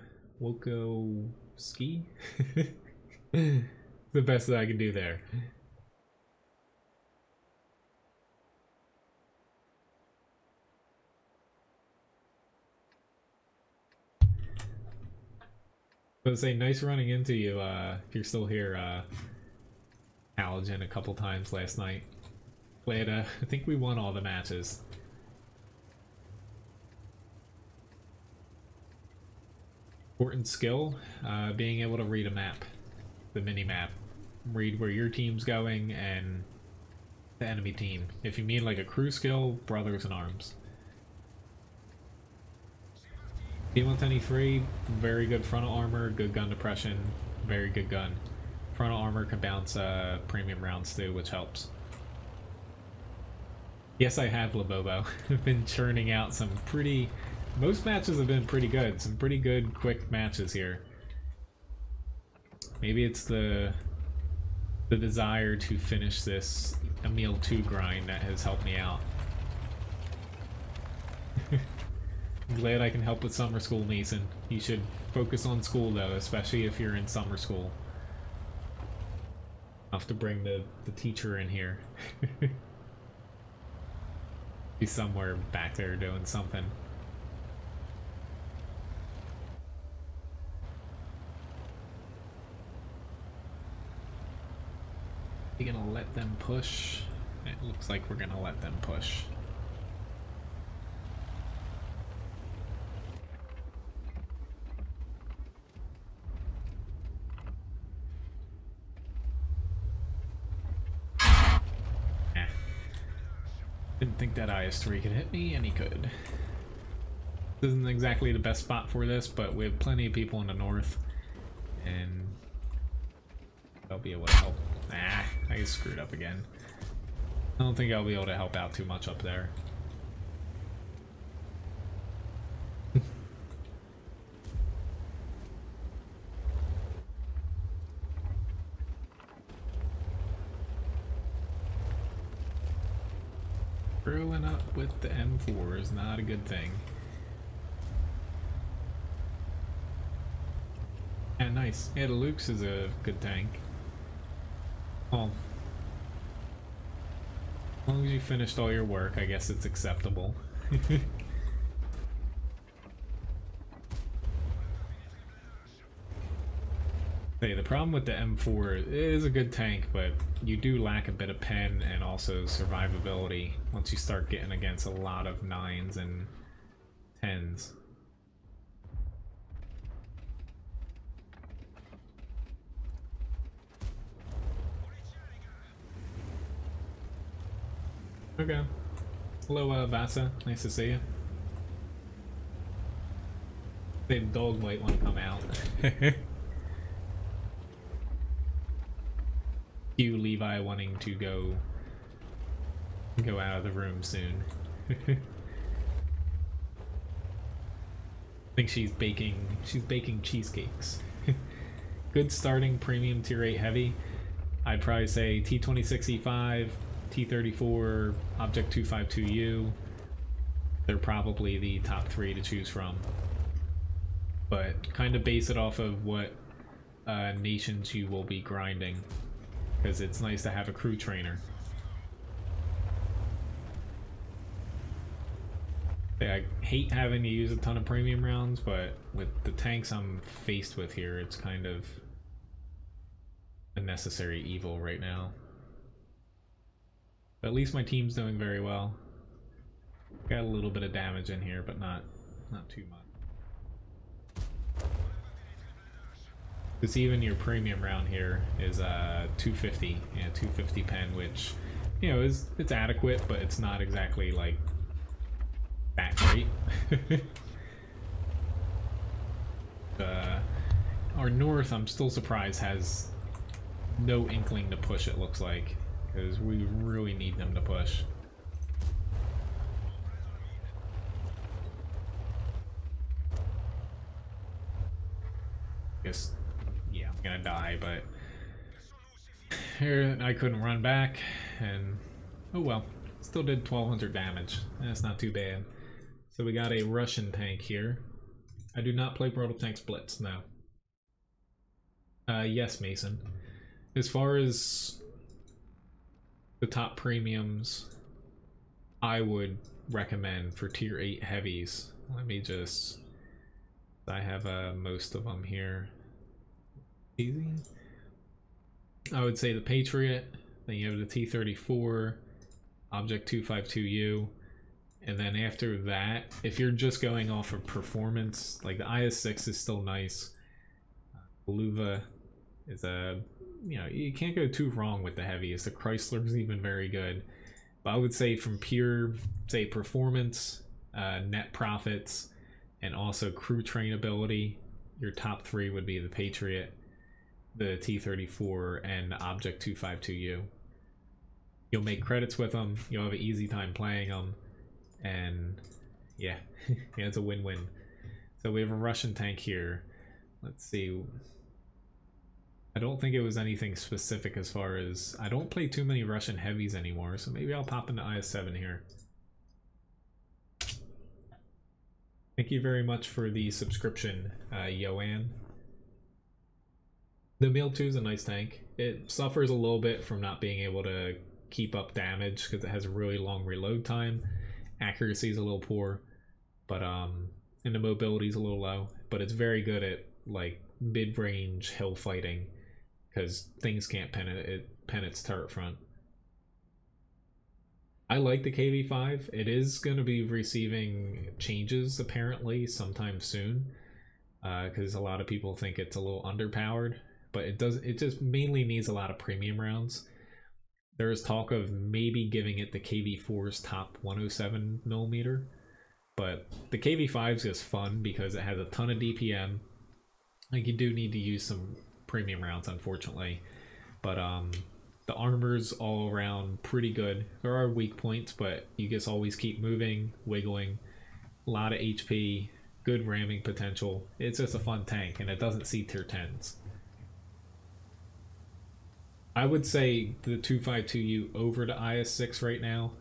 Ski? The best that I can do there. I would say nice running into you if you're still here, Halogen, a couple times last night. Played, I think we won all the matches. Important skill, being able to read a map, the mini-map. Read where your team's going and the enemy team. If you mean like a crew skill, Brothers in Arms. T-110E3, very good frontal armor, good gun depression, very good gun. Frontal armor can bounce premium rounds too, which helps. Yes, I have Labobo. I've been churning out some pretty... Most matches have been pretty good. Some pretty good, quick matches here. Maybe it's the desire to finish this Emil II grind that has helped me out. I'm glad I can help with summer school, Mason. You should focus on school though, especially if you're in summer school. I'll have to bring the teacher in here. He's somewhere back there doing something. You gonna let them push? It looks like we're gonna let them push. Didn't think that IS-3 could hit me, and he could. This isn't exactly the best spot for this, but we have plenty of people in the north, and I'll be able to help. Ah, I screwed up again. I don't think I'll be able to help out too much up there. Screwing up with the M4 is not a good thing. Yeah, nice. Yeah, the Luke's is a good tank. Well, as long as you finished all your work, I guess it's acceptable. Hey, the problem with the M4 it is a good tank, but you do lack a bit of pen and also survivability once you start getting against a lot of 9s and 10s. Okay. Hello, Vasa. Nice to see you. The dog might want to come out. You, Levi, wanting to go out of the room soon. I think she's baking cheesecakes. Good starting premium tier 8 heavy. I'd probably say T26E5, T34, Object 252U. They're probably the top 3 to choose from. But kind of base it off of what nations you will be grinding, because it's nice to have a crew trainer. I hate having to use a ton of premium rounds, but with the tanks I'm faced with here, it's kind of a necessary evil right now. But at least my team's doing very well. Got a little bit of damage in here, but not too much. Because even your premium round here is 250, yeah, 250 pen, which, you know, it's adequate, but it's not exactly like that great. Our north, I'm still surprised, has no inkling to push, it looks like, because we really need them to push. Guess, yeah, I'm gonna die, but here I couldn't run back, and oh well, still did 1200 damage. That's not too bad. So we got a Russian tank here. I do not play Proto Tank Splits, no. Yes, Mason. As far as the top premiums, I would recommend for tier 8 heavies. Let me just... I have most of them here. Easy. I would say the Patriot, then you have the T-34, Object 252U, and then after that, if you're just going off of performance, like the IS-6 is still nice. Luva is a, you know, you can't go too wrong with the heavies. The Chrysler's even very good. But I would say from pure, say, performance, net profits, and also crew trainability, your top 3 would be the Patriot, the T-34, and the Object 252U. You'll make credits with them, you'll have an easy time playing them, and yeah, yeah, it's a win-win. So we have a Russian tank here. Let's see. I don't think it was anything specific as far as... I don't play too many Russian heavies anymore, so maybe I'll pop into IS-7 here. Thank you very much for the subscription, Yoann. The Emil II is a nice tank. It suffers a little bit from not being able to keep up damage because it has a really long reload time. Accuracy is a little poor, but and the mobility is a little low. But it's very good at like mid-range hill fighting because things can't pen its turret front. I like the KV5. It is going to be receiving changes apparently sometime soon, because a lot of people think it's a little underpowered, but it does. It just mainly needs a lot of premium rounds. There is talk of maybe giving it the KV4's top 107 millimeter, but the KV5 is just fun because it has a ton of DPM. Like, you do need to use some premium rounds, unfortunately, but the armor's all around pretty good. There are weak points, but you just always keep moving, wiggling, a lot of HP, good ramming potential. It's just a fun tank, and it doesn't see tier 10s. I would say the 252U over the IS-6 right now,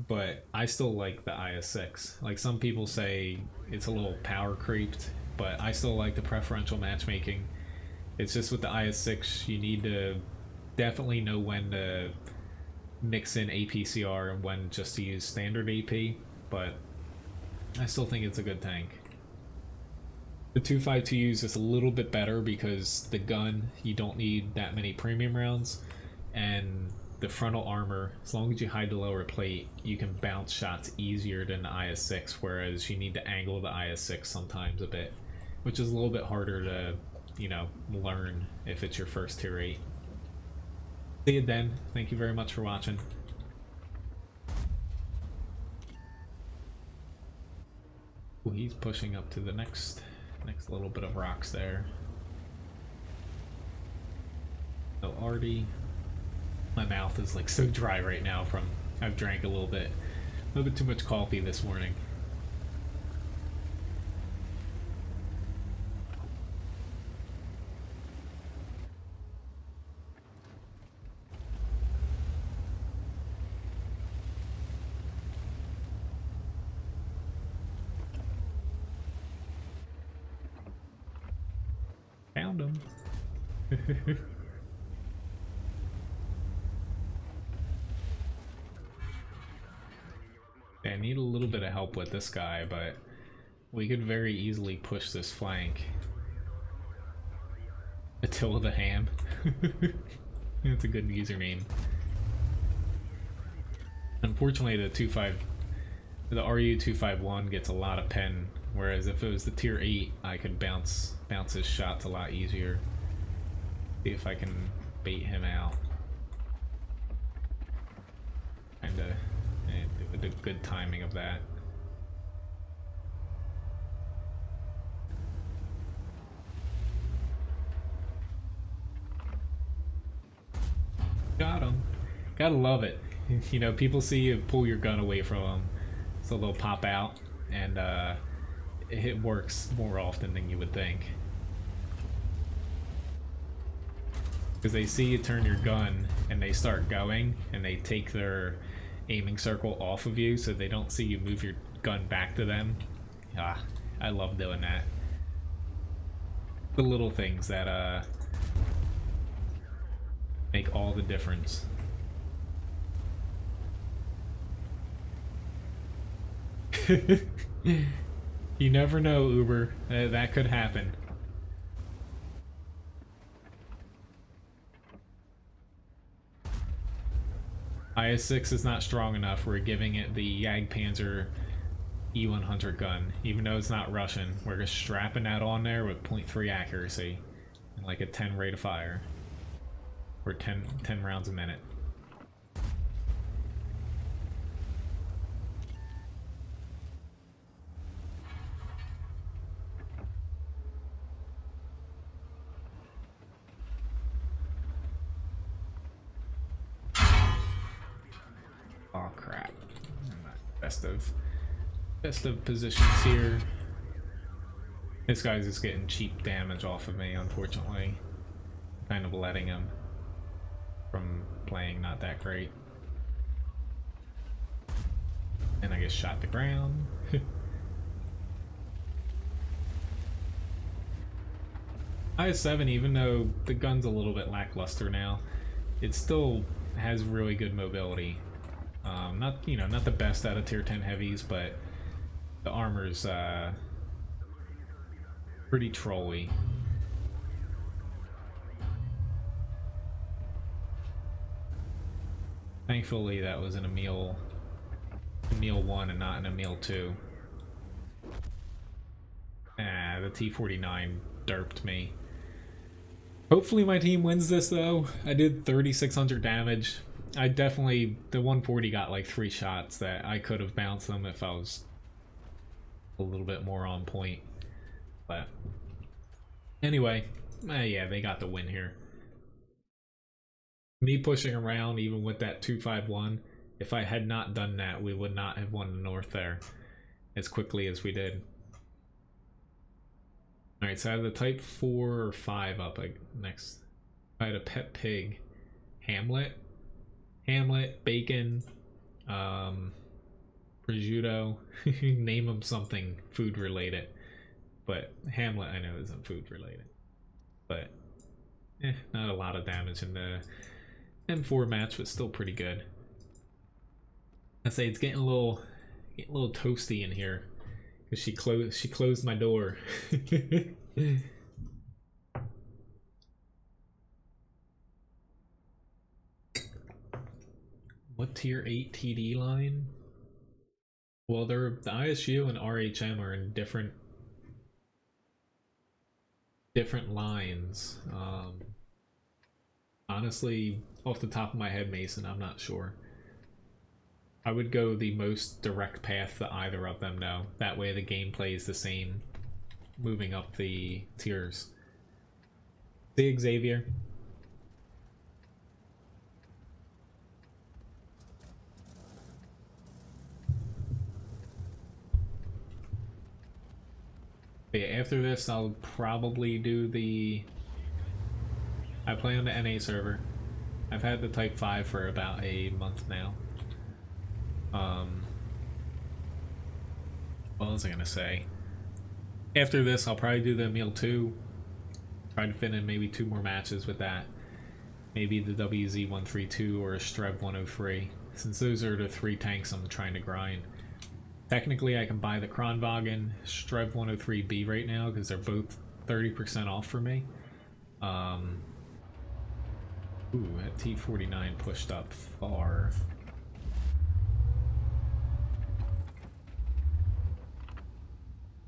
but I still like the IS-6. Like, some people say it's a little power creeped, but I still like the preferential matchmaking. It's just with the IS-6, you need to definitely know when to mix in APCR and when just to use standard AP, but I still think it's a good tank. The 252U is just a little bit better because the gun, you don't need that many premium rounds, and the frontal armor, as long as you hide the lower plate, you can bounce shots easier than the IS-6, whereas you need to angle the IS-6 sometimes a bit, which is a little bit harder to, you know, learn if it's your first tier 8. See you then. Thank you very much for watching. Ooh, he's pushing up to the next little bit of rocks there. So Artie, my mouth is like so dry right now from I've drank a little bit too much coffee this morning. Found him. I need a little bit of help with this guy, but we could very easily push this flank. Attila the Ham. That's a good username. Unfortunately, the RU-251 gets a lot of pen, whereas if it was the tier 8, I could bounce his shots a lot easier. See if I can bait him out. Kinda do the good timing of that. Got him. Gotta love it. You know, people see you pull your gun away from them, so they'll pop out, and it works more often than you would think. Because they see you turn your gun, and they start going, and they take their aiming circle off of you, so they don't see you move your gun back to them. Ah, I love doing that. The little things that make all the difference. You never know, Uber. That could happen. IS-6 is not strong enough. We're giving it the Jagdpanzer E100 gun. Even though it's not Russian, we're just strapping that on there with 0.3 accuracy and like a 10 rate of fire. Or 10 rounds a minute. Oh crap. Best of positions here. This guy's just getting cheap damage off of me, unfortunately. Kind of letting him from playing not that great. And I get shot to ground. IS-7, even though the gun's a little bit lackluster now, it still has really good mobility. Not, you know, not the best out of tier 10 heavies, but the armor's pretty trolly. Thankfully, that was an Emil Emil I and not an Emil II. Ah, the T-49 derped me. Hopefully my team wins this though. I did 3,600 damage. I definitely, the 140 got like 3 shots that I could have bounced them if I was a little bit more on point. But anyway, yeah, they got the win here. Me pushing around even with that 251, if I had not done that, we would not have won the North there as quickly as we did. Alright, so I have the type 4 or 5 up next. I had a pet pig. Hamlet, bacon, prosciutto. Name them something food related. But Hamlet I know isn't food related. But not a lot of damage in the M4 match, but still pretty good. I say it's getting a little toasty in here because she closed my door. What tier 8 TD line? Well, the ISU and RHM are in different lines. Honestly, off the top of my head, Mason, I'm not sure. I would go the most direct path to either of them now. That way the gameplay is the same, moving up the tiers. See, Xavier? But yeah, after this, I'll probably do the... I play on the NA server. I've had the Type 5 for about a month now. What was I gonna say? After this, I'll probably do the Emil II. Try to fit in maybe 2 more matches with that. Maybe the WZ-132 or a Strev 103, since those are the 3 tanks I'm trying to grind. Technically, I can buy the Kronwagen Strev 103B right now because they're both 30% off for me. Ooh, that T-49 pushed up far.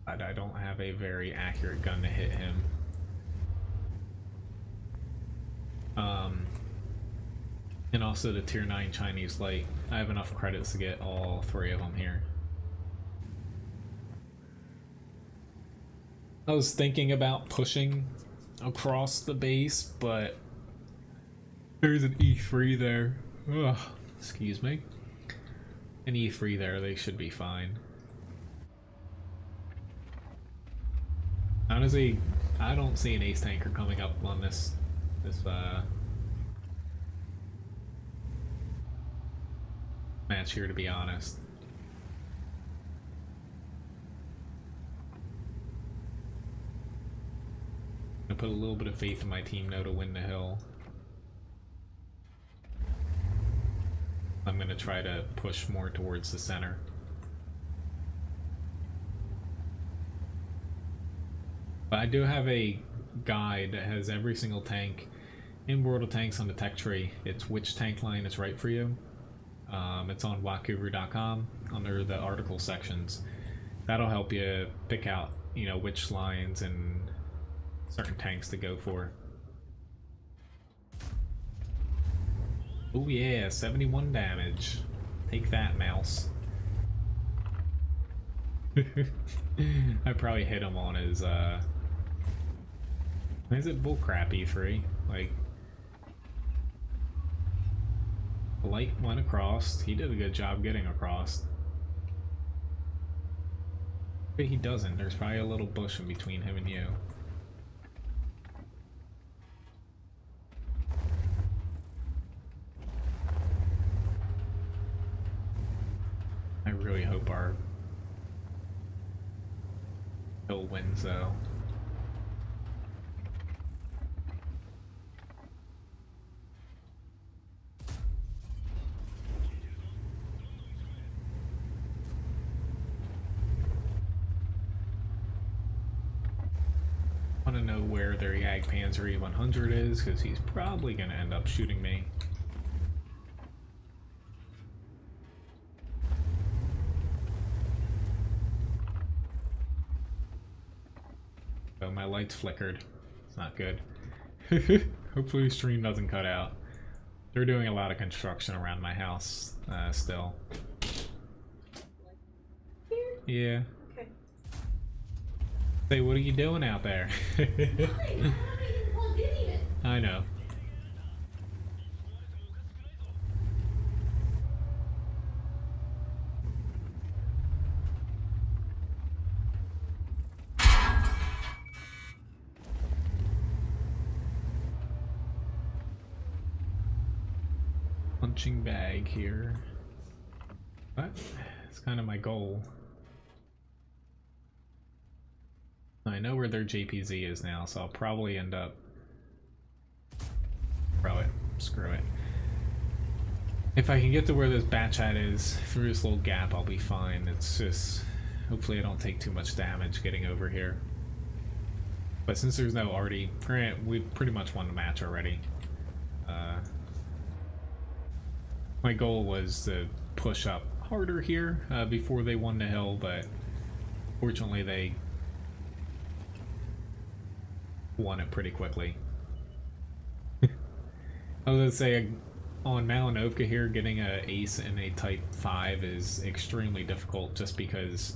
But I don't have a very accurate gun to hit him. And also the tier 9 Chinese light. I have enough credits to get all 3 of them here. I was thinking about pushing across the base, but there's an E3 there. Ugh, excuse me. An E3 there, they should be fine. Honestly, I don't see an ace tanker coming up on this match here, to be honest. I'm gonna put a little bit of faith in my team now to win the hill. I'm gonna try to push more towards the center. But I do have a guide that has every single tank in World of Tanks on the tech tree. It's which tank line is right for you. It's on WoTguru.com under the article sections. That'll help you pick out, you know, which lines and certain tanks to go for. Oh yeah, 71 damage. Take that, mouse. I probably hit him on his, why is it bullcrap E3? Like, the light went across. He did a good job getting across. But he doesn't. There's probably a little bush in between him and you. I really hope our hill wins, though. I want to know where their Jagdpanzer E100 is, because he's probably going to end up shooting me. Oh, my lights flickered. It's not good. Hopefully the stream doesn't cut out. They're doing a lot of construction around my house still. Here? Yeah. Okay. Say, what are you doing out there? I know. Punching bag here. What? It's kind of my goal. I know where their JPZ is now, so I'll probably end up... Throw it. Screw it. If I can get to where this batch hat is, through this little gap, I'll be fine. It's just... Hopefully I don't take too much damage getting over here. But since there's no Artie, we pretty much won the match already. My goal was to push up harder here before they won the hill, but fortunately they won it pretty quickly. I was gonna say, on Malinovka here, getting an ace in a type 5 is extremely difficult just because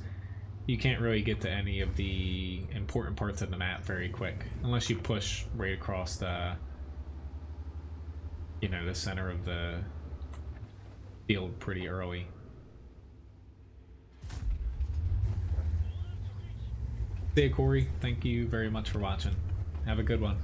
you can't really get to any of the important parts of the map very quick unless you push right across the, you know, the center of the field pretty early. Hey Corey, thank you very much for watching. Have a good one.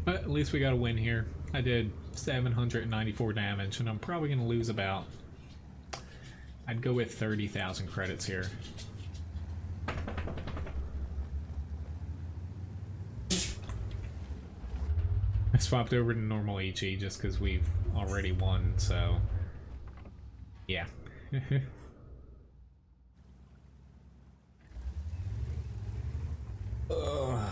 But at least we got a win here. I did 794 damage, and I'm probably going to lose about... I'd go with 30,000 credits here. I swapped over to normal HE just because we've already won, so... Yeah. Ugh.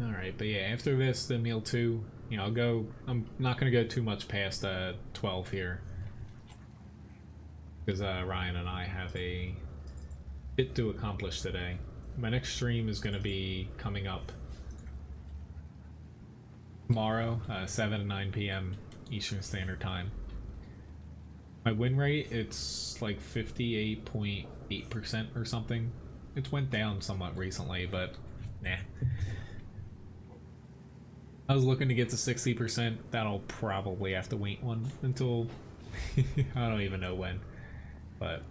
Alright, but yeah, after this, the Emil II, you know, I'm not going to go too much past 12 here. Because Ryan and I have a bit to accomplish today. My next stream is going to be coming up tomorrow, 7 to 9 p.m. Eastern Standard Time. My win rate, it's like 58.8% or something. It's went down somewhat recently, but nah. I was looking to get to 60%. That'll probably have to wait one until I don't even know when, but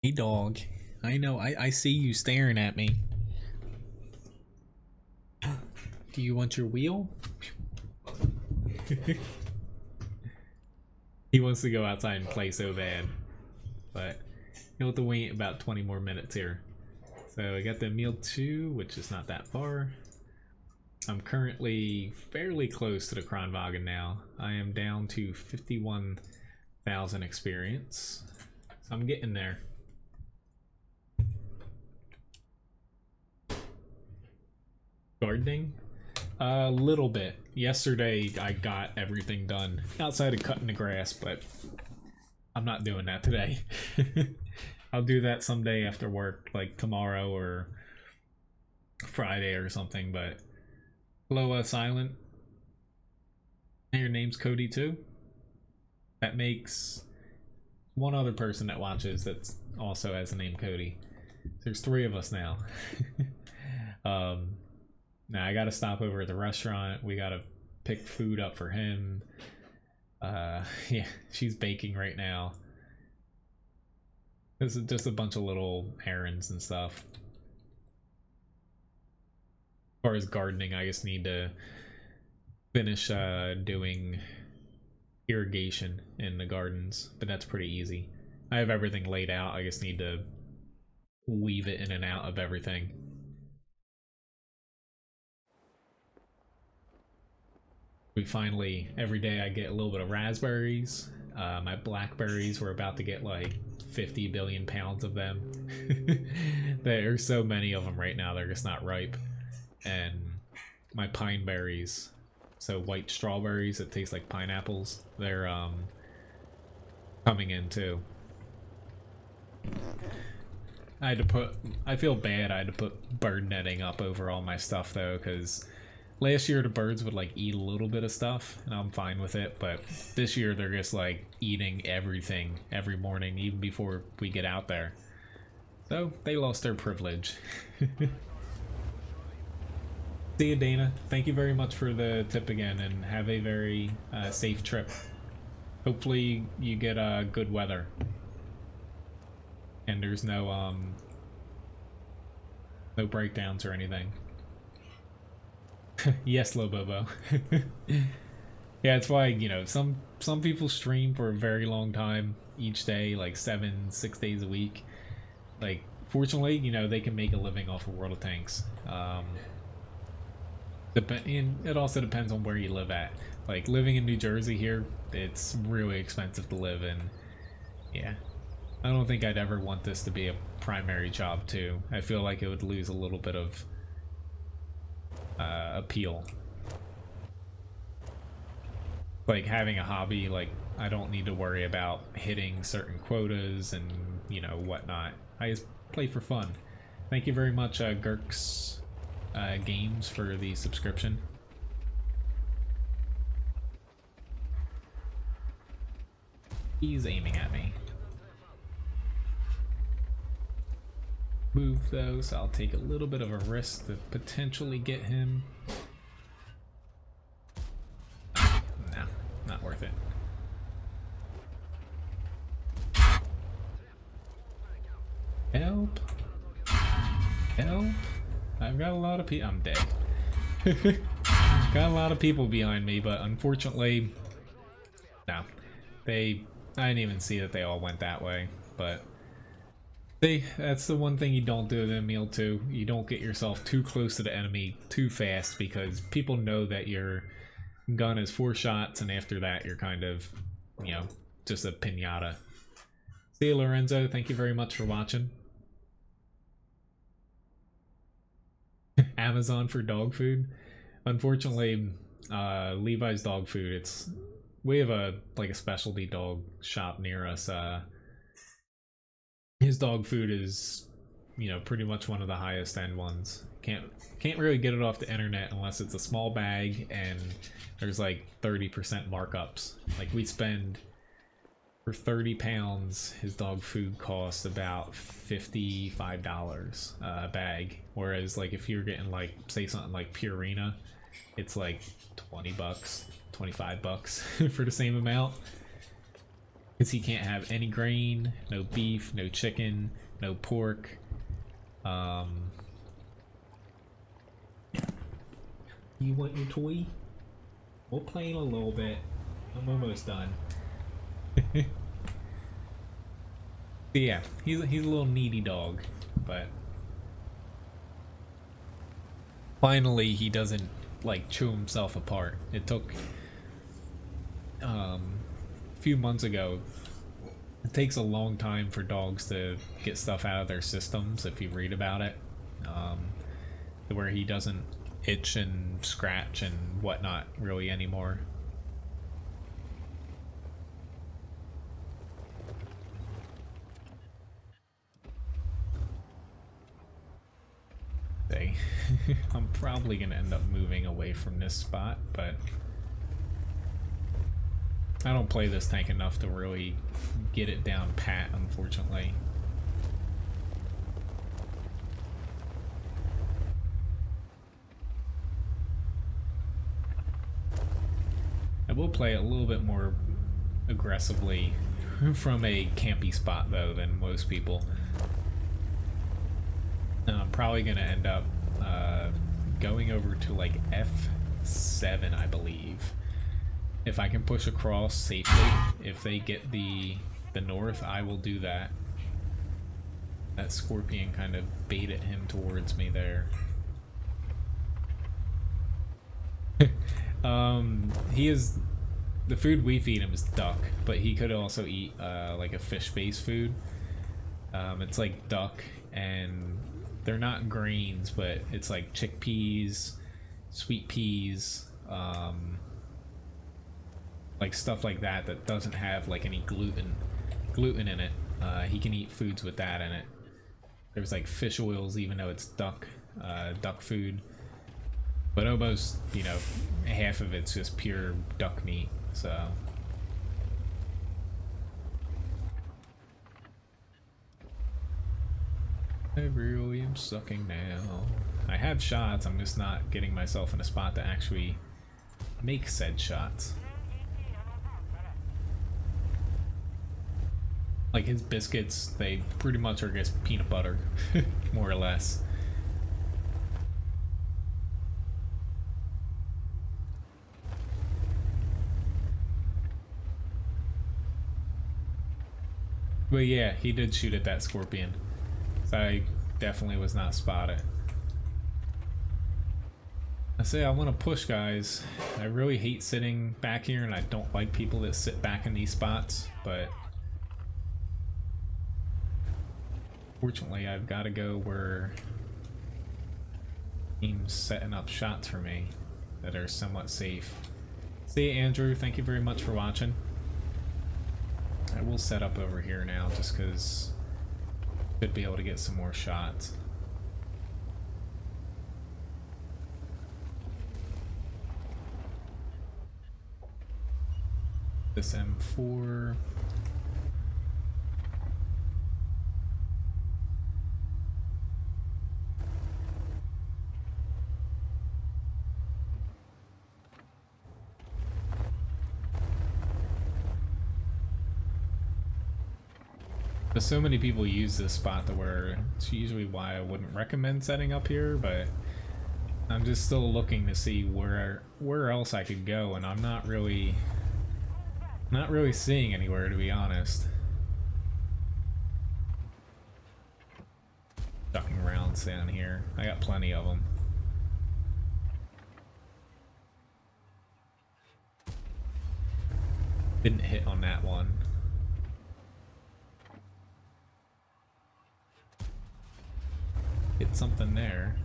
hey dog, I know, I see you staring at me. Do you want your wheel? He wants to go outside and play so bad. But you'll have to wait about 20 more minutes here. So I got the Emil II, which is not that far. I'm currently fairly close to the Kronwagen now. I am down to 51,000 experience. So I'm getting there. Gardening? A little bit. Yesterday I got everything done outside of cutting the grass, but I'm not doing that today. I'll do that someday after work, like tomorrow or Friday or something, but... Hello, Silent. And your name's Cody too? That makes one other person that watches that also has the name Cody. There's 3 of us now. Now I gotta stop over at the restaurant. We gotta pick food up for him. Yeah, she's baking right now. This is just a bunch of little errands and stuff. As far as gardening, I just need to finish doing irrigation in the gardens, but that's pretty easy. I have everything laid out, I just need to weave it in and out of everything. We finally, every day I get a little bit of raspberries. My blackberries, we're about to get like 50 billion pounds of them. There are so many of them right now, they're just not ripe. And my pine berries, so white strawberries that taste like pineapples, they're coming in too. I feel bad I had to put bird netting up over all my stuff though, because last year the birds would like eat a little bit of stuff and I'm fine with it, but this year they're just like eating everything every morning even before we get out there. So they lost their privilege. See you, Dana. Thank you very much for the tip again, and have a very safe trip. Hopefully you get good weather. And there's no breakdowns or anything. Yes, Lobobo. Yeah, it's why, you know, some people stream for a very long time each day, like 6 days a week. Like, fortunately, you know, they can make a living off of World of Tanks. And it also depends on where you live at. Like, living in New Jersey here, it's really expensive to live in. Yeah. I don't think I'd ever want this to be a primary job, too. I feel like it would lose a little bit of appeal. Like, having a hobby, like, I don't need to worry about hitting certain quotas and, you know, whatnot. I just play for fun. Thank you very much, Gurks Games, for the subscription. He's aiming at me. Move though, so I'll take a little bit of a risk to potentially get him. No, not worth it. Help! Help! I've got a lot of people. I'm dead. Got a lot of people behind me, but unfortunately, no. I didn't even see that they all went that way, but that's the one thing you don't do with Emil II. You don't get yourself too close to the enemy too fast, because people know that your gun is 4 shots, and after that you're kind of, you know, just a pinata. See you, Lorenzo. Thank you very much for watching. Amazon for dog food. Unfortunately, Levi's dog food, we have a specialty dog shop near us. His dog food is, you know, pretty much one of the highest end ones. Can't really get it off the internet unless it's a small bag and there's like 30% markups. Like, we spend, for 30 pounds, his dog food costs about $55 a bag. Whereas, like, if you're getting, like, say something like Purina, it's like 20 bucks, 25 bucks for the same amount. Because he can't have any grain, no beef, no chicken, no pork. You want your toy? We'll play in a little bit. I'm almost done. Yeah, he's a little needy dog, but finally he doesn't like chew himself apart. It took a few months ago. It takes a long time for dogs to get stuff out of their systems, if you read about it, where he doesn't itch and scratch and whatnot really anymore. I'm probably gonna end up moving away from this spot, but I don't play this tank enough to really get it down pat, unfortunately. I will play it a little bit more aggressively from a campy spot though than most people. I'm probably gonna end up going over to like F7, I believe. If I can push across safely, if they get the north, I will do that. That scorpion kind of baited him towards me there. He is, the food we feed him is duck, but he could also eat like a fish-based food. It's like duck, and they're not grains, but it's like chickpeas, sweet peas, like stuff like that that doesn't have like any gluten in it. He can eat foods with that in it. There's like fish oils, even though it's duck food, but almost, you know, half of it's just pure duck meat. So I really am sucking now. I have shots, I'm just not getting myself in a spot to actually make said shots. Like his biscuits, they pretty much are just peanut butter, more or less. But yeah, he did shoot at that scorpion. So I definitely was not spotted. I say I want to push, guys. I really hate sitting back here, and I don't like people that sit back in these spots, but fortunately I've got to go where team's setting up shots for me that are somewhat safe. See you, Andrew, thank you very much for watching. I will set up over here now just because I should be able to get some more shots. This M4. But so many people use this spot to where it's usually why I wouldn't recommend setting up here, but I'm just still looking to see where else I could go, and I'm not really seeing anywhere, to be honest. Ducking rounds down here. I got plenty of them. Didn't hit on that one. Hit something there.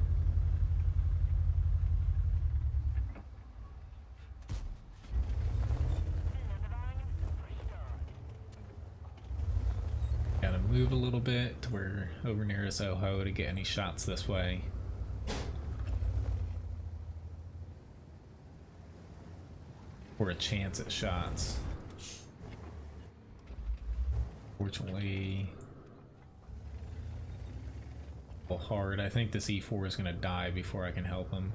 Gotta move a little bit to where over near us Oho to get any shots this way. Or a chance at shots. Fortunately, hard. I think this E4 is going to die before I can help him.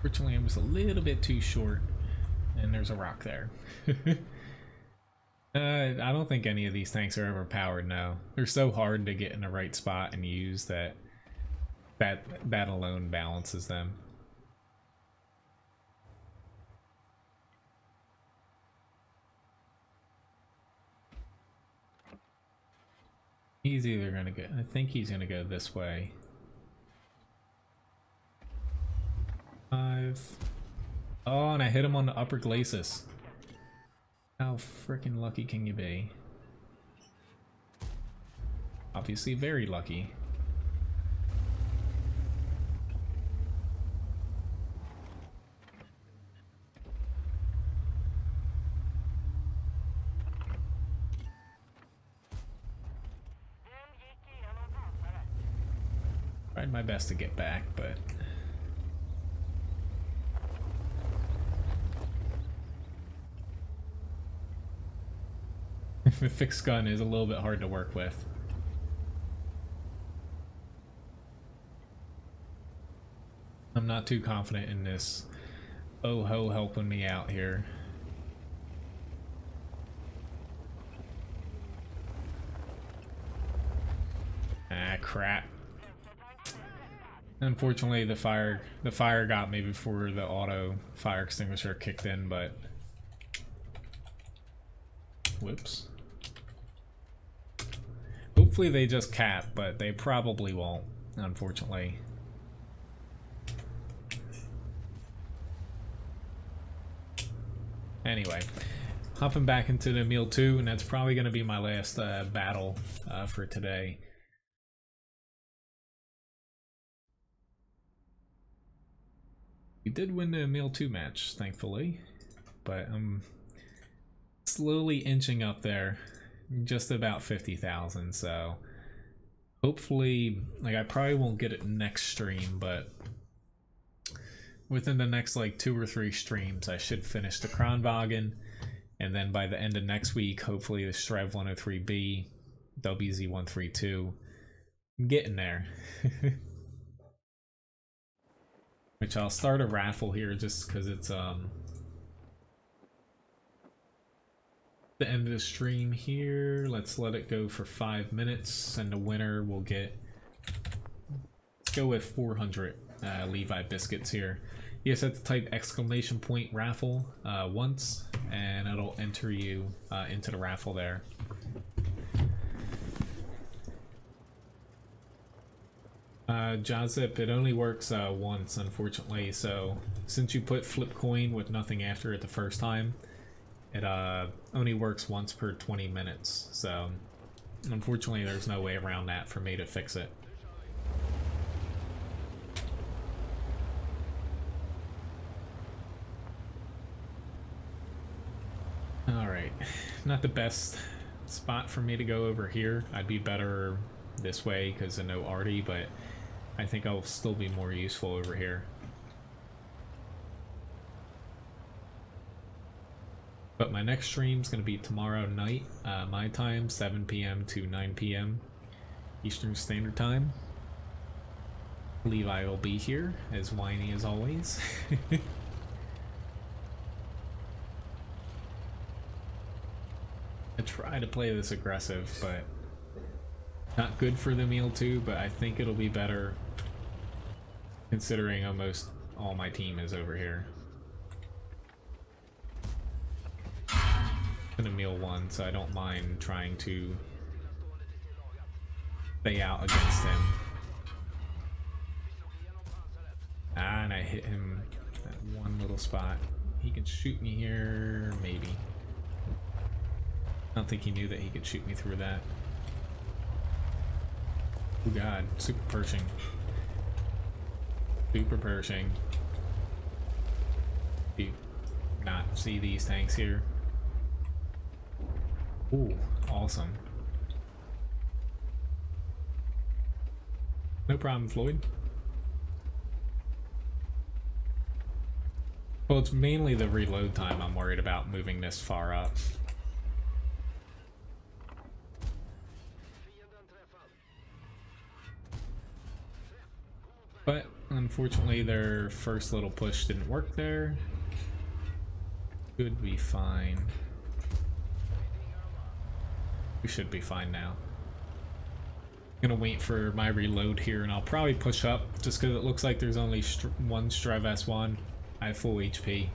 Fortunately, I was a little bit too short, and there's a rock there. I don't think any of these tanks are overpowered, no. They're so hard to get in the right spot and use that alone balances them. He's either gonna go, I think he's gonna go this way. 5. Oh, and I hit him on the upper glacis. How freaking lucky can you be? Obviously very lucky. Tried my best to get back, but the fixed gun is a little bit hard to work with. I'm not too confident in this Oh-ho helping me out here. Ah, crap. Unfortunately, the fire got me before the auto fire extinguisher kicked in, but whoops. Hopefully they just cap, but they probably won't, unfortunately. Anyway, hopping back into the Emil II, and that's probably going to be my last battle for today. We did win the Emil II match, thankfully, but I'm slowly inching up there, just about 50,000, so hopefully, like, I probably won't get it next stream, but within the next like 2 or 3 streams I should finish the Kranwagen, and then by the end of next week hopefully the Strive 103B, WZ132. I'm getting there. Which I'll start a raffle here just because it's the end of the stream here. Let's let it go for 5 minutes, and the winner will get, let's go with 400 Levi Biscuits here. You just have to type exclamation point raffle once, and it'll enter you into the raffle there. Jazip, it only works once, unfortunately, so since you put flip coin with nothing after it the first time, it only works once per 20 minutes, so unfortunately there's no way around that for me to fix it. Alright, not the best spot for me to go over here. I'd be better this way because of no arty, but I think I'll still be more useful over here. But my next stream's going to be tomorrow night, my time, 7 p.m. to 9 p.m. Eastern Standard Time. Levi will be here, as whiny as always. I try to play this aggressive, but not good for the Emil II, but I think it'll be better considering almost all my team is over here. An Emil I, so I don't mind trying to stay out against him. Ah, and I hit him that one little spot. He can shoot me here, maybe. I don't think he knew that he could shoot me through that. Oh god, super Pershing. Super Pershing. Do you not see these tanks here? Ooh, awesome. No problem, Floyd. Well, it's mainly the reload time I'm worried about moving this far up. But unfortunately their first little push didn't work there. Should be fine. We should be fine now. I'm gonna wait for my reload here, and I'll probably push up just because it looks like there's only one Strive S1. I have full HP,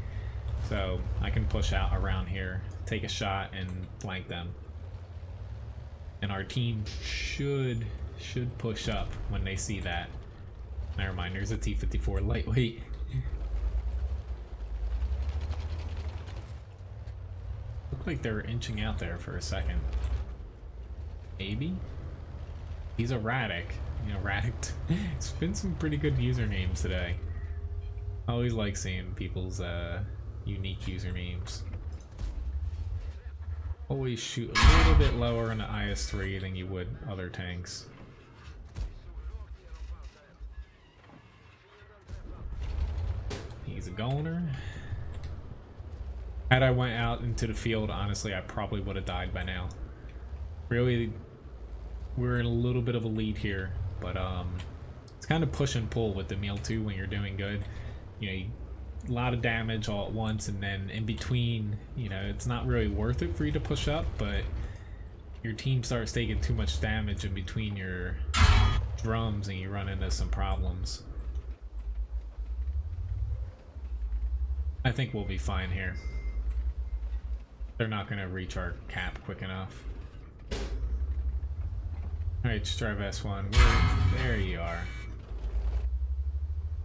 so I can push out around here, take a shot, and flank them. And our team should push up when they see that. Never mind, there's a T-54 lightweight. Looked like they were inching out there for a second. Maybe? He's a Radic. You know, Radic. It's been some pretty good usernames today. I always like seeing people's unique usernames. Always shoot a little bit lower in the IS-3 than you would other tanks. He's a goner. Had I went out into the field, honestly, I probably would have died by now. Really, we're in a little bit of a lead here, but It's kind of push and pull with the Emil II when you're doing good. You know, a lot of damage all at once, and then in between, you know, it's not really worth it for you to push up, but your team starts taking too much damage in between your drums and you run into some problems. I think we'll be fine here. They're not going to reach our cap quick enough. Alright, just drive S1. There you are.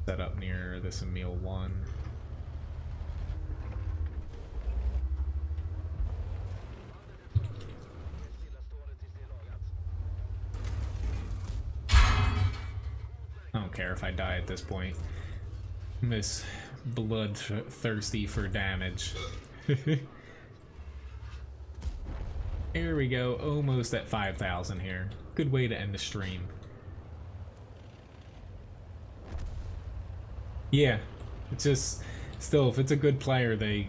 Set up near this Emil 1. I don't care if I die at this point. I'm this bloodthirsty for damage. Here we go, almost at 5,000 here. Good way to end the stream. Yeah, it's just, still, if it's a good player, they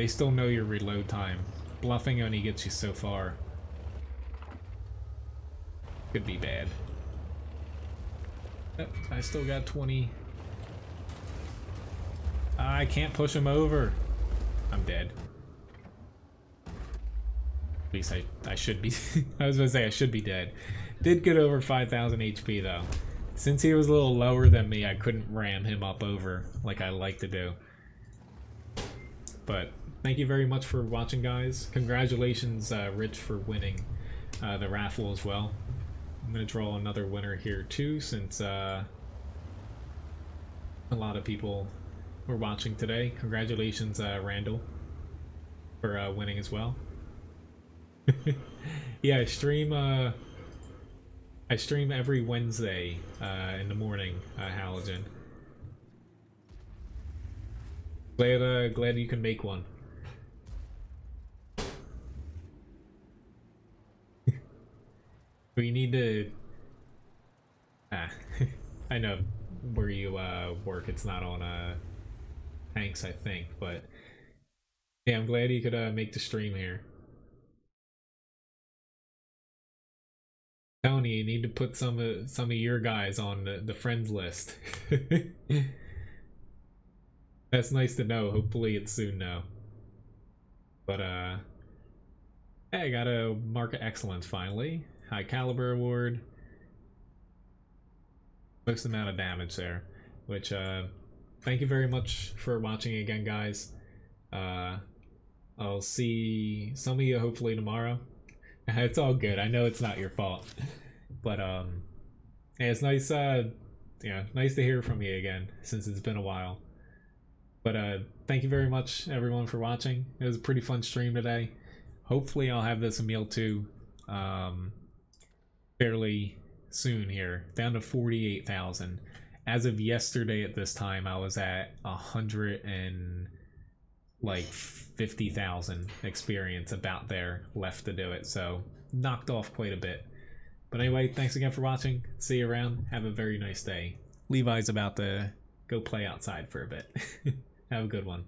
still know your reload time. Bluffing only gets you so far. Could be bad. Yep, I still got 20. I can't push him over. I'm dead. At least I should be. I was gonna say I should be dead. Did get over 5,000 HP though. Since he was a little lower than me, I couldn't ram him up over like I like to do. But thank you very much for watching, guys. Congratulations, Rich, for winning the raffle as well. I'm gonna draw another winner here too, since a lot of people were watching today. Congratulations, Randall, for winning as well. Yeah, I stream every Wednesday in the morning, Halogen. Glad you can make one. We need to I know where you work, it's not on Hanks, I think, but yeah, I'm glad you could make the stream here. Tony, you need to put some of your guys on the friends list. That's nice to know. Hopefully it's soon now. But hey, I got a mark of excellence finally. High caliber award. Most amount of damage there. Which thank you very much for watching again, guys. I'll see some of you hopefully tomorrow. It's all good. I know it's not your fault, but yeah, it's nice. Yeah, nice to hear from you again since it's been a while. But thank you very much, everyone, for watching. It was a pretty fun stream today. Hopefully, I'll have this Emil II fairly soon here, down to 48,000. As of yesterday at this time, I was at 50,000 experience, about there, left to do it, so knocked off quite a bit. But anyway, thanks again for watching. See you around. Have a very nice day. Levi's about to go play outside for a bit. Have a good one.